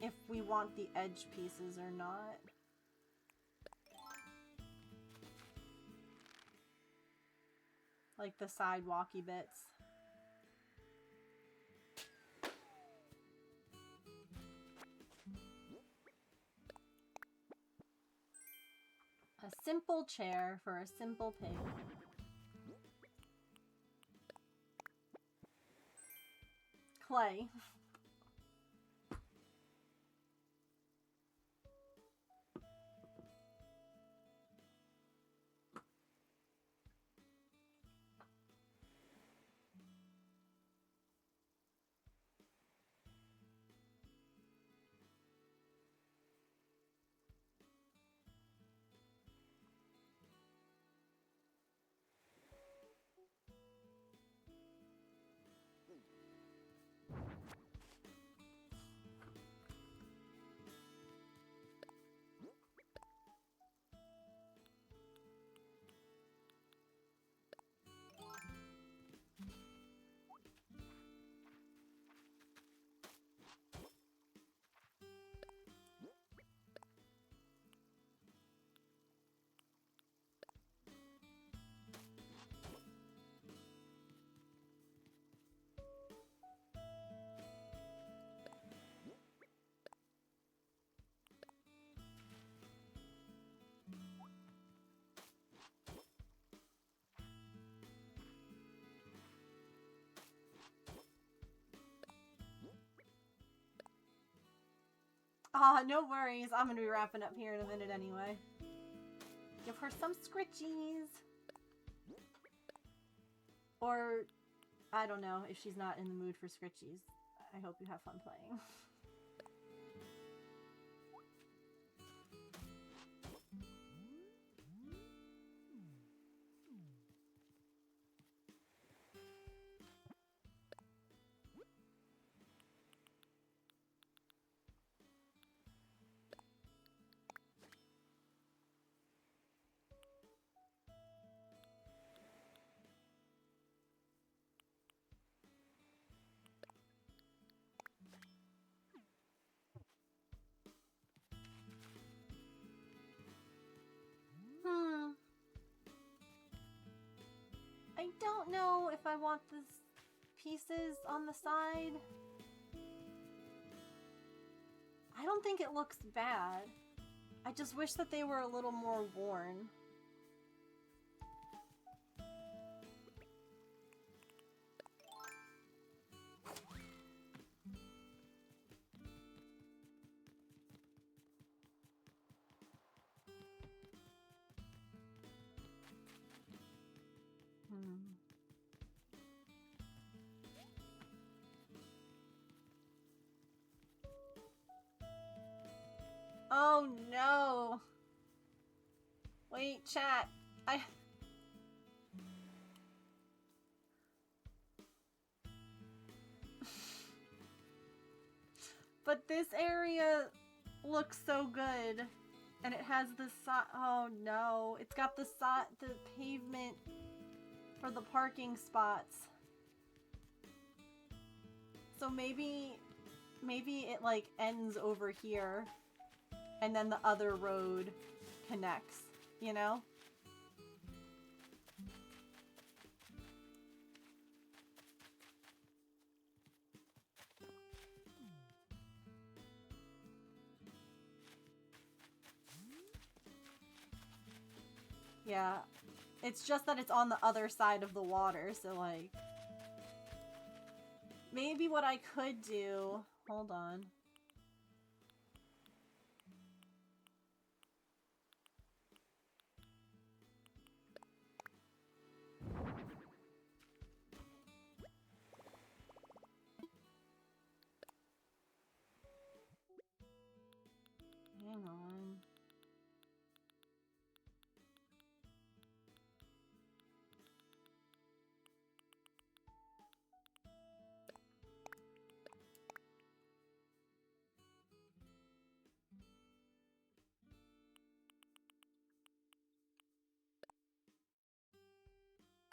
if we want the edge pieces or not. Like the sidewalky bits. A simple chair for a simple pig. Clay. Ah, no worries. I'm gonna be wrapping up here in a minute anyway. Give her some scritchies. Or, I don't know, if she's not in the mood for scritchies. I hope you have fun playing. I don't know if I want the pieces on the side. don't think it looks bad. I just wish that they were a little more worn. Oh no! Wait, chat. But this area looks so good. And it has the oh no. It's got the pavement for the parking spots. So maybe it like ends over here. And then the other road connects, you know? Yeah. It's just that it's on the other side of the water, so like... Maybe what I could do... Hold on. Hang on.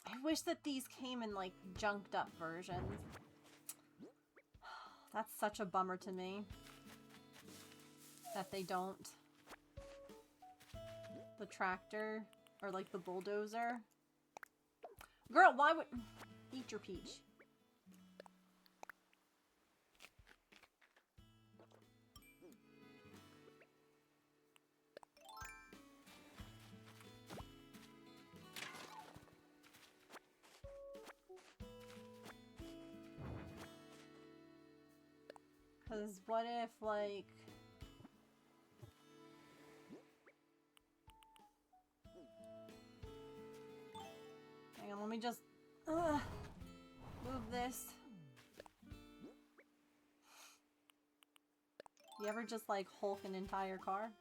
I wish that these came in like junked up versions. That's such a bummer to me. That they don't. The tractor, or like the bulldozer. Girl, why would... Eat your peach. Because what if, like... Hang on, let me just... move this. You ever just, like, Hulk an entire car?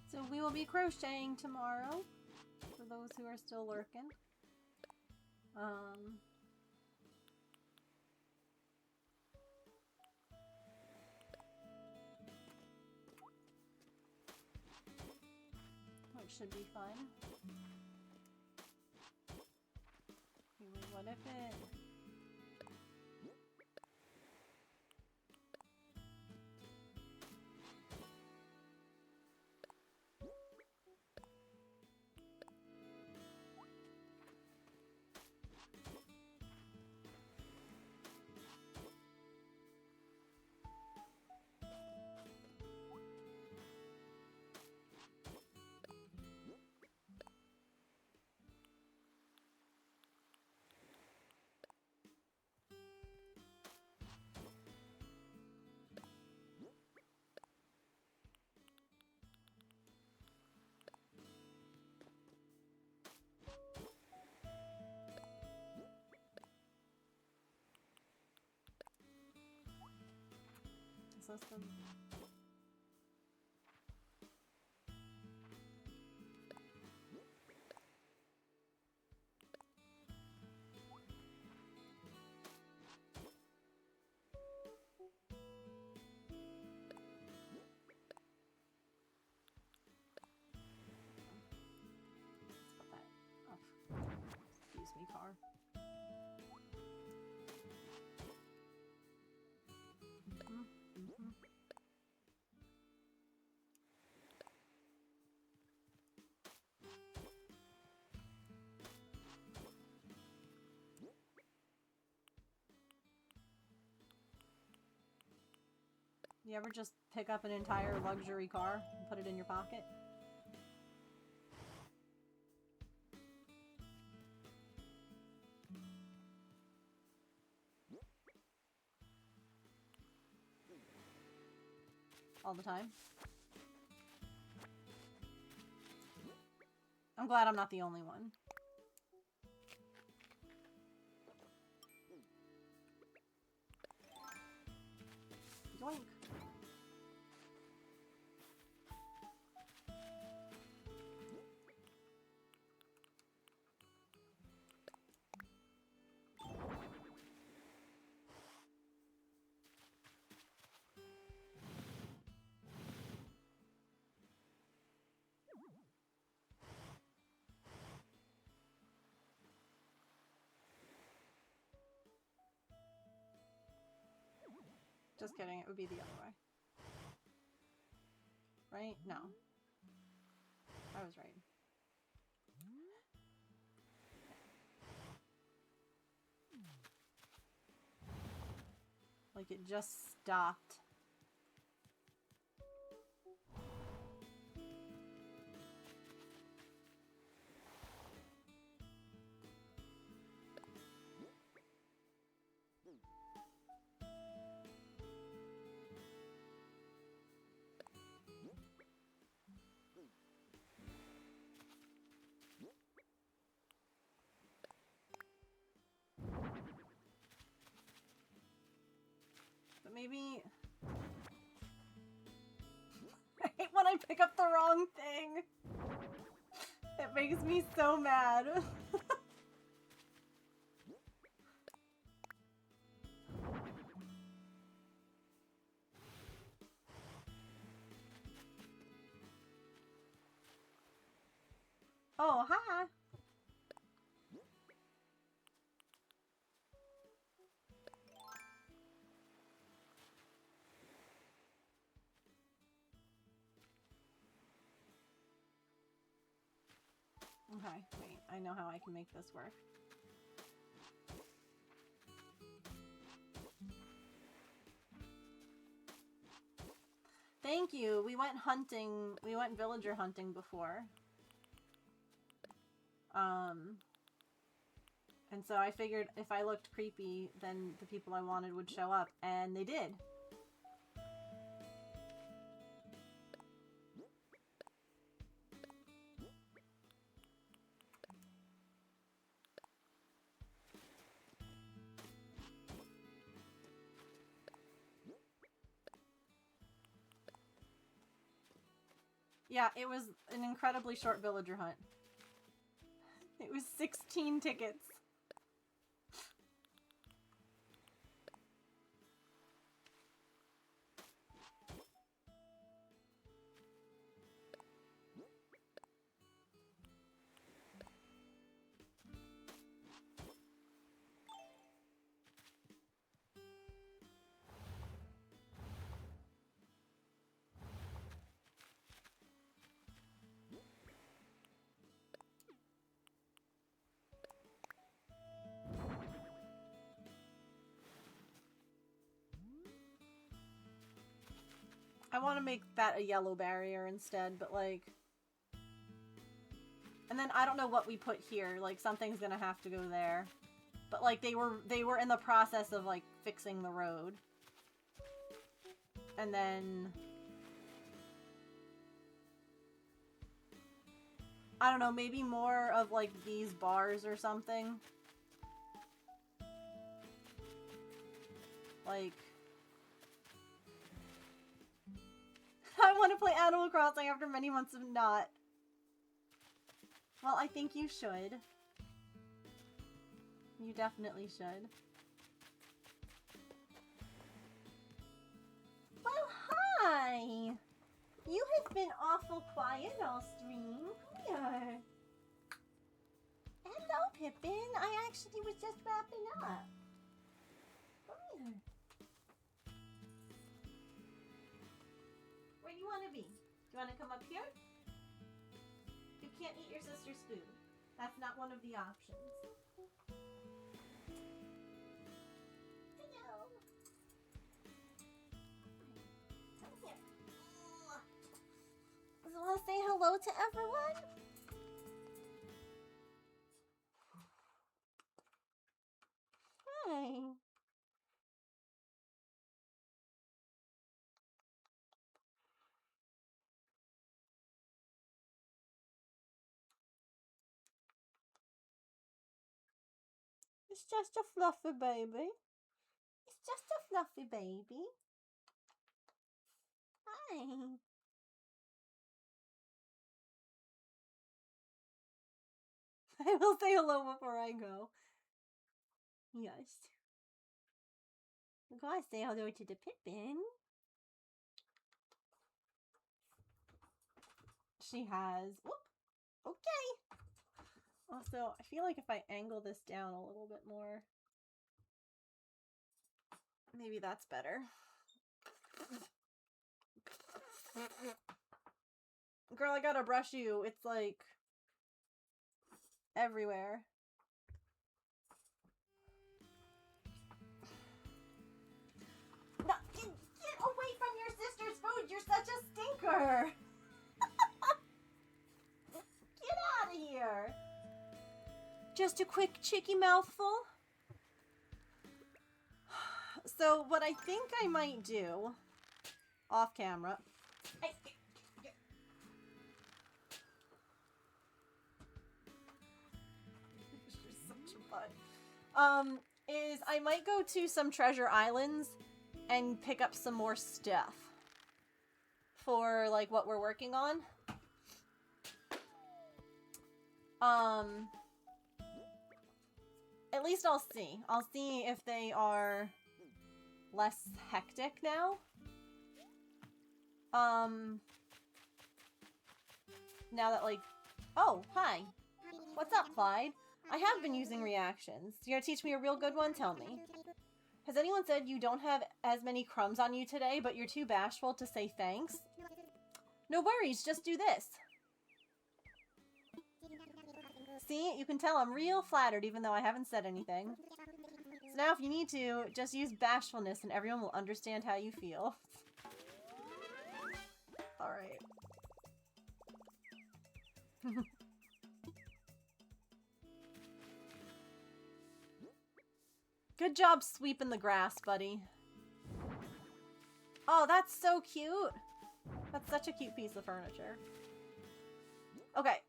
So we will be crocheting tomorrow, for those who are still lurking. Which should be fun. Okay, wait, what if it... system. Excuse me, car. You ever just pick up an entire luxury car and put it in your pocket? All the time? I'm glad I'm not the only one. Yoink. Just kidding, it would be the other way. Right? No. I was right. Like it just stopped. But maybe... I hate when I pick up the wrong thing. It makes me so mad. Oh, hi. Okay, wait. I know how I can make this work. Thank you. We went hunting. We went villager hunting before. And so I figured if I looked creepy, then the people I wanted would show up, and they did. Yeah, it was an incredibly short villager hunt. It was 16 tickets. I want to make that a yellow barrier instead, but like... And then I don't know what we put here. Like, something's gonna have to go there. But like, they were in the process of like fixing the road. And then... I don't know, maybe more of like these bars or something. Like... I want to play Animal Crossing after many months of not. Well, I think you should. You definitely should. Well, hi! You have been awful quiet all stream. Come here. Hello, Pippin. I actually was just wrapping up. Come here. Where do you want to be? Do you want to come up here? You can't eat your sister's food. That's not one of the options. Hello. Come here. Do you want to say hello to everyone? Hi. It's just a fluffy baby. It's just a fluffy baby. Hi. I will say hello before I go. Yes. I'm gonna say hello to the Pippin. She has. Whoop. Okay. Also, I feel like if I angle this down a little bit more, maybe that's better. Girl, I gotta brush you. It's like everywhere. No, get away from your sister's food. You're such a stinker. Get out of here. Just a quick cheeky mouthful. So what I think I might do off camera is I might go to some treasure islands and pick up some more stuff for like what we're working on. At least I'll see. I'll see if they are less hectic now. Now that like, oh, hi. What's up, Clyde? I have been using reactions. You gonna teach me a real good one? Tell me. Has anyone said you don't have as many crumbs on you today, but you're too bashful to say thanks? No worries, just do this. See, you can tell I'm real flattered even though I haven't said anything. So now if you need to, just use bashfulness and everyone will understand how you feel. Alright. Good job sweeping the grass, buddy. Oh, that's so cute. That's such a cute piece of furniture. Okay.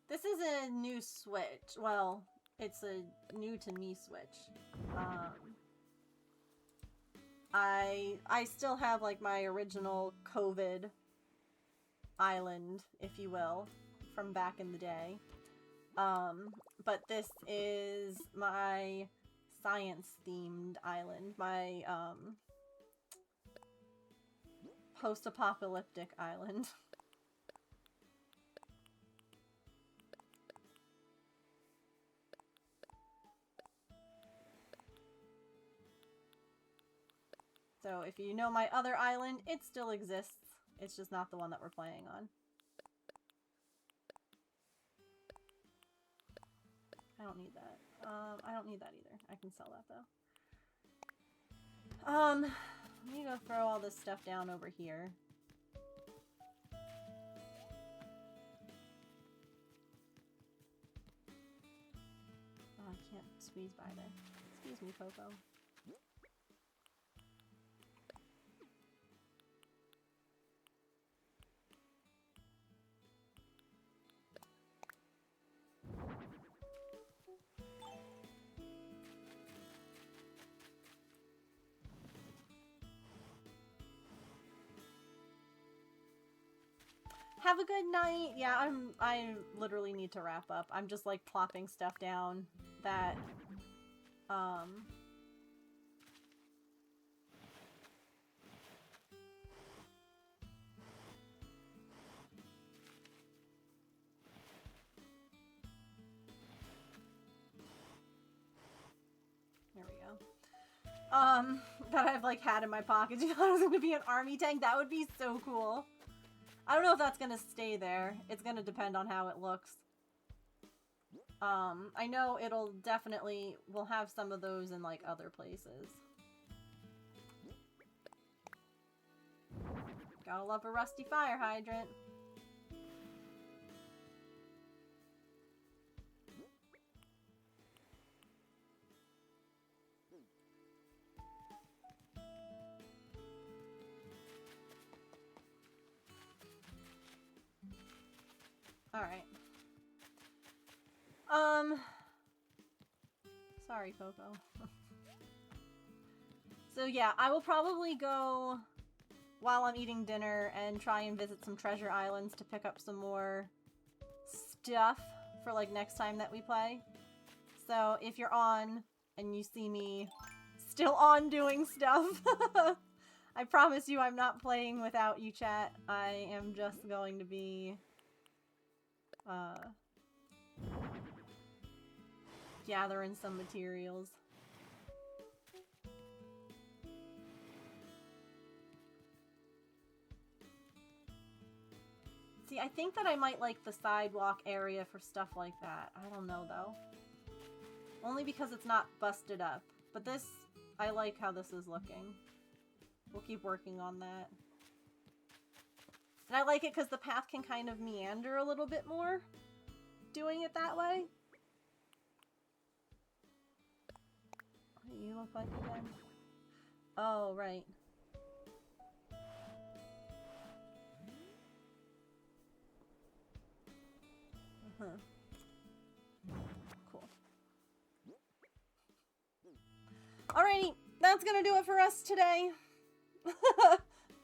This is a new Switch. Well, it's a new to me Switch. I still have like my original COVID island, if you will, from back in the day. But this is my science-themed island, my post-apocalyptic island. So if you know my other island, it still exists. It's just not the one that we're playing on. I don't need that. I don't need that either. I can sell that though. I'm gonna throw all this stuff down over here. Oh, I can't squeeze by there. Excuse me, Coco. have a good night. Yeah, I literally need to wrap up. I'm just like plopping stuff down that there we go. That I've like had in my pocket. You thought it was gonna be an army tank? That would be so cool. I don't know if that's gonna stay there. It's gonna depend on how it looks. I know it'll definitely, we'll have some of those in like other places. Gotta love a rusty fire hydrant. Alright. Sorry, Coco. So yeah, I will probably go while I'm eating dinner and try and visit some treasure islands to pick up some more stuff for like next time that we play. So if you're on and you see me still on doing stuff, I promise you I'm not playing without you, chat. I am just going to be gathering some materials. See, I think that I might like the sidewalk area for stuff like that. I don't know, though. Only because it's not busted up. But this, I like how this is looking. We'll keep working on that. And I like it because the path can kind of meander a little bit more doing it that way. What do you look like again? Oh, right. Cool. Alrighty, that's gonna do it for us today.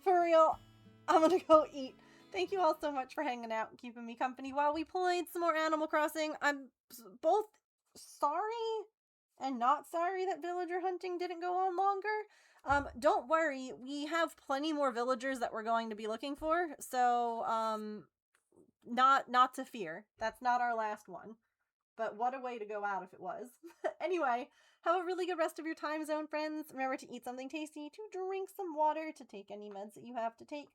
For real, I'm gonna go eat. Thank you all so much for hanging out and keeping me company while we played some more Animal Crossing. I'm both sorry and not sorry that villager hunting didn't go on longer. Don't worry, we have plenty more villagers that we're going to be looking for, so, not to fear. That's not our last one. But what a way to go out if it was. Anyway, have a really good rest of your time zone, friends. Remember to eat something tasty, to drink some water, to take any meds that you have to take,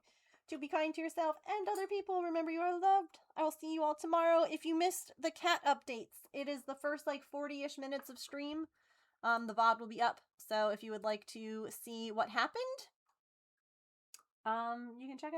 to be kind to yourself and other people. Remember, you are loved. I will see you all tomorrow. If you missed the cat updates, it is the first like 40-ish minutes of stream. The VOD will be up. So if you would like to see what happened, you can check it out.